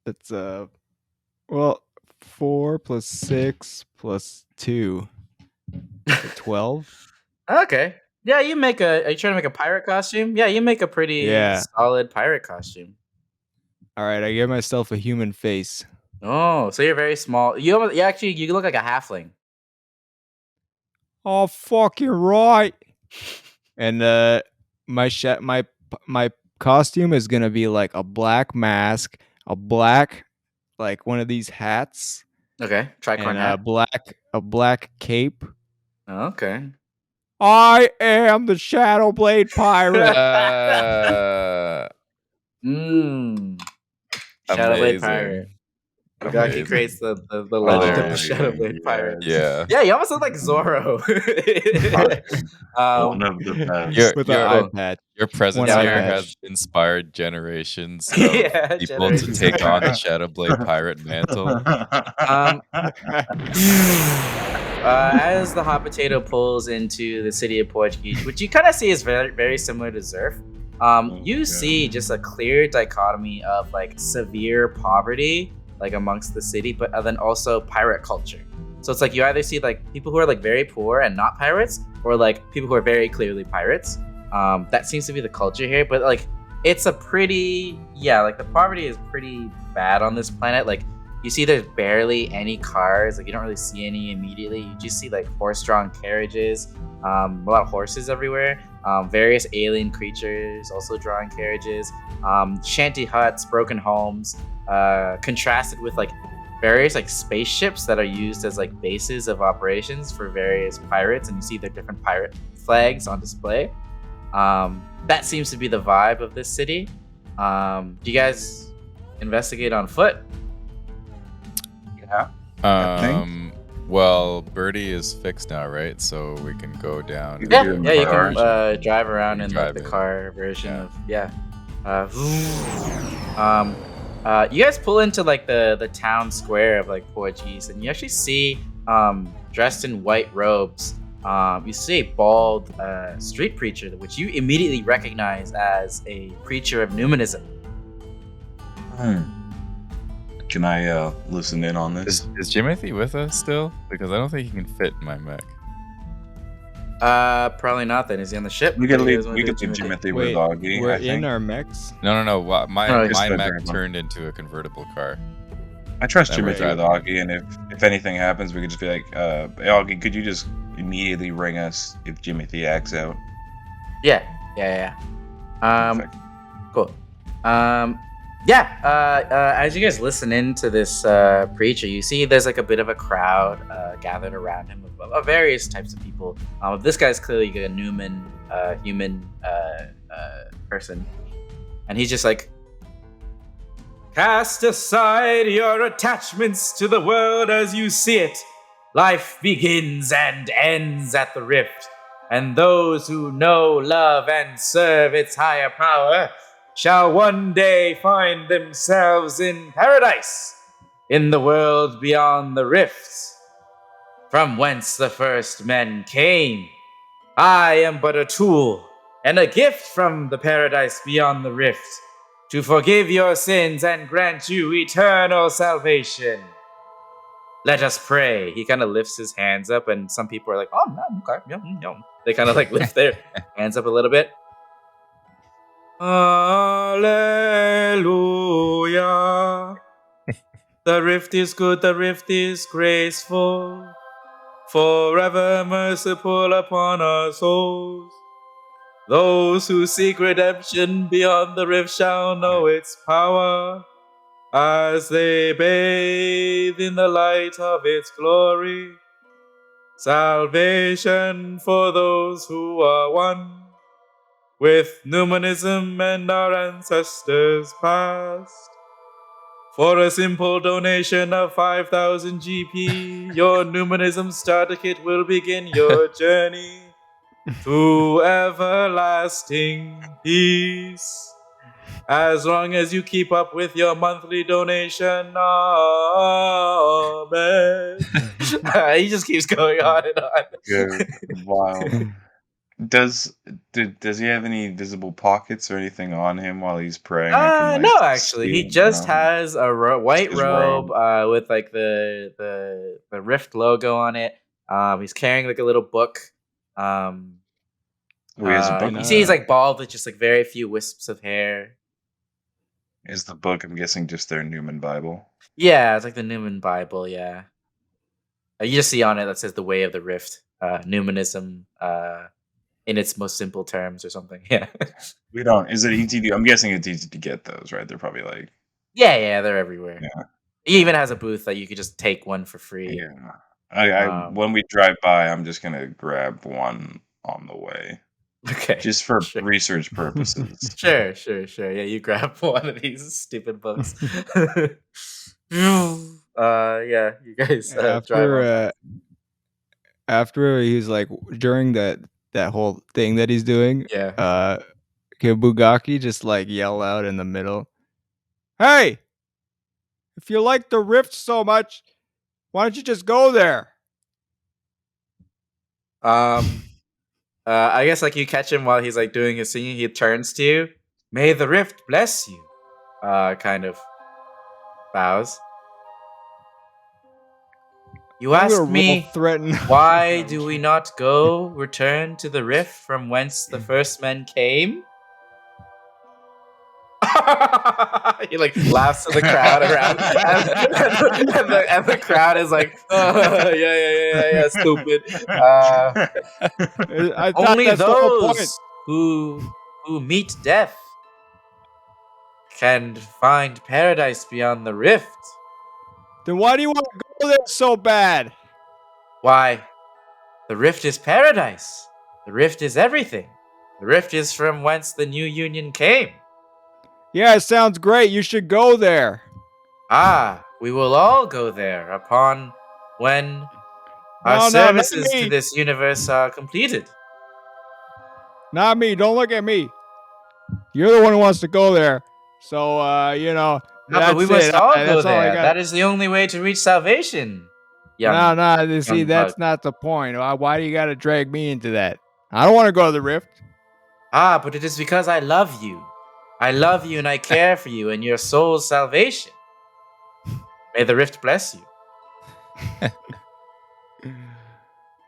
That's 4 plus 6 plus 2, 12. Okay. Yeah, you make a. Are you trying to make a pirate costume? Yeah, you make a pretty solid pirate costume. All right, I give myself a human face. Oh, so you're very small. You look like a halfling. Oh, fucking right. And my costume is gonna be like a black mask, a black like one of these hats. Okay, tricorn and hat. a black cape. Okay. I am the Shadowblade pirate. Shadowblade pirate. Bugaki creates the legend of the Shadowblade pirate. Yeah, you almost look like Zorro. One of the best. With an eye patch. Your presence One eye here patch. has inspired generations of Yeah, people to take on the Shadowblade pirate mantle. As the hot potato pulls into the city of Portuguese, which you kind of see is very, very similar to Zerf, you see just a clear dichotomy of like severe poverty, like amongst the city, but then also pirate culture. So it's like you either see like people who are like very poor and not pirates, or like people who are very clearly pirates. That seems to be the culture here, but like it's a pretty like the poverty is pretty bad on this planet. Like you see there's barely any cars, like you don't really see any immediately. You just see like horse-drawn carriages, a lot of horses everywhere, various alien creatures also drawing carriages, shanty huts, broken homes, contrasted with like various like spaceships that are used as like bases of operations for various pirates, and you see their different pirate flags on display. That seems to be the vibe of this city. Do you guys investigate on foot? Yeah. Well, Birdie is fixed now, right? So we can go down. Yeah, you can drive around in like, the Drive it. car version of you guys pull into like the town square of like Portuguese, and you actually see dressed in white robes. You see a bald street preacher, which you immediately recognize as a preacher of Numanism. Can I listen in on this? Is Jimothy with us still? Because I don't think he can fit in my mech. Probably not. Then is he on the ship? We could What do you leave. guys wanna We do, could leave Timothy? Jimothy with Augie. We're I think. in our mechs. No. My just my the mech Dragon. turned into a convertible car. I trust Then we're Jimothy with Augie, and if anything happens, we could just be like, hey, Augie, could you just immediately ring us if Jimothy acts out? Yeah. Perfect. Cool. As you guys listen into this preacher, you see there's like a bit of a crowd gathered around him of various types of people. This guy's clearly a human person, and he's just like, cast aside your attachments to the world as you see it. Life begins and ends at the rift, and those who know, love, and serve its higher power shall one day find themselves in paradise, in the world beyond the rifts, from whence the first men came. I am but a tool and a gift from the paradise beyond the rift, to forgive your sins and grant you eternal salvation. Let us pray. He kind of lifts his hands up, and some people are like, oh, no, okay, yeah. They kind of like lift their hands up a little bit. Alleluia. The rift is good, the rift is graceful, forever merciful upon our souls. Those who seek redemption beyond the rift shall know its power, as they bathe in the light of its glory. Salvation for those who are one with Numanism and our ancestors past. For a simple donation of 5,000 GP, your Numanism starter kit will begin your journey. to everlasting peace. As long as you keep up with your monthly donation, amen. He just keeps going on and on. Good. Wild. Does he have any visible pockets or anything on him while he's praying? I can, like, No, actually, he see, just has a white his robe robe. with like the Rift logo on it. He's carrying like a little book. He has a book. You see, he's like bald with just like very few wisps of hair. Is the book, I'm guessing, just their Newman Bible? Yeah, it's like the Newman Bible. Yeah, you just see on it that says the Way of the Rift, Newmanism, in its most simple terms, or something. Yeah. We don't. Is it easy to? I'm guessing it's easy to get those, right? They're probably like. Yeah, they're everywhere. Yeah. He even has a booth that you could just take one for free. Yeah. I when we drive by, I'm just gonna grab one on the way. Okay. Just for research purposes. Sure. Yeah, you grab one of these stupid books. Yeah, you guys drive on. After he's like during that whole thing that he's doing, yeah. Bugaki just like yell out in the middle, "Hey! If you like the Rift so much, why don't you just go there?" I guess like you catch him while he's like doing his singing. He turns to you. May the Rift bless you. Kind of bows. You asked me, why do we not go return to the Rift from whence the first men came? He like laughs to the crowd around, and the crowd is like, yeah, stupid. Only those who meet death can find paradise beyond the Rift. Then why do you want to go there so bad? Why? The Rift is paradise. The Rift is everything. The Rift is from whence the new union came. Yeah, it sounds great. You should go there. We will all go there upon when our services to this universe are completed. Not me. Don't look at me. You're the one who wants to go there. So, you know. No, but we must all go there. That is the only way to reach salvation. No. See, that's not the point. Why do you got to drag me into that? I don't want to go to the Rift. But it is because I love you. I love you and I care for you and your soul's salvation. May the Rift bless you.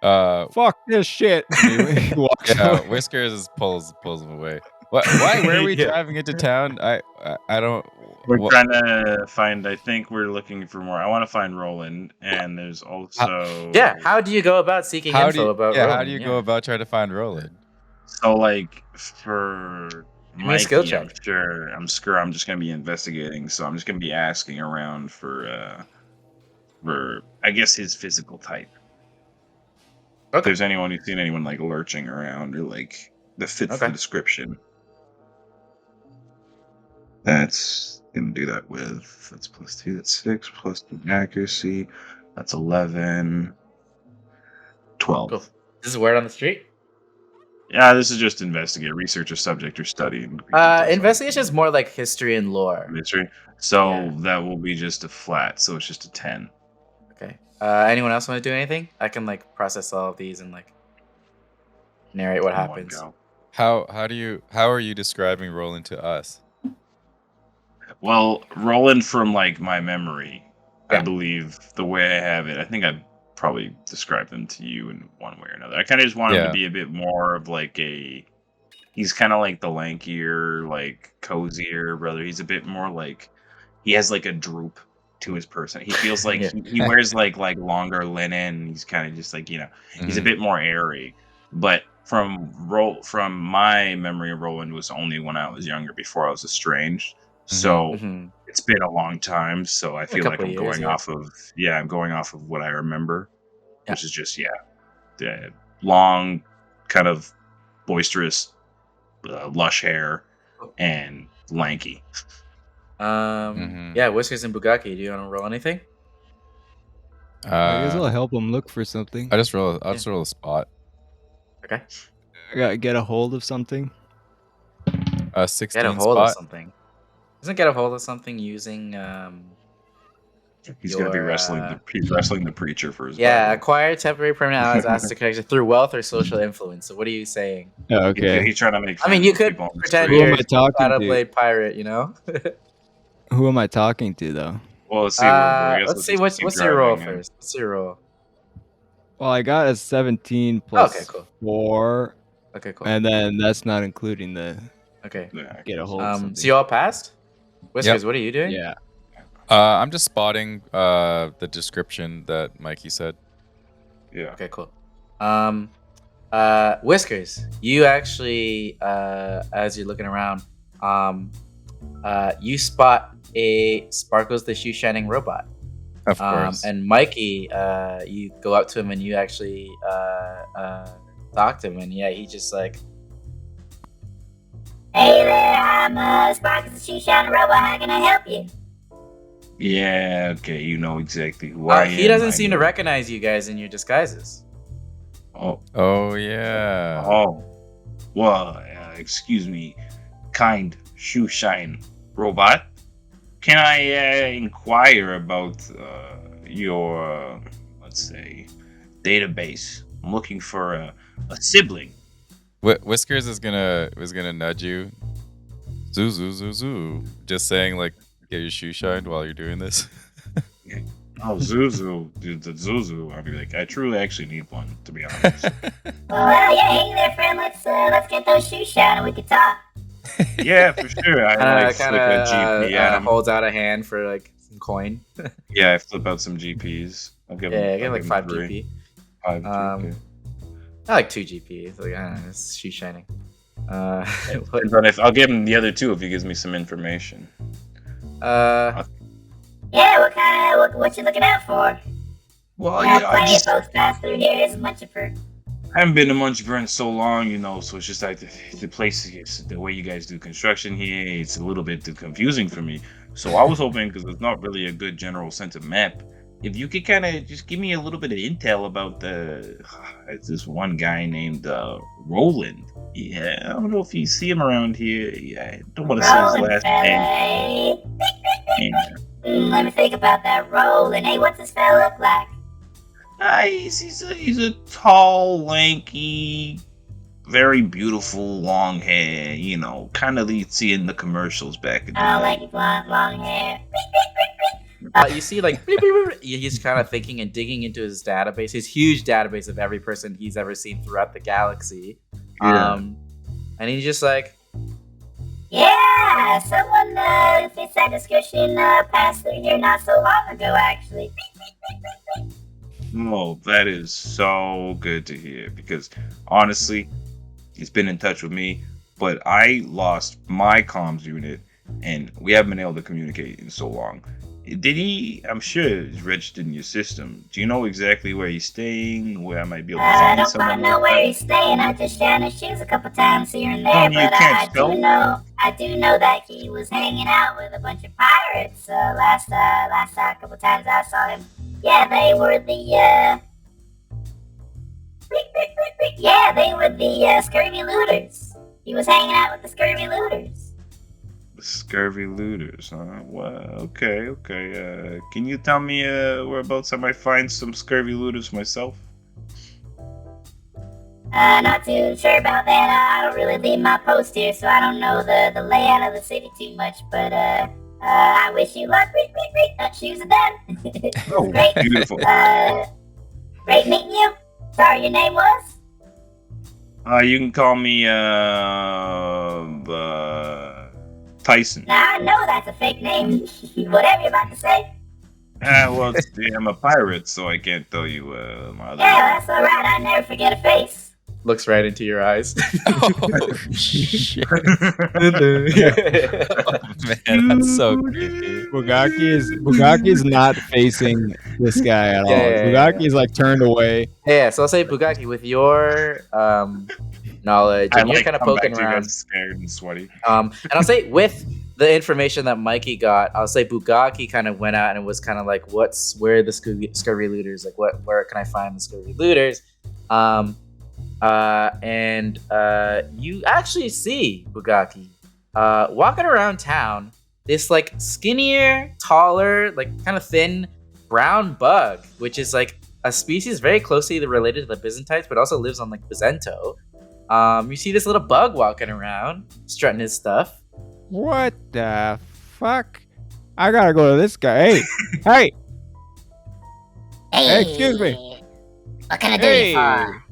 Fuck this shit. Yeah, Whiskers pulls him away. Why? Where are we driving into town? I don't. We're trying to find. I think we're looking for more. I want to find Roland, and there's also. How do you go about seeking info about Roland? How do you go about trying to find Roland? So, like, for Mikey, skill check. I'm sure I'm just gonna be investigating. So I'm just gonna be asking around for I guess his physical type. Okay. If there's anyone who's seen anyone like lurching around or like that fits the description. That's gonna do that with that's +2, that's 6 plus the accuracy. That's 11. 12. Cool. This is word on the street? Yeah, this is just investigate, research, or subject, or study. Investigation is more like history and lore. History. So that will be just a flat. So it's just a 10. Okay. Anyone else want to do anything? I can like process all of these and like narrate what happens. How are you describing Roland to us? Well, Roland from like my memory, I believe the way I have it, I think I'd probably describe them to you in one way or another. I kind of just want him to be a bit more of like he's kind of like the lankier, like cozier brother. He's a bit more like, he has like a droop to his person. He feels like he wears like longer linen. He's kind of just like, he's a bit more airy. But from my memory of Roland was only when I was younger, before I was estranged. So it's been a long time. So I feel like I'm going off of what I remember, which is just long, kind of boisterous, lush hair and lanky. Whiskers and Bugaki, do you want to roll anything? I guess I'll help him look for something. I'll just roll a spot. Okay. Get a hold of something. 16 Get a hold of spot. something. Doesn't get a hold of something using He's gonna be your, wrestling. He's wrestling the preacher for his yeah, Bible. acquire temporary permanent allies as to connection through wealth or social influence. So what are you saying? Okay. He's trying to make. I mean, friends you with could people on the pretend street. Who am you're I talking to? Battleblade pirate, you know? Who am I talking to though? Well, let's see. I guess Let's see just what's keep your roll driving, first. What's your roll? Well, I got a 17 plus Okay, cool. 4, Okay, cool. and then that's not including the Okay. Yeah. get a hold of something. So you all passed? Whiskers, what are you doing? Yeah. I'm just spotting the description that Mikey said. Yeah. Okay, cool. Whiskers, you actually, as you're looking around, you spot a Sparkles the Shoe Shining robot. Of course. And Mikey, you go up to him and you actually talk to him, and yeah, he just like, Hey there, I'm Sparkles the Shoe Shining Robot. How can I help you? Yeah. Okay. You know exactly who I am. he doesn't I seem to know- recognize you guys in your disguises. Oh. Yeah. Oh. Well, excuse me, kind shoe shine robot. Can I inquire about your, let's say, database? I'm looking for a sibling. Whiskers is gonna nudge you. Zoo zoo zoo zoo. Just saying, like, get your shoe shined while you're doing this. Oh, Zuzu, dude, the Zuzu. I'll be like, I truly actually need one, to be honest. Well, yeah, hey there, friend. Let's get those shoes shining. We can talk. Yeah, for sure. I like flip a GP at him. holds out a hand for like some coin. Yeah, I flip out some GPs. I'll give him. Yeah, I'll get like give him 5 3. GP. 5 Um, GP. I like 2 GP. It's like, I don't know, it's shoe shining. Depends on if I'll give him the other 2 if he gives me some information. Yeah, what you looking out for? Well, Yeah, yeah, I plenty just of folks pass through here. There's a bunch of fruit. I haven't been to Munchburn in so long, you know, so it's just like the place is the way you guys do construction here. It's a little bit too confusing for me. So I was hoping, because there's not really a good general sense of map, if you could kind of just give me a little bit of intel about it's this one guy named Roland. Yeah, I don't know if you see him around here. Yeah, I don't want to say his Rolling, last fella. name. Hey. Yeah. Let me think about that rolling. Hey, what's this fella look like? He's a tall, lanky, very beautiful, long hair. You know, kind of you'd see in the commercials back in the Oh, day. lanky blonde, long hair. you see, like, he's kind of thinking and digging into his database, his huge database of every person he's ever seen throughout the galaxy. Yeah. And he's just like, Yeah, someone fits that description passed through here not so long ago, actually. Oh, that is so good to hear, because honestly, he's been in touch with me, but I lost my comms unit and we haven't been able to communicate in so long. Did he? I'm sure it's registered in your system. Do you know exactly where he's staying? Where I might be able to I find don't someone? quite know where he's staying. I just shined his shoes a couple times here and there, You but can't show? I do know that he was hanging out with a bunch of pirates last couple times I saw him. Yeah, they were the scurvy looters. He was hanging out with the scurvy looters. The scurvy looters, huh? Well, okay. Can you tell me whereabouts I might find some scurvy looters myself? Not too sure about that. I don't really leave my post here, so I don't know the layout of the city too much. But I wish you luck. Shoes are done. Oh, Great. beautiful. Great meeting you. Sorry, your name was? You can call me Tyson. Now I know that's a fake name. Whatever you're about to say. Well, I'm a pirate, so I can't tell you my other Yeah, name. that's alright. I never forget a face. looks right into your eyes. Oh shit! Oh, man, that's so creepy. Bugaki is not facing this guy at all. Yeah. Bugaki is like turned away. Yeah, so I'll say Bugaki, with your knowledge, and you're kind of come poking back to you around. guys scared and sweaty. And I'll say with the information that Mikey got, I'll say Bugaki kind of went out and was kind of like, where are the scurvy looters? Like, where can I find the scurvy looters? and you actually see Bugaki walking around town. This like skinnier, taller, like kind of thin brown bug, which is like a species very closely related to the Byzantites, but also lives on like Byzanto. You see this little bug walking around, strutting his stuff. What the fuck? I gotta go to this guy. Hey, hey, Hey, excuse me. What can I do you for?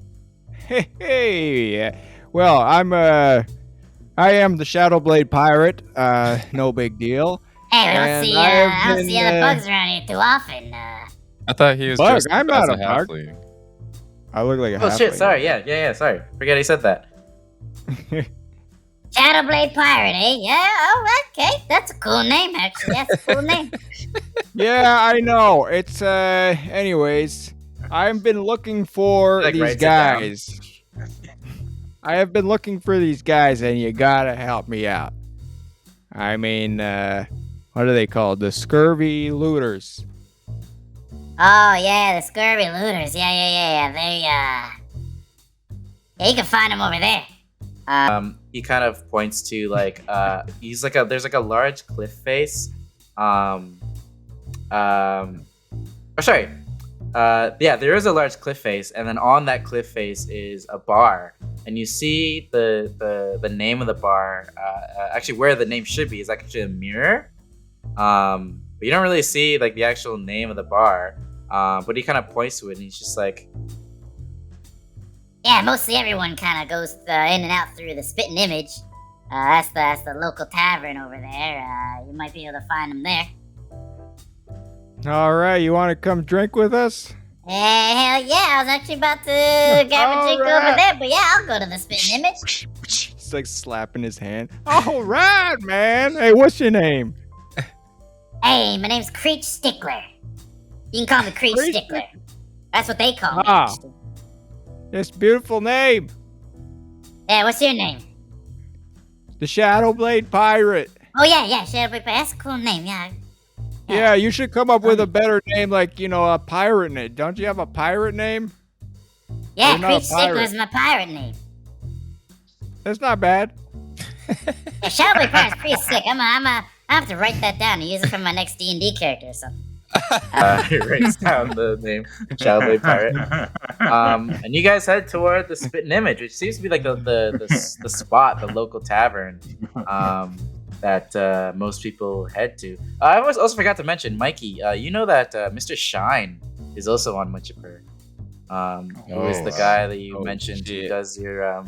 Hey. Well, I am the Shadowblade Pirate. No big deal. Hey, And I I don't see have other been, bugs around here too often. I thought he was Bug? dressed I'm up as not a a bug. halfling. I look like a Oh shit! halfling. Sorry. Yeah. Sorry. Forget he said that. Shadowblade Pirate, eh? Yeah, oh, okay. That's a cool name, actually. That's a cool name. Yeah, I know. It's anyways, I've been looking for Like, these writes it down. guys. I have been looking for these guys, and you gotta help me out. I mean, what are they called? The scurvy looters. Oh, yeah, the scurvy looters. Yeah. They, yeah, you can find them over there. He kind of points to like there's like a large cliff face. Yeah, there is a large cliff face, and then on that cliff face is a bar, and you see the name of the bar. Actually, where the name should be is actually a mirror. But you don't really see like the actual name of the bar. But he kind of points to it, and he's just like, Yeah, mostly everyone kind of goes in and out through the Spitting Image. That's the local tavern over there. You might be able to find them there. All right, you want to come drink with us? Hell yeah, I was actually about to grab a drink over Alright. there, but yeah, I'll go to the Spitting Image. He's like slapping his hand. All right, man. Hey, what's your name? Hey, my name's Creech Stickler. You can call me Creech Creech Stickler. That's what they call me. Ah. Actually. This beautiful name, Yeah, what's your name? the Shadowblade Pirate. Oh yeah, Shadowblade Pirate. That's a cool name. Yeah. Yeah, you should come up with a better name, like a pirate name. Don't you have a pirate name? Yeah, You're not a Creech Stickler pirate. is my pirate name. That's not bad. Yeah, Shadowblade Pirate's pretty sick. I have to write that down and use it for my next D&D character or something. he writes down the name Shadowblade Pirate. And you guys head toward the Spitting Image, which seems to be like the spot, the local tavern that most people head to. I also forgot to mention, Mikey. You know that Mr. Shine is also on Muchipur. Who is the guy that you mentioned who does your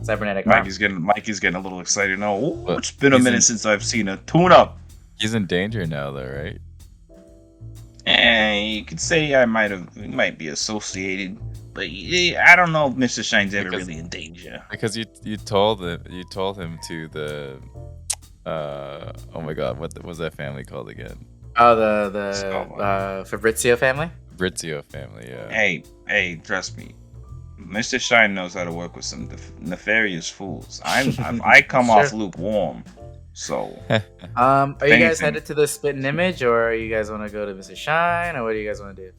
cybernetic arm? Mikey's getting a little excited now. Ooh, it's been a minute since I've seen a tune-up. He's in danger now, though, right? You could say I might be associated, but I don't know if Mr. Shine's ever really in danger. Because you told him to the oh my god, what was that family called again? Oh, the Fabrizio family. Fabrizio family, yeah. Hey, trust me. Mr. Shine knows how to work with some nefarious fools. I come off lukewarm, so. Are you guys anything. headed to the Spitting Image, or you guys want to go to Mr. Shine, or what do you guys want to do?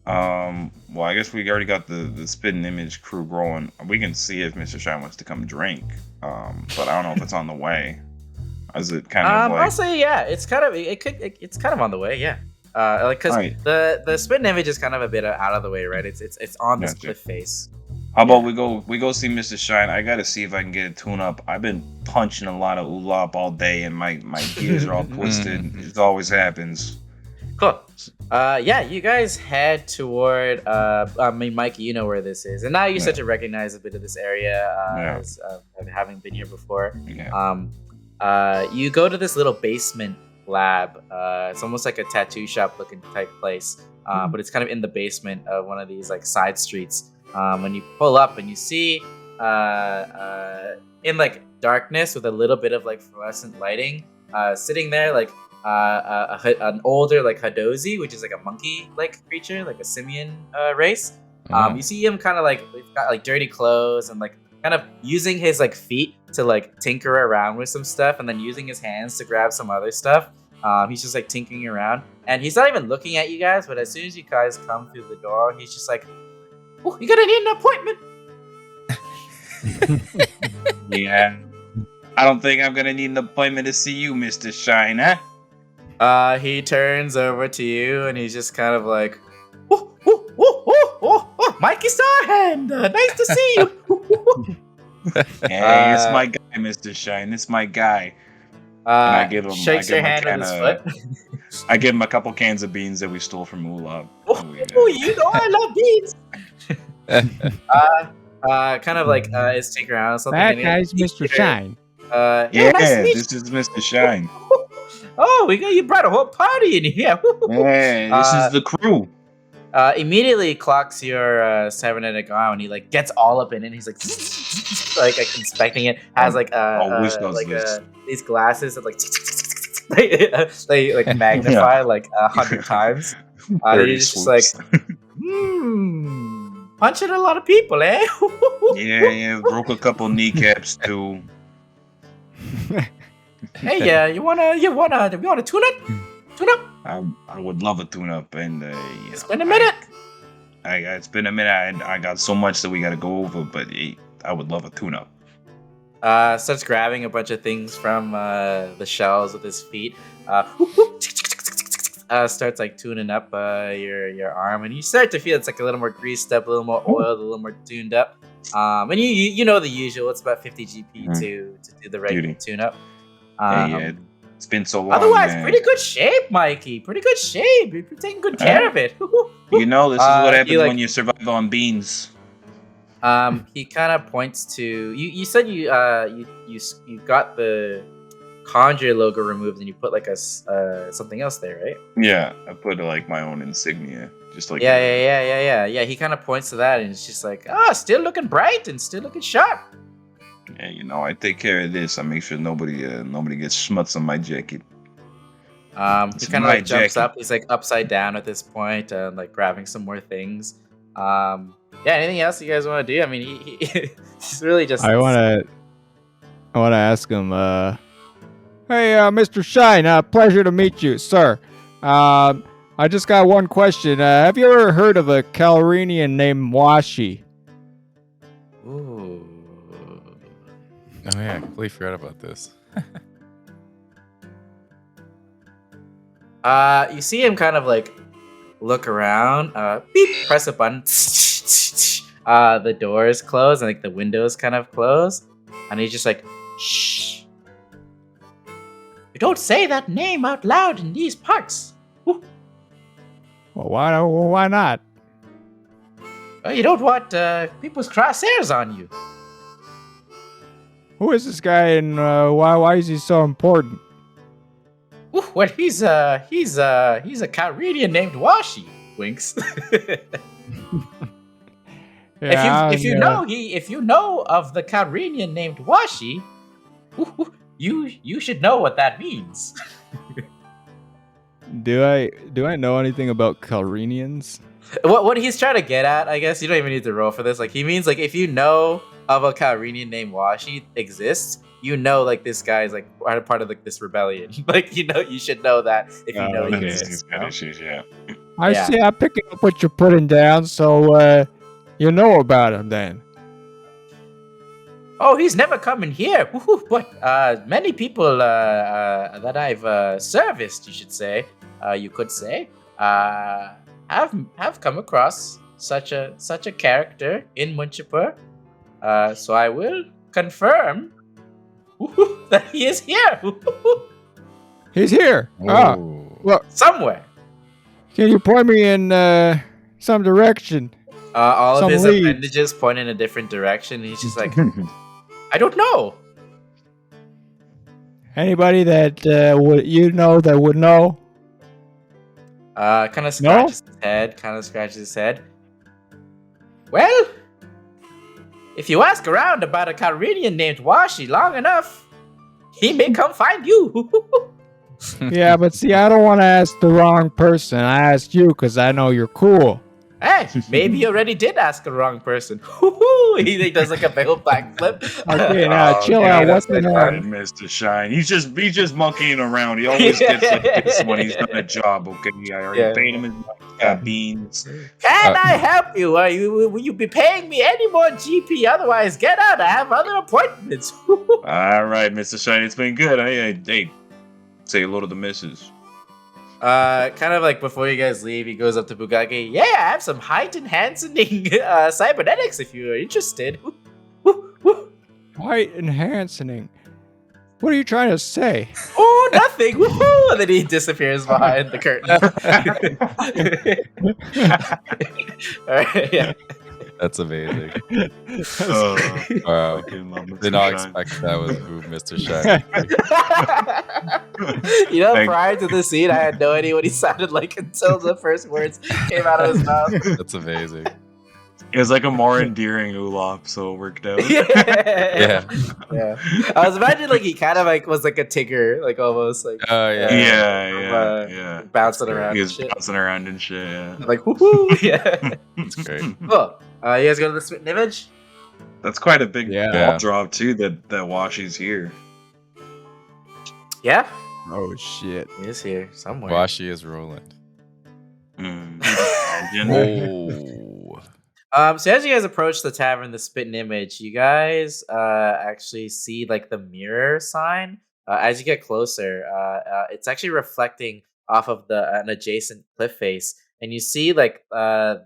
Well, I guess we already got the Spitting Image crew growing. We can see if Mr. Shine wants to come drink. But I don't know if it's on the way. Is it kind of like? I'll say yeah. It's kind of on the way. Yeah. Because Alright. the Spitting Image is kind of a bit out of the way, right? It's on this Gotcha. cliff face. How about we go see Mr. Shine? I gotta see if I can get a tune up. I've been punching a lot of ulop all day, and my gears are all twisted. It always happens. Cool. Yeah, you guys head toward. I mean, Mikey, you know where this is, and now you start to recognize a bit of this area as having been here before. Yeah. You go to this little basement lab. It's almost like a tattoo shop looking type place, but it's kind of in the basement of one of these like side streets. When you pull up and you see in like darkness with a little bit of like fluorescent lighting, sitting there like an older like Hadozi, which is like a monkey like creature, like a simian race. You see him kind of like he's got like dirty clothes and like kind of using his like feet to like tinker around with some stuff, and then using his hands to grab some other stuff. He's just like tinkering around, and he's not even looking at you guys. But as soon as you guys come through the door, he's just like, Oh, you're gonna need an appointment. Yeah. I don't think I'm gonna need an appointment to see you, Mr. Shine, huh? He turns over to you and he's just kind of like, Mikey Starhand, nice to see you. Hey, it's my guy, Mr. Shine. It's my guy. And I give him, shakes your hand with his foot. I give him a couple cans of beans that we stole from Ulab. You know I love beans. Kind of like is taking around something. That and he- guy's Mr. Shine. Yeah, nice to meet this is Mr. Shine. Oh, you brought a whole party in here. Yeah, this is the crew. Immediately clocks your cybernetic arm and he like gets all up in it. And he's like, like inspecting it. Has like Wish does like this. these glasses that like they like magnify like 100 times. And he's just like, Punching a lot of people, eh? Yeah, broke a couple kneecaps too. Hey, you wanna tune up? Tune up? I would love a tune-up, and It's been a minute. It's been a minute. I got so much that we got to go over, but I would love a tune-up. starts grabbing a bunch of things from the shelves with his feet. Starts like tuning up your arm, and you start to feel it's like a little more greased up, a little more oiled, a little more tuned up. And you know the usual. It's about 50 GP to do the regular tune up. It's been so long. Otherwise, man. pretty good shape, Mikey. Pretty good shape. You're taking good care of it. You know, this is what happens like- when you survive on beans. He kind of points to you. You said you got the Conjure logo removed and you put like a something else there, right? Yeah, I put like my own insignia, just like Yeah. He kind of points to that and it's just like, still looking bright and still looking sharp. Yeah, you know, I take care of this. I make sure nobody gets schmutz on my jacket. He kind of my like jumps jacket. up. He's like upside down at this point, like grabbing some more things. Anything else you guys want to do? I mean, he's really just. I wanna ask him. Hey, Mr. Shine. Pleasure to meet you, sir. I just got one question. Have you ever heard of a Calrinian named Washi? Ooh. Oh yeah, I completely forgot about this. You see him kind of like look around. Beep. Press a button. The doors close and like the windows kind of close, and he's just like, shh. You don't say that name out loud in these parts. Well, why not? You don't want people's crosshairs on you. Who is this guy, and why is he so important? Well, he's a Carinian named Washi. Winks. If you know of the Carinian named Washi, you should know what that means. Do I know anything about Calrinians? What he's trying to get at, I guess you don't even need to roll for this. Like he means like if you know of a Calrinian named Washi exists, you know like this guy's like part of like this rebellion. Like you should know that if you know he exists. Yeah. I see. I'm picking up what you're putting down, so you know about him then. Oh, he's never come in here. But many people that I've serviced, you should say, you could say, have come across such a character in Munchipur. So I will confirm that he is here. He's here. Well, Somewhere. can you point me in some direction? All of Some his leads. appendages point in a different direction. He's just like, I don't know. Anybody that would know? kind of scratches his head. Well, if you ask around about a Carinian named Washi long enough, he may come find you. Yeah, but see, I don't want to ask the wrong person. I asked you because I know you're cool. Hey, maybe you already did ask the wrong person. He does like a big old backflip. Okay, now chill out. What's the Right, name? Mr. Shine. He's just monkeying around. He always gets like this when he's done a job. Okay, I already Yeah. paid him his money. Got beans. Can I help you? Will you be paying me any more GP? Otherwise, get out. I have other appointments. All right, Mr. Shine. It's been good. Hey, say hello to the missus. Kind of like before you guys leave, he goes up to Bugaki. Yeah, I have some height enhancing cybernetics if you're interested. Height enhancing. What are you trying to say? Oh, nothing. Woohoo! And then he disappears behind the curtain. All right, yeah. That's amazing. Oh, Wow. fucking love Mr. Did not Shine. expect that was who Mr. Shine. Prior to the scene, I had no idea what he sounded like until the first words came out of his mouth. That's amazing. It was like a more endearing Olaf, so it worked out. Yeah. Yeah. I was imagining like he kind of like was like a Tigger, like almost like Oh yeah. Yeah. bouncing around. He And was shit. bouncing around and shit. Yeah. Like woohoo! Yeah. That's great. Cool. You guys go to the spitting image? That's quite a big Yeah. ball drop too. That Washi's here. Yeah. Oh shit. He is here somewhere. Washi is Roland. Oh. Oh. So as you guys approach the tavern, the spitting image, you guys actually see like the mirror sign. As you get closer, it's actually reflecting off of an adjacent cliff face, and you see like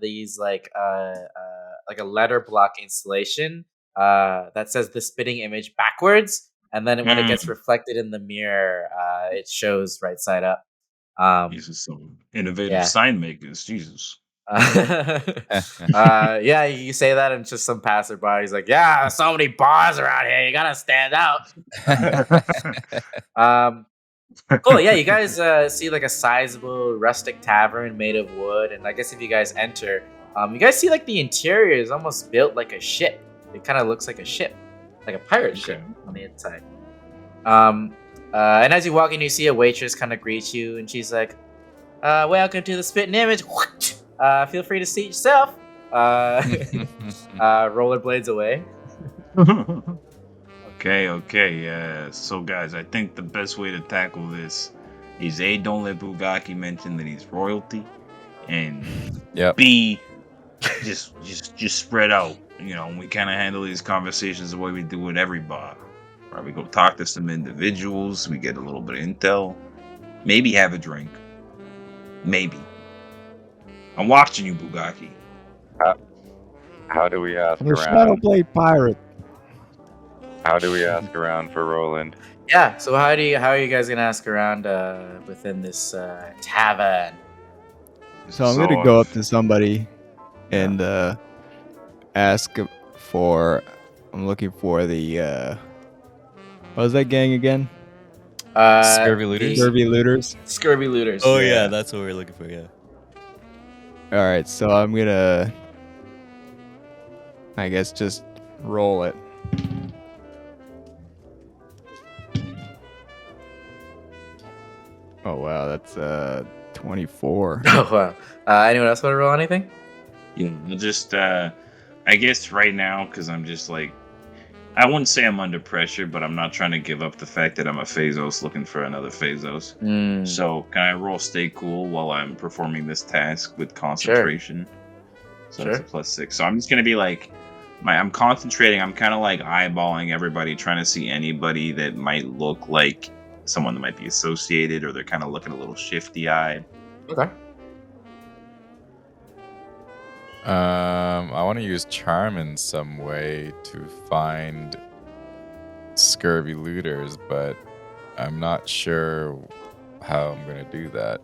these like a letter block installation that says the spitting image backwards, and then when it gets reflected in the mirror, it shows right side up. These are some innovative yeah. sign makers. Jesus. Yeah, you say that, and just some passerby. He's like, "Yeah, there's so many bars around here. You gotta stand out." Cool. Yeah, you guys see like a sizable rustic tavern made of wood, and I guess if you guys enter, you guys see like the interior is almost built like a ship. It kind of looks like a ship, like a pirate ship on the inside. And as you walk in, you see a waitress kind of greet you, and she's like, "Welcome to the Spitting Image. Feel free to seat yourself." Rollerblades away. Okay. So, guys, I think the best way to tackle this is A, don't let Bugaki mention that he's royalty, and Yep. B, just spread out. You know, we kind of handle these conversations the way we do with every bar. Right? We go talk to some individuals, we get a little bit of intel, maybe have a drink, maybe. I'm watching you, Bugaki. How do we ask I'm a around? Shadowblade pirate. How do we ask around for Roland? Yeah. So how are you guys gonna ask around within this tavern? So I'm gonna go up to somebody and ask for. I'm looking for the. What was that gang again? Scurvy looters? Scurvy looters. Scurvy looters. Oh yeah, that's what we're looking for. Yeah. All right, so I'm gonna. I guess just roll it. Oh wow, that's 24. Oh wow. Anyone else want to roll anything? Yeah, just I guess right now, because I'm just like, I wouldn't say I'm under pressure, but I'm not trying to give up the fact that I'm a Phazos looking for another Phazos. So can I roll stay cool while I'm performing this task with concentration? So that's a +6. So I'm just gonna be like, I'm concentrating. I'm kind of like eyeballing everybody, trying to see anybody that might look like someone that might be associated, or they're kind of looking a little shifty-eyed. Okay. I want to use charm in some way to find scurvy looters, but I'm not sure how I'm gonna do that.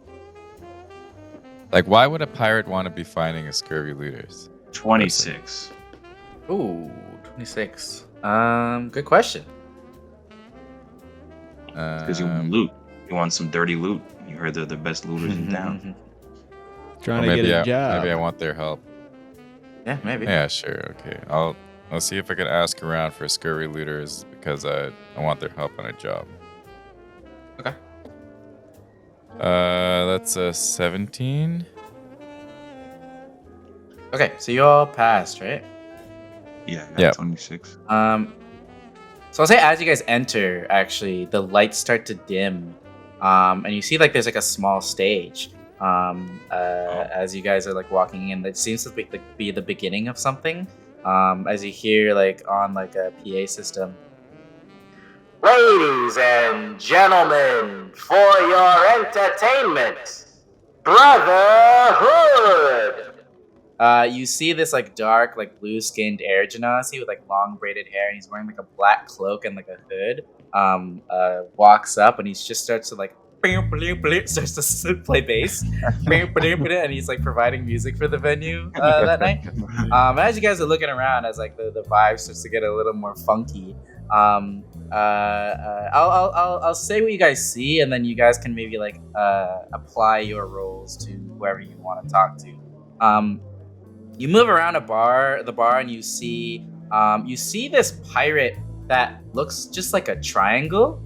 Like, why would a pirate want to be finding a scurvy looters? 26. Ooh, 26. Good question. Because you want loot. You want some dirty loot. You heard they're the best looters in town. Trying to get a job. Maybe I want their help. Yeah, maybe. Yeah, sure. Okay, I'll see if I can ask around for scurvy looters because I want their help on a job. Okay. That's a 17. Okay, so you all passed, right? Yeah, I got Yep. 26. So I'll say as you guys enter, actually, the lights start to dim, and you see like there's like a small stage. As you guys are like walking in, it seems to be the beginning of something. As you hear like on like a PA system. Ladies and gentlemen, for your entertainment, Brotherhood. You see this like dark, like blue-skinned air genasi with like long braided hair, and he's wearing like a black cloak and like a hood. Walks up and he just starts to like starts to play bass, and he's like providing music for the venue that night. And as you guys are looking around, as like the vibe starts to get a little more funky, I'll say what you guys see, and then you guys can maybe like apply your roles to whoever you want to talk to. You move around the bar, and you see this pirate that looks just like a triangle.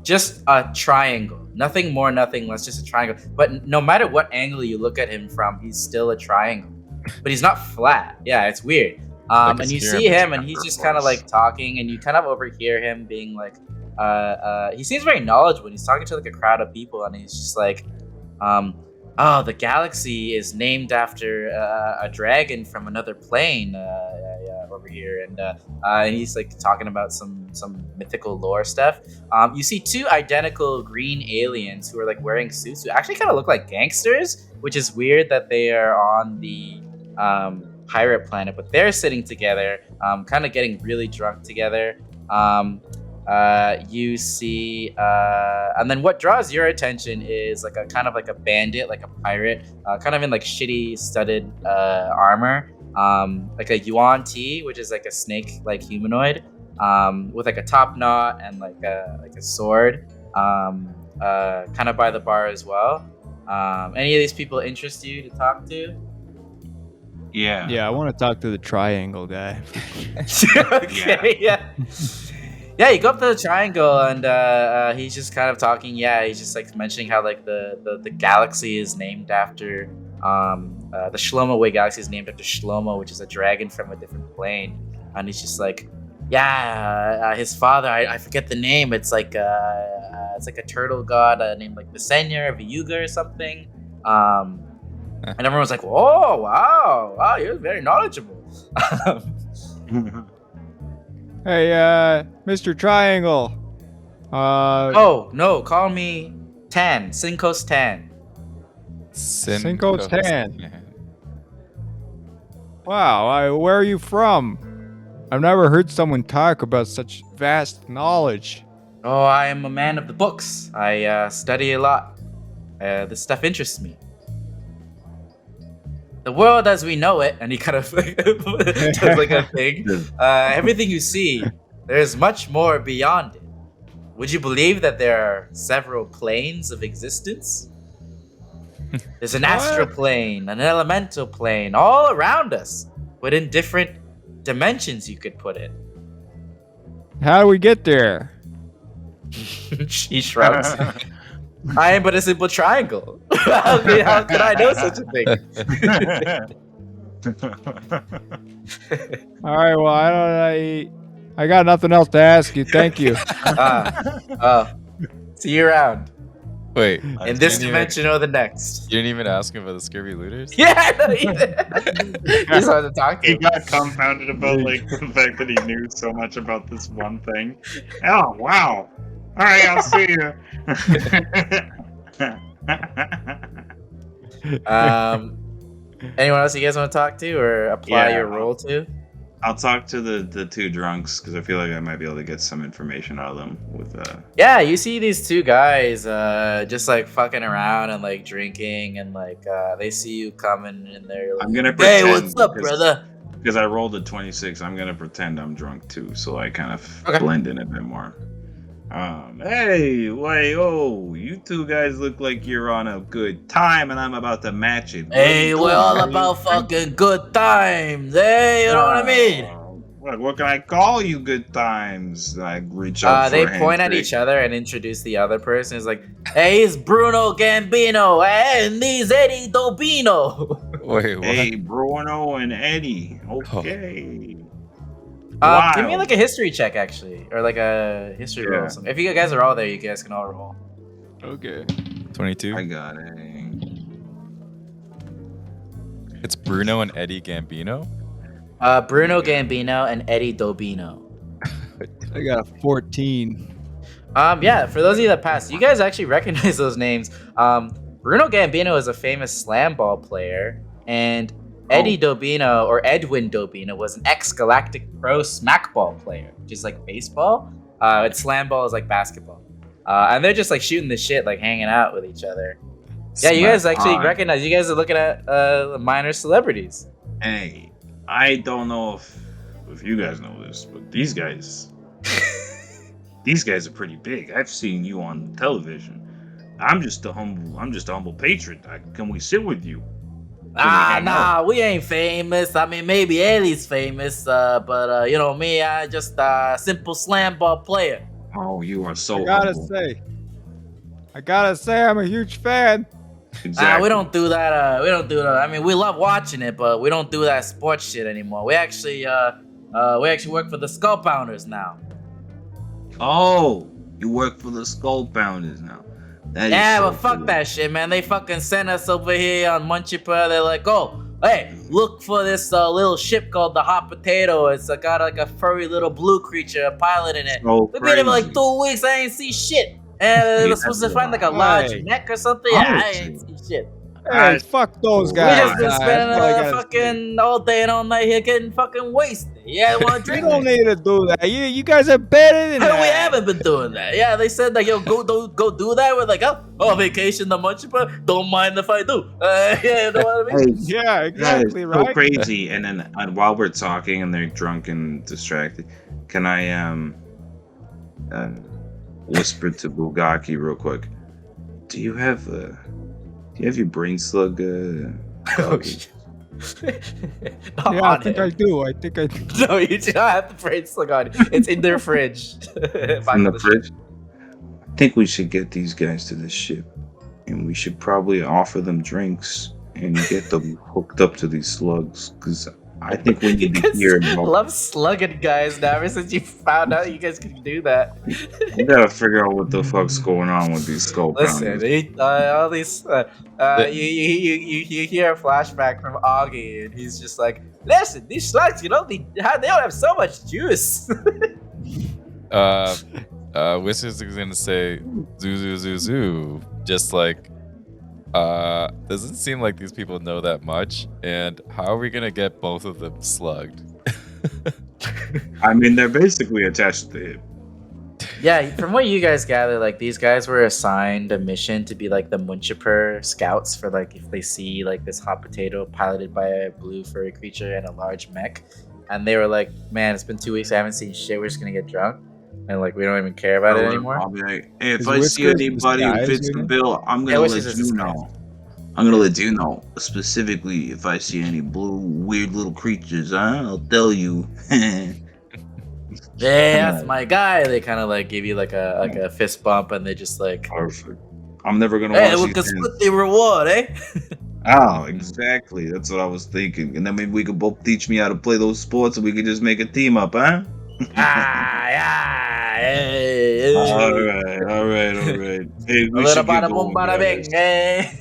Just a triangle. Nothing more, nothing less, just a triangle. But no matter what angle you look at him from, he's still a triangle. But he's not flat. Yeah, it's weird. And you see him, and he's just kind of like talking, and you kind of overhear him being like, he seems very knowledgeable. He's talking to like a crowd of people, and he's just like, oh, the galaxy is named after a dragon from another plane over here, and he's like talking about some mythical lore stuff. You see two identical green aliens who are like wearing suits who actually kind of look like gangsters, which is weird that they are on the pirate planet, but they're sitting together, kind of getting really drunk together. You see, and then what draws your attention is like a kind of like a bandit, like a pirate, kind of in like shitty studded armor, like a yuan T, which is like a snake-like humanoid, with like a top knot and like a sword, kind of by the bar as well. Any of these people interest you to talk to? Yeah. Yeah, I want to talk to the triangle guy. Okay, yeah. Yeah, you go up to the triangle, and he's just kind of talking. Yeah, he's just like mentioning how like the galaxy is named after the Shlomo Way galaxy is named after Shlomo, which is a dragon from a different plane. And he's just like, yeah, his father, I forget the name. It's like a turtle god named like Visenya or Viyuga or something. And everyone's like, "Whoa, wow, you're very knowledgeable." Hey, Mr. Triangle. Oh no, call me Tan, Sinkos Tan. Cinco's Tan. Wow, where are you from? I've never heard someone talk about such vast knowledge. Oh, I am a man of the books. I study a lot. This stuff interests me. The world as we know it, and he kind of like, does like a thing. Everything you see, there's much more beyond it. Would you believe that there are several planes of existence? There's an astral plane, an elemental plane, all around us, but in different dimensions you could put it. How do we get there? He shrugs. I am but a simple triangle. How could I know such a thing? All right, well, I got nothing else to ask you. Thank you. See you around. Wait, In this dimension or the next. you didn't even ask him about the scurvy looters? Yeah, no, he just wanted to talk to He him. got confounded about like the fact that he knew so much about this one thing. Oh wow! All right, I'll see you. Anyone else you guys want to talk to or apply your role to? I'll talk to the two drunks because I feel like I might be able to get some information out of them with Yeah, you see these two guys just like fucking around and like drinking, and like they see you coming and they're like, I'm gonna "Hey, pretend what's up, brother?" Because I rolled a 26, I'm gonna pretend I'm drunk too, so I kind of blend in a bit more. Hey, wait, oh, you two guys look like you're on a good time, and I'm about to match it. Hey, we're all about fucking good times. Hey, you know what I mean? What can I call you? Good times. I reach out. They point at each other and introduce the other person. It's like, hey, it's Bruno Gambino, and he's Eddie Dobino. Wait, what? Hey, Bruno and Eddie. Okay. Give me Wow. like a history check, actually, or like a history roll. Yeah. Or something. If you guys are all there, you guys can all roll. Okay. 22. I got it. It's Bruno and Eddie Gambino. Bruno Gambino and Eddie Dobino. I got a 14. Yeah, for those of you that passed, you guys actually recognize those names. Bruno Gambino is a famous slam ball player, and Eddie Dobino, or Edwin Dobino, was an ex-Galactic Pro smackball player, which is like baseball. And slam ball is like basketball. And they're just like shooting the shit, like hanging out with each other. Yeah, you guys actually recognize. You guys are looking at minor celebrities. Hey, I don't know if you guys know this, but these guys are pretty big. I've seen you on television. I'm just a humble patron. Can we sit with you? Nah, we ain't famous. I mean, maybe Eddie's famous, but you know me, I just a simple slam ball player. Oh, you are so I gotta humble. say, I'm a huge fan. Exactly. We don't do that. I mean, we love watching it, but we don't do that sports shit anymore. We actually work for the Skull Pounders now. Oh, you work for the Skull Pounders now. That is Yeah, so but fuck cool. that shit, man. They fucking sent us over here on Munchipa. They're like, oh, hey, look for this little ship called the Hot Potato. It's got like a furry little blue creature, a pilot in it. So We've been here for like crazy. 2 weeks. I ain't see shit. And we're supposed to find like a large Hey. neck or something. Yeah, I Honestly. ain't see shit. Hey, fuck those We guys. just been That's spending all I gotta say. fucking all day and all night here getting fucking wasted. Yeah, want to You drink? don't need to do that. You guys are better than that. We haven't been doing that. Yeah, they said like, yo, go do that. We're like, oh, vacation the Munchipa. Don't mind if I do. Yeah, you know what I mean? Hey, Yeah, exactly, so right? crazy. And then while we're talking and they're drunk and distracted, can I whisper to Bugaki real quick? Do you have your brain slug? Oh, shit. Not Yeah, I on think him. I do. I think I do. No, you do not have the brain slug on. It's in their fridge. Back In on the ship. fridge. I think we should get these guys to the ship, and we should probably offer them drinks and get them hooked up to these slugs. Because I think we You need to guys hear about. love slugging guys now. Ever since you found out you guys can do that. We gotta figure out what the fuck's going on with these skull Listen, pounders. all these. You hear a flashback from Augie, and he's just like, "Listen, these slugs, they don't have so much juice." Whiskers is gonna say zoo zoo zoo zoo. Just like doesn't seem like these people know that much. And how are we gonna get both of them slugged? I mean, they're basically attached to him. Yeah, from what you guys gather, like these guys were assigned a mission to be like the Munchiper scouts for like if they see like this hot potato piloted by a blue furry creature and a large mech, and they were like, "Man, it's been 2 weeks. I haven't seen shit. We're just gonna get drunk, and like we don't even care about it anymore." I'll be like, hey, if Is I see Whiskers anybody who disguised, fits the maybe? bill, I'm Yeah, gonna Whiskers let is you disguised. know. I'm gonna let you know specifically if I see any blue weird little creatures. I'll tell you. Yeah, that's my guy. They kind of like give you like a fist bump, and they just like, Perfect. I'm never gonna "Hey, watch we can these split the reward, eh?" Oh, exactly. That's what I was thinking. And then maybe we could both teach me how to play those sports, and we could just make a team up, huh? Yeah. Hey, All right. Hey, we Little should get bada boom, going, bada guys. bing, eh?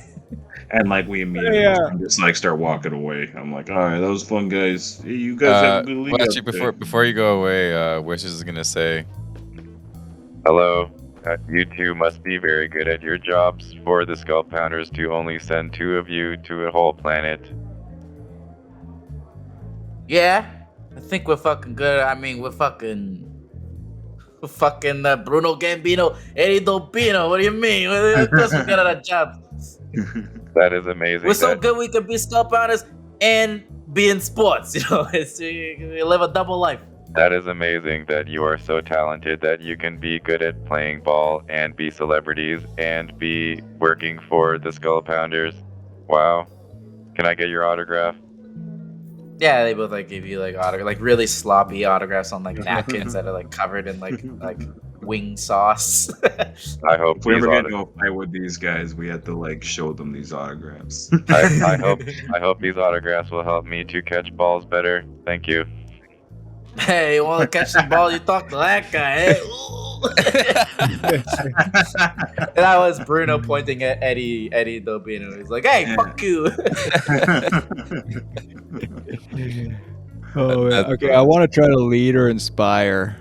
And like we immediately Yeah. just like start walking away. I'm like, all right, that was fun, guys. Hey, you guys have a good lead. Well, actually, up there." before you go away, Wishes is gonna say, Hello. You two must be very good at your jobs for the Skull Pounders to only send 2 of you to a whole planet. Yeah, I think we're fucking good. I mean, we're fucking Bruno Gambino, Eddie Dobino. What do you mean? Of course we're good at our job. That is amazing. We're so that- good we can be skull pounders and be in sports. We live a double life. That is amazing that you are so talented that you can be good at playing ball and be celebrities and be working for the Skull Pounders. Wow. Can I get your autograph? Yeah, they both like give you like autograph, like really sloppy autographs on like napkins that are like covered in like wing sauce. I hope If we these ever get auto- into a fight with these guys, we have to like show them these autographs. I hope these autographs will help me to catch balls better. Thank you. Hey, you want to catch the ball? You talk to that guy. Eh? And that was Bruno pointing at Eddie Dobino. He's like, "Hey, fuck you." Oh, yeah. That's Okay, I want to try to lead or inspire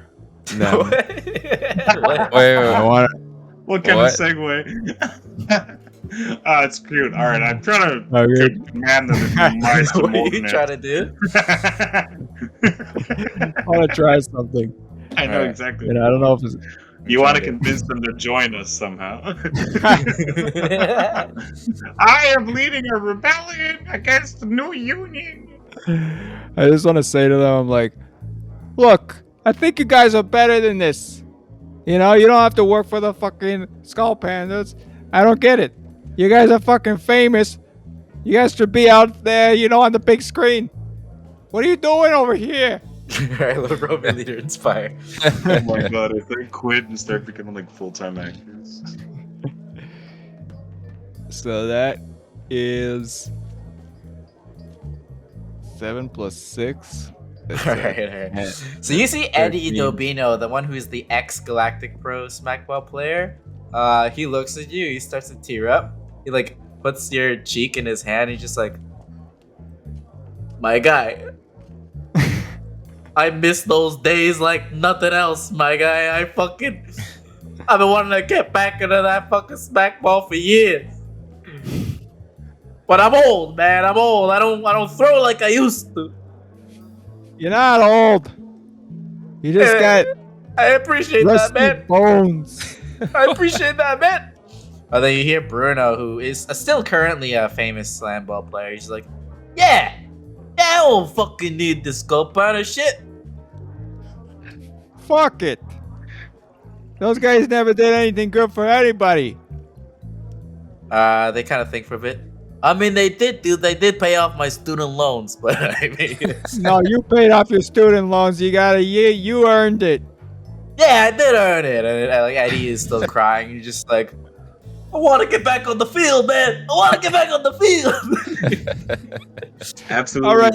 them. What? Wait, I want to. What kind What? of segue? It's cute. All right, I'm trying to Okay. command them to be my What are you subordinate. trying to do? I want to try something, I know Alright. exactly. and I don't know if it's. You want to convince them to join us somehow. I am leading a rebellion against the new union. I just want to say to them, I'm like, look, I think you guys are better than this. You know, you don't have to work for the fucking Skull Pandas. I don't get it. You guys are fucking famous. You guys should be out there, you know, on the big screen. What are you doing over here? Alright, little Roman leader inspire. Oh my god, if they quit and start becoming like full-time actors. So that is 7 plus 6. That's, Alright. So you see Eddie 13. Dobino, the one who's the ex-Galactic Pro Smackball player. He looks at you. He starts to tear up. He like puts your cheek in his hand. He's just like, "My guy, I miss those days like nothing else, my guy. I've been wanting to get back into that fucking smackball for years. But I'm old, man. I'm old. I don't throw like I used to. You're not old. You just got I appreciate that, rusty man. bones. I appreciate that, man." And then you hear Bruno, who is still currently a famous slam ball player. He's like, "Yeah, I don't fucking need this scope kind of shit." Fuck it. Those guys never did anything good for anybody. They kind of think for a bit. I mean, they did pay off my student loans, but I mean, No, you paid off your student loans. You got a year. You earned it. yeah, I did earn it. And like Eddie is still crying. He's just like, "I want to get back on the field, man. I want to get back on the field." Absolutely All right,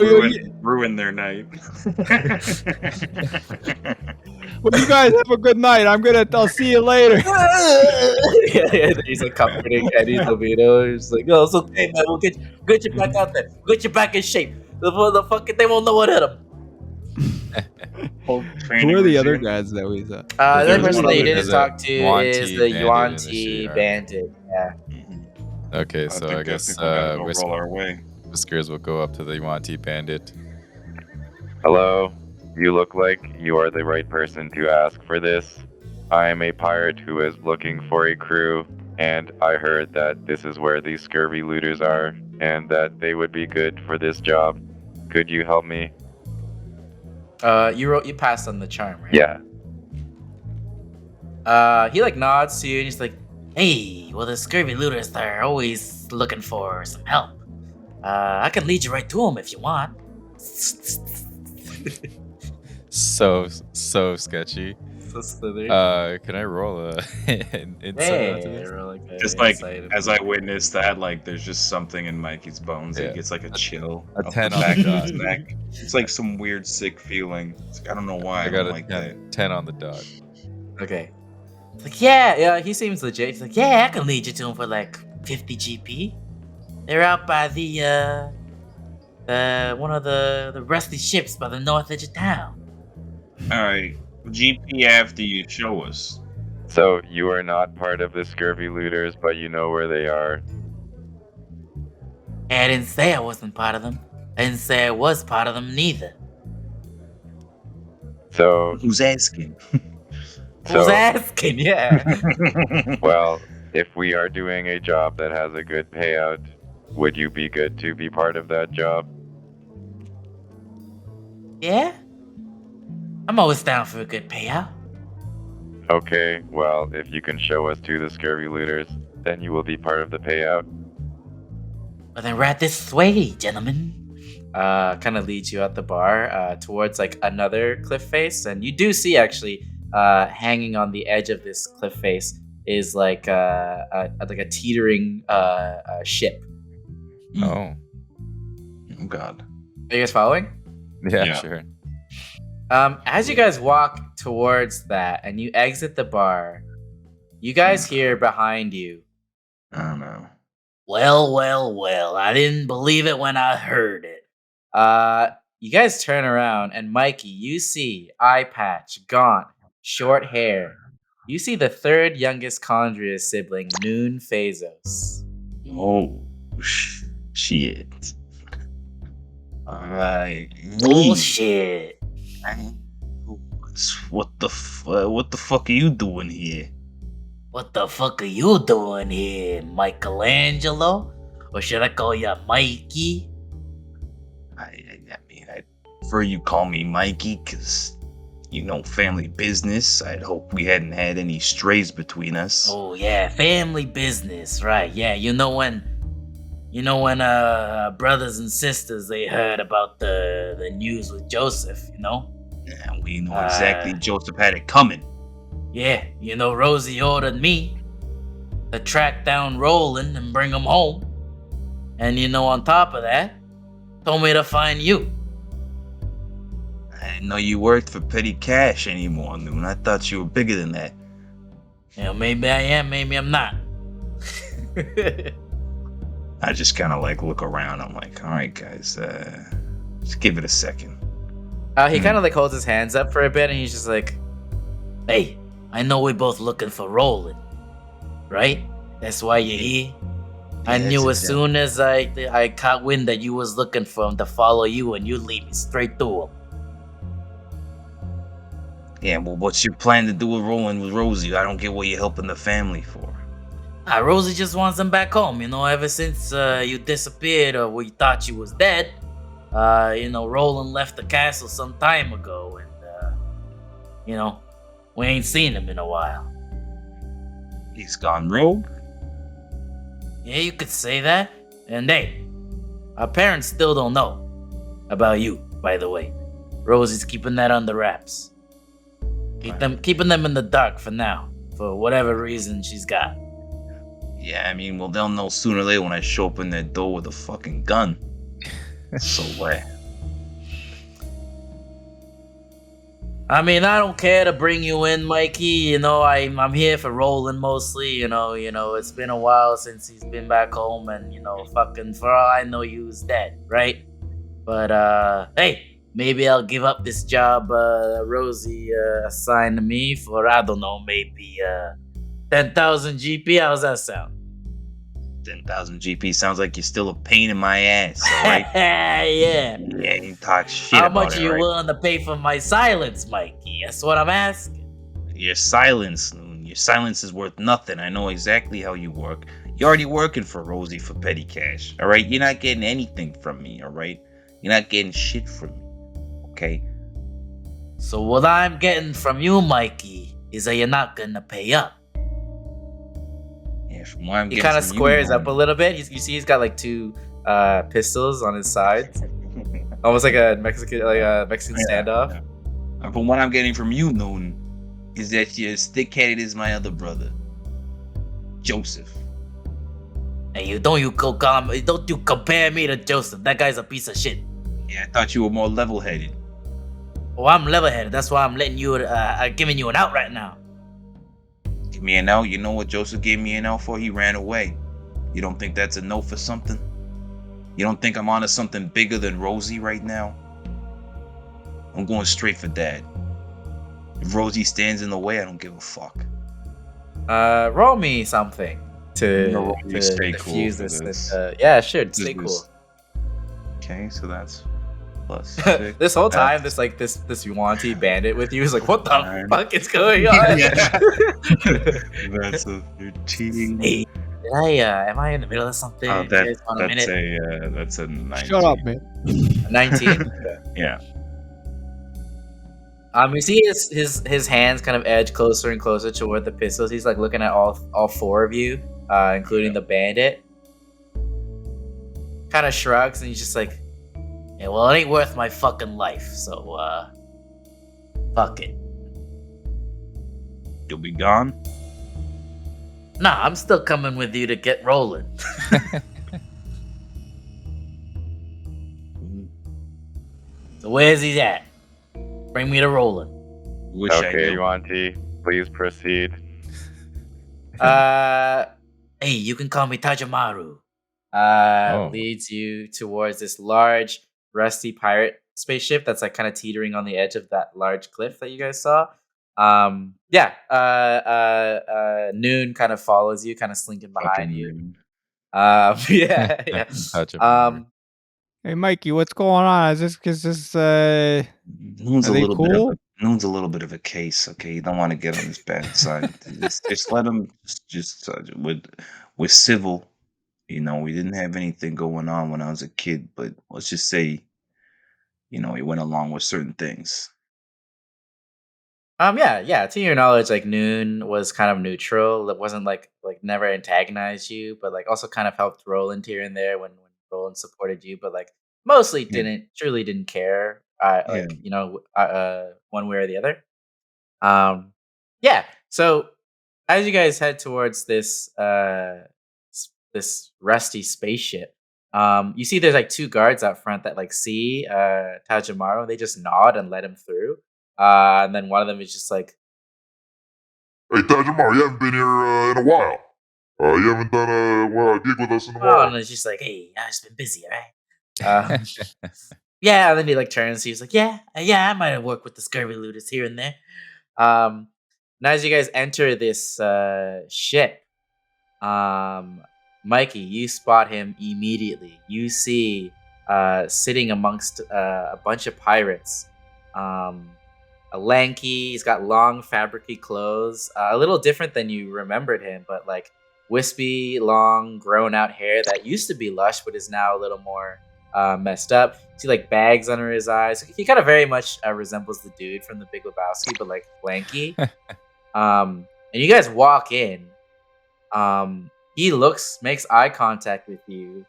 ruin their night. Well, you guys have a good night. I'll see you later. Yeah, he's like comforting Eddie Levito. He's like, "Oh, it's okay, man. We'll get you back out there. We'll get you back in shape. The fucking they won't know what hit him." Who are the other guys that we saw? The There's person one that you other- didn't there's a talk to Yuan-Ti is the bandit in the Yuan-Ti CR. bandit. Yeah. Okay, so I guess we'll roll our way. Whiskers will go up to the Yuan-Ti bandit. Hello, you look like you are the right person to ask for this. I am a pirate who is looking for a crew, and I heard that this is where these scurvy looters are, and that they would be good for this job. Could you help me? You passed on the charm, right? Yeah. He like nods to you and he's like, "Hey, well, the scurvy looters are always looking for some help. I can lead you right to them if you want." So sketchy. So slithery. Can I roll an insight onto this? Just like as I witnessed that, like there's just something in Mikey's bones. Yeah. He gets like a chill. A up 10 the on back the of his dot. neck. It's like some weird sick feeling. It's like, I don't know why. I got don't a like 10 on the dot. Okay. It's like, yeah, he seems legit. He's like, "Yeah, I can lead you to them for like 50 GP. They're out by the one of the rusty ships by the north edge of town." that. All right, GP after you show us. So you are not part of the scurvy looters, but you know where they are. I didn't say I wasn't part of them. I didn't say I was part of them neither. So, Who's asking? Who's asking? Yeah. well, if we are doing a job that has a good payout, would you be good to be part of that job? Yeah? I'm always down for a good payout. Okay, well, if you can show us to the scurvy looters, then you will be part of the payout. Well, then right this way, gentlemen. Kind of leads you out the bar towards like another cliff face, and you do see actually hanging on the edge of this cliff face is like a teetering ship. Oh. Oh God. Are you guys following? Yeah, sure. As you guys walk towards that and you exit the bar, you guys hear behind you. I don't know. Well, I didn't believe it when I heard it. You guys turn around and Mikey, you see eye patch, gaunt, short hair. You see the third youngest Chondria sibling, Noon Phazos. Oh, shit. Alright. Bullshit. What the fuck are you doing here? What the fuck are you doing here, Michelangelo? Or should I call you Mikey? I mean, I prefer you call me Mikey, cause family business. I'd hope we hadn't had any strays between us. Oh yeah, family business, right? Yeah, you know when brothers and sisters they heard about the news with Joseph, Yeah, we know exactly Joseph had it coming. Yeah, Rosie ordered me to track down Roland and bring him home. And on top of that, told me to find you. I didn't know you worked for petty cash anymore, Noon. I thought you were bigger than that. Maybe I am, maybe I'm not. I just kind of look around. I'm like, all right, guys, just give it a second. He kind of holds his hands up for a bit and he's just like, hey, I know we're both looking for Roland, right? That's why you're here. I knew as soon as I caught wind that you was looking for him to follow you and you'd lead me straight to him. Yeah, well, what's your plan to do with Roland with Rosie? I don't get what you're helping the family for. Rosie just wants him back home, ever since you disappeared or we thought you was dead. Roland left the castle some time ago and, we ain't seen him in a while. He's gone rogue? Yeah, you could say that. And hey, our parents still don't know about you, by the way. Rosie's keeping that under wraps. Keeping them in the dark for now, for whatever reason she's got. Yeah, I mean, well, they'll know sooner or later when I show up in their door with a fucking gun. So what? I mean, I don't care to bring you in, Mikey. I'm here for Roland mostly. It's been a while since he's been back home, and fucking for all I know, he was dead, right? But hey, maybe I'll give up this job Rosie assigned to me for I don't know, maybe 10,000 GP. How's that sound? 10,000 GP sounds like you're still a pain in my ass, alright? Yeah. Yeah, you talk shit How about much it, are you right? willing to pay for my silence, Mikey? That's what I'm asking. Your silence, Noon. Your silence is worth nothing. I know exactly how you work. You're already working for Rosie for petty cash, alright? You're not getting anything from me, alright? You're not getting shit from me, okay? So what I'm getting from you, Mikey, is that you're not gonna pay up. Yeah, from what I'm he getting kind of from squares you, up a little bit. You see he's got two pistols on his sides. Almost like a Mexican standoff. Yeah. From what I'm getting from you, Noon, is that you're as thick-headed as my other brother, Joseph. And don't you compare me to Joseph. That guy's a piece of shit. Yeah, I thought you were more level-headed. Oh, I'm level-headed. That's why I'm letting you, giving you an out right now. Give me an out? You know what Joseph gave me an out for? He ran away. You don't think that's a no for something? You don't think I'm onto something bigger than Rosie right now? I'm going straight for Dad. If Rosie stands in the way, I don't give a fuck. Roll me something to stay cool diffuse for this. Yeah, sure. Stay This- cool. Okay, so that's plus 6. This whole time, this Yuanti bandit with you is like, what the fuck is going on? That's a 13. Hey, am I in the middle of something? Oh, You guys want a that's minute? that's a 19. Shut up, man. 19. Yeah. You see his hands kind of edge closer and closer toward the pistols. He's like looking at all four of you, including the bandit. Kind of shrugs and he's just like, Yeah, well, it ain't worth my fucking life, so, fuck it. You'll be gone. Nah, I'm still coming with you to get rolling. So where's he at? Bring me to rolling. Wish I Okay, knew. Yuan-Ti, please proceed. Hey, you can call me Tajamaru. Leads you towards this large, rusty pirate spaceship that's like kind of teetering on the edge of that large cliff that you guys saw. Noon kind of follows you, kind of slinking behind you. Fucking Yeah. Pachumaster. Hey, Mikey, what's going on? Is this Noon's are a they little cool? Noon's a little bit of a case. Okay, you don't want to get on his bad side. Just let him. Just we're civil. You know, we didn't have anything going on when I was a kid, but let's just say, you know, he went along with certain things. Yeah. To your knowledge, like Noon was kind of neutral. It wasn't like never antagonized you, but like also kind of helped Roland here and there when Roland supported you, but like mostly Yeah. truly didn't care. Yeah. One way or the other. Yeah. So as you guys head towards this this rusty spaceship, you see there's like two guards out front that like see Tajamaru. They just nod and let him through. And then one of them is just like, Hey, Tajamar, you haven't been here in a while. You haven't done a gig with us in a oh, while. and it's just like, hey, I've just been busy, all right? Yeah, and then he like turns. He's like, yeah, I might have worked with the scurvy looters here and there. Now as you guys enter this ship, Mikey, you spot him immediately. You see sitting amongst a bunch of pirates. A lanky, he's got long fabricy clothes, a little different than you remembered him, but like wispy, long, grown out hair that used to be lush, but is now a little more messed up. You see like bags under his eyes. He kind of very much resembles the dude from The Big Lebowski, but like lanky. And you guys walk in. He makes eye contact with you,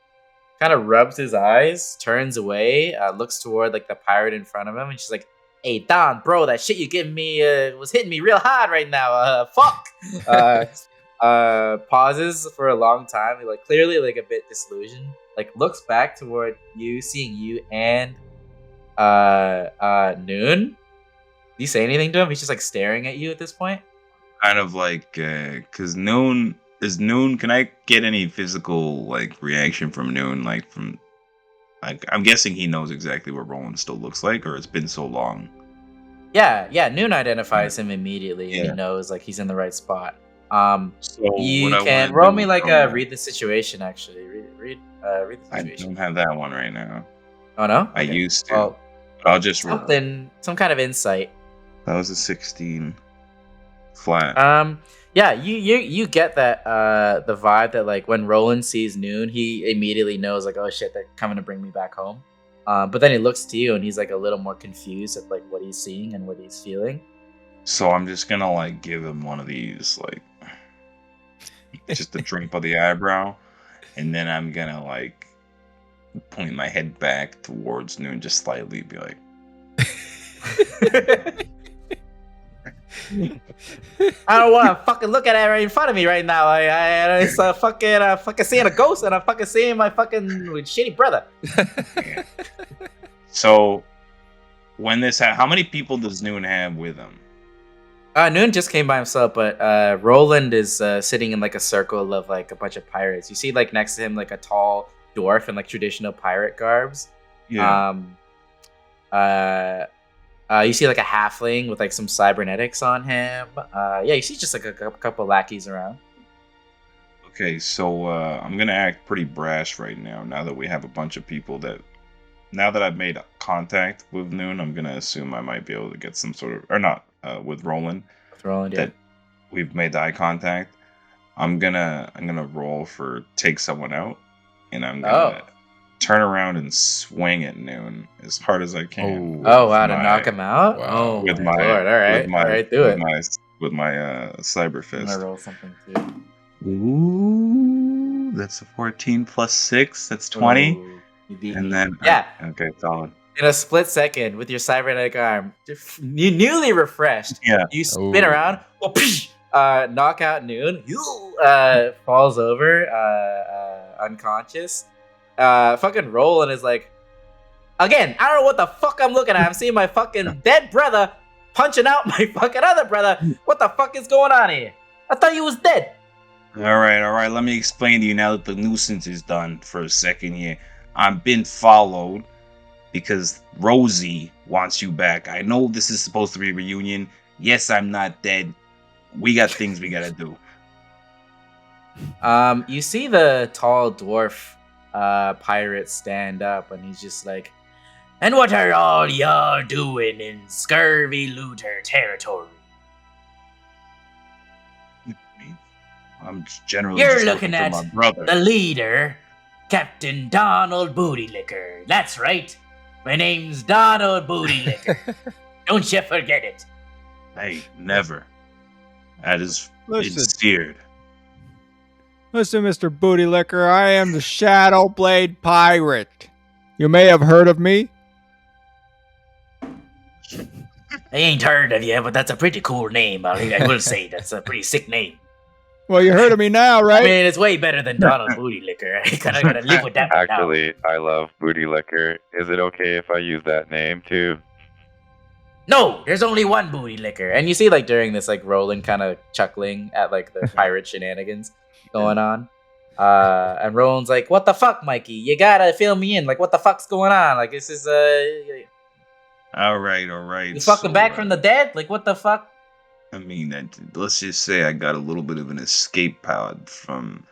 kind of rubs his eyes, turns away, looks toward like the pirate in front of him, and she's like, "Hey Don, bro, that shit you giving me was hitting me real hard right now. Fuck." Pauses for a long time, like clearly like a bit disillusioned. Like looks back toward you, seeing you and Noon. Do you say anything to him? He's just like staring at you at this point. Kind of like, cause Noon is Noon. Can I get any physical like reaction from Noon? Like from, like I'm guessing he knows exactly what Roland still looks like, or it's been so long. Yeah. Noon identifies him immediately, and he Yeah. knows like he's in the right spot. So You what I can wanna roll do me is like roll- read the situation. Actually, read the I situation. don't have that one right now. Oh no, I Okay. used to. Well, But I'll just roll. some kind of insight. That was a 16 flat. Yeah, you get that the vibe that like when Roland sees Noon, he immediately knows like, oh shit, they're coming to bring me back home. But then he looks to you and he's like a little more confused at like what he's seeing and what he's feeling. So I'm just gonna like give him one of these, like just a drape of the eyebrow, and then I'm gonna like point my head back towards Noon, just slightly, be like, I don't want to fucking look at it right in front of me right now. It's fucking seeing a ghost and I'm fucking seeing my fucking shitty brother. yeah. So when this how many people does Noon have with him? Noon just came by himself, but Roland is sitting in like a circle of like a bunch of pirates. You see like next to him like a tall dwarf in like traditional pirate garbs. Yeah. You see like a halfling with like some cybernetics on him. You see just like a couple lackeys around. Okay, so I'm gonna act pretty brash right now. Now that we have a bunch of people now that I've made contact with Noon, I'm gonna assume I might be able to get some sort of, or not, with Roland. With Roland, yeah. That we've made eye contact. I'm gonna roll for take someone out, and I'm gonna turn around and swing at Noon as hard as I can. Oh wow, to knock him out? Wow. Oh With my my lord! All right, with my, all right, do it. with my cyber I'm fist. gonna roll something too. Ooh, that's a 14 plus 6. That's 20. Ooh, you beat And me. then Yeah. okay, solid. in a split second with your cybernetic arm, you newly refreshed. Yeah. You spin Oh. around, knock out Noon. Falls over, unconscious. Fucking Roland is like, again, I don't know what the fuck I'm looking at. I'm seeing my fucking dead brother punching out my fucking other brother. What the fuck is going on here? I thought he was dead. All right. Let me explain to you now that the nuisance is done for a second here. I've been followed because Rosie wants you back. I know this is supposed to be a reunion. Yes, I'm not dead. We got things we gotta do. You see the tall dwarf pirate stand up, and he's just like, "And what are all y'all doing in scurvy looter territory? I'm generally You're just looking for at my brother. the leader, Captain Donald Bootylicker. That's right. My name's Donald Bootylicker. Don't you forget it." Hey, never. That is Listen. steered. Listen, Mr. Booty Licker, I am the Shadow Blade Pirate. You may have heard of me. I ain't heard of you, but that's a pretty cool name. I will say that's a pretty sick name. Well, you heard of me now, I right? mean, it's way better than Donald Bootylicker. I kind of gotta live with that one now. Actually, I love Booty Licker. Is it okay if I use that name too? No, there's only one Bootylicker. And you see, like, during this, like, Roland kind of chuckling at, like, the pirate shenanigans going on. And Roland's like, "What the fuck, Mikey? You gotta fill me in. Like, what the fuck's going on? Like, this is, All right. you fucking back from the dead? Like, what the fuck?" I mean, let's just say I got a little bit of an escape pod from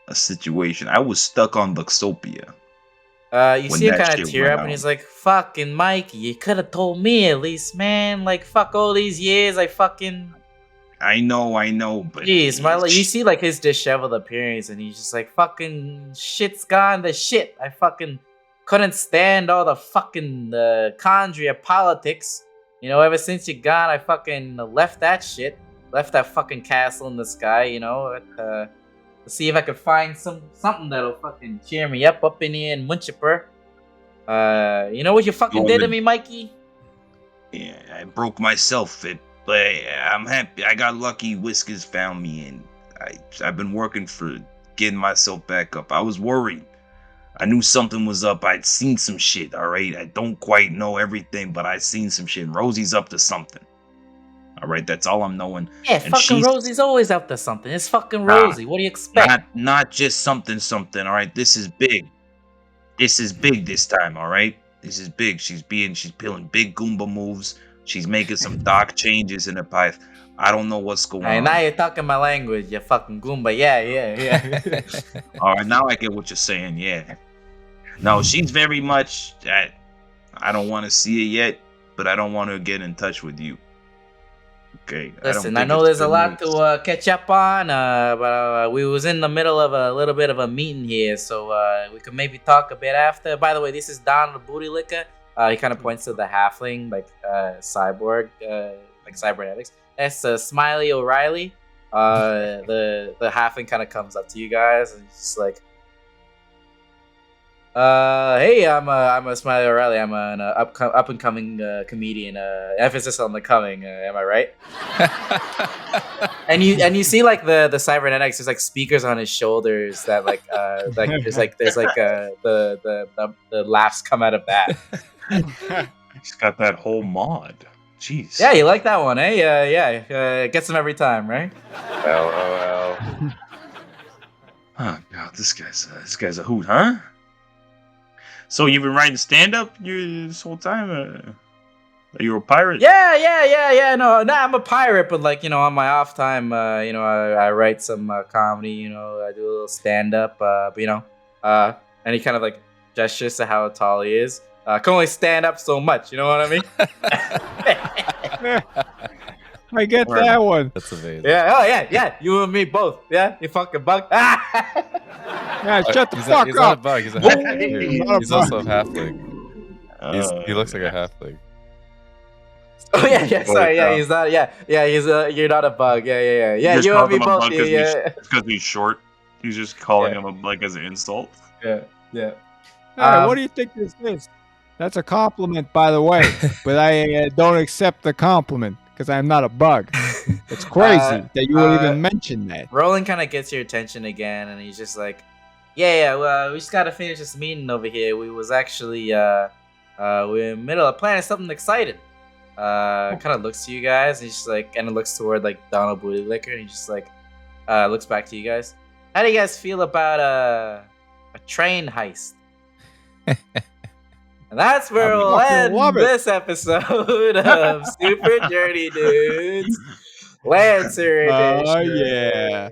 a situation. I was stuck on Luxopia. You When see him that kind shit of tear went up, and out. he's like, "Fucking Mikey, you could have told me at least, man. Like, fuck all these years, I fucking..." I know, but Jeez, you see, like, his disheveled appearance, and he's just like, "Fucking shit's gone to shit. I fucking couldn't stand all the fucking Condria politics. You know, ever since you gone, I fucking left that shit. Left that fucking castle in the sky, you know, to see if I could find something that'll fucking cheer me up in here in Munchipur. You know what you fucking did to me, Mikey?" Yeah, I broke myself. I'm happy. I got lucky. Whiskers found me, and I've been working for getting myself back up. I was worried. I knew something was up. I'd seen some shit. All right, I don't quite know everything, but I'd seen some shit. And Rosie's up to something. All right, that's all I'm knowing. Yeah, And fucking she's- Rosie's always up to something. It's fucking Rosie. What do you expect? Not just something. All right, this is big. This is big this time. All right, this is big. She's pulling big Goomba moves. She's making some dark changes in her path. I don't know what's going Hey, on. now you're talking my language, you fucking Goomba. Yeah. All right, now I get what you're saying. Yeah. No, she's very much. I don't want to see her yet, but I don't want to get in touch with you. Okay. Listen, I know there's a lot to catch up on, but we was in the middle of a little bit of a meeting here, so we could maybe talk a bit after. By the way, this is Donald Bootylicker. He kind of points to the halfling, like cyborg, like cybernetics. That's Smiley O'Reilly. The halfling kind of comes up to you guys and he's just like, "Hey, I'm a Smiley O'Reilly. I'm an up and coming comedian. Emphasis on the coming. Am I right?" And you see like the cybernetics. There's like speakers on his shoulders that like there's the laughs come out of that. He's got that whole mod. Jeez. Yeah, you like that one, eh? Yeah. Gets them every time, right? LOL. Oh god, this guy's a hoot, huh? So you've been writing stand up this whole time? Are you a pirate? Yeah. No, I'm a pirate, but like, you know, on my off time, you know, I write some comedy. You know, I do a little stand up. You know, and he kind of like gestures to how tall he is. I can only stand up so much. You know what I mean? I get that one. That's amazing. Yeah. Oh yeah. You and me both. Yeah. You fucking bug. Yeah, shut the He's fuck he's not a up. bug. He's a Whoa, halfling. not a He's bug. also a halfling. He looks like a halfling. Oh yeah. Sorry. Yeah. He's not. Yeah. He's you're not a bug. Yeah. just You and called me him a both. bug 'cause Yeah. because he's short. He's just calling Yeah. him like as an insult. Yeah. Hey, what do you think this is? That's a compliment, by the way, but I don't accept the compliment because I'm not a bug. It's crazy that you would even mention that. Roland kind of gets your attention again, and he's just like, "Yeah, well, we just gotta finish this meeting over here. We was actually, we're in the middle of planning something exciting." Kind of looks to you guys, and he's just like, and it looks toward like Donald Booty Liquor, and he just like, looks back to you guys. How do you guys feel about a train heist? And that's where we'll end this episode of Super Journey Dudes Lancer Edition. Oh, yeah.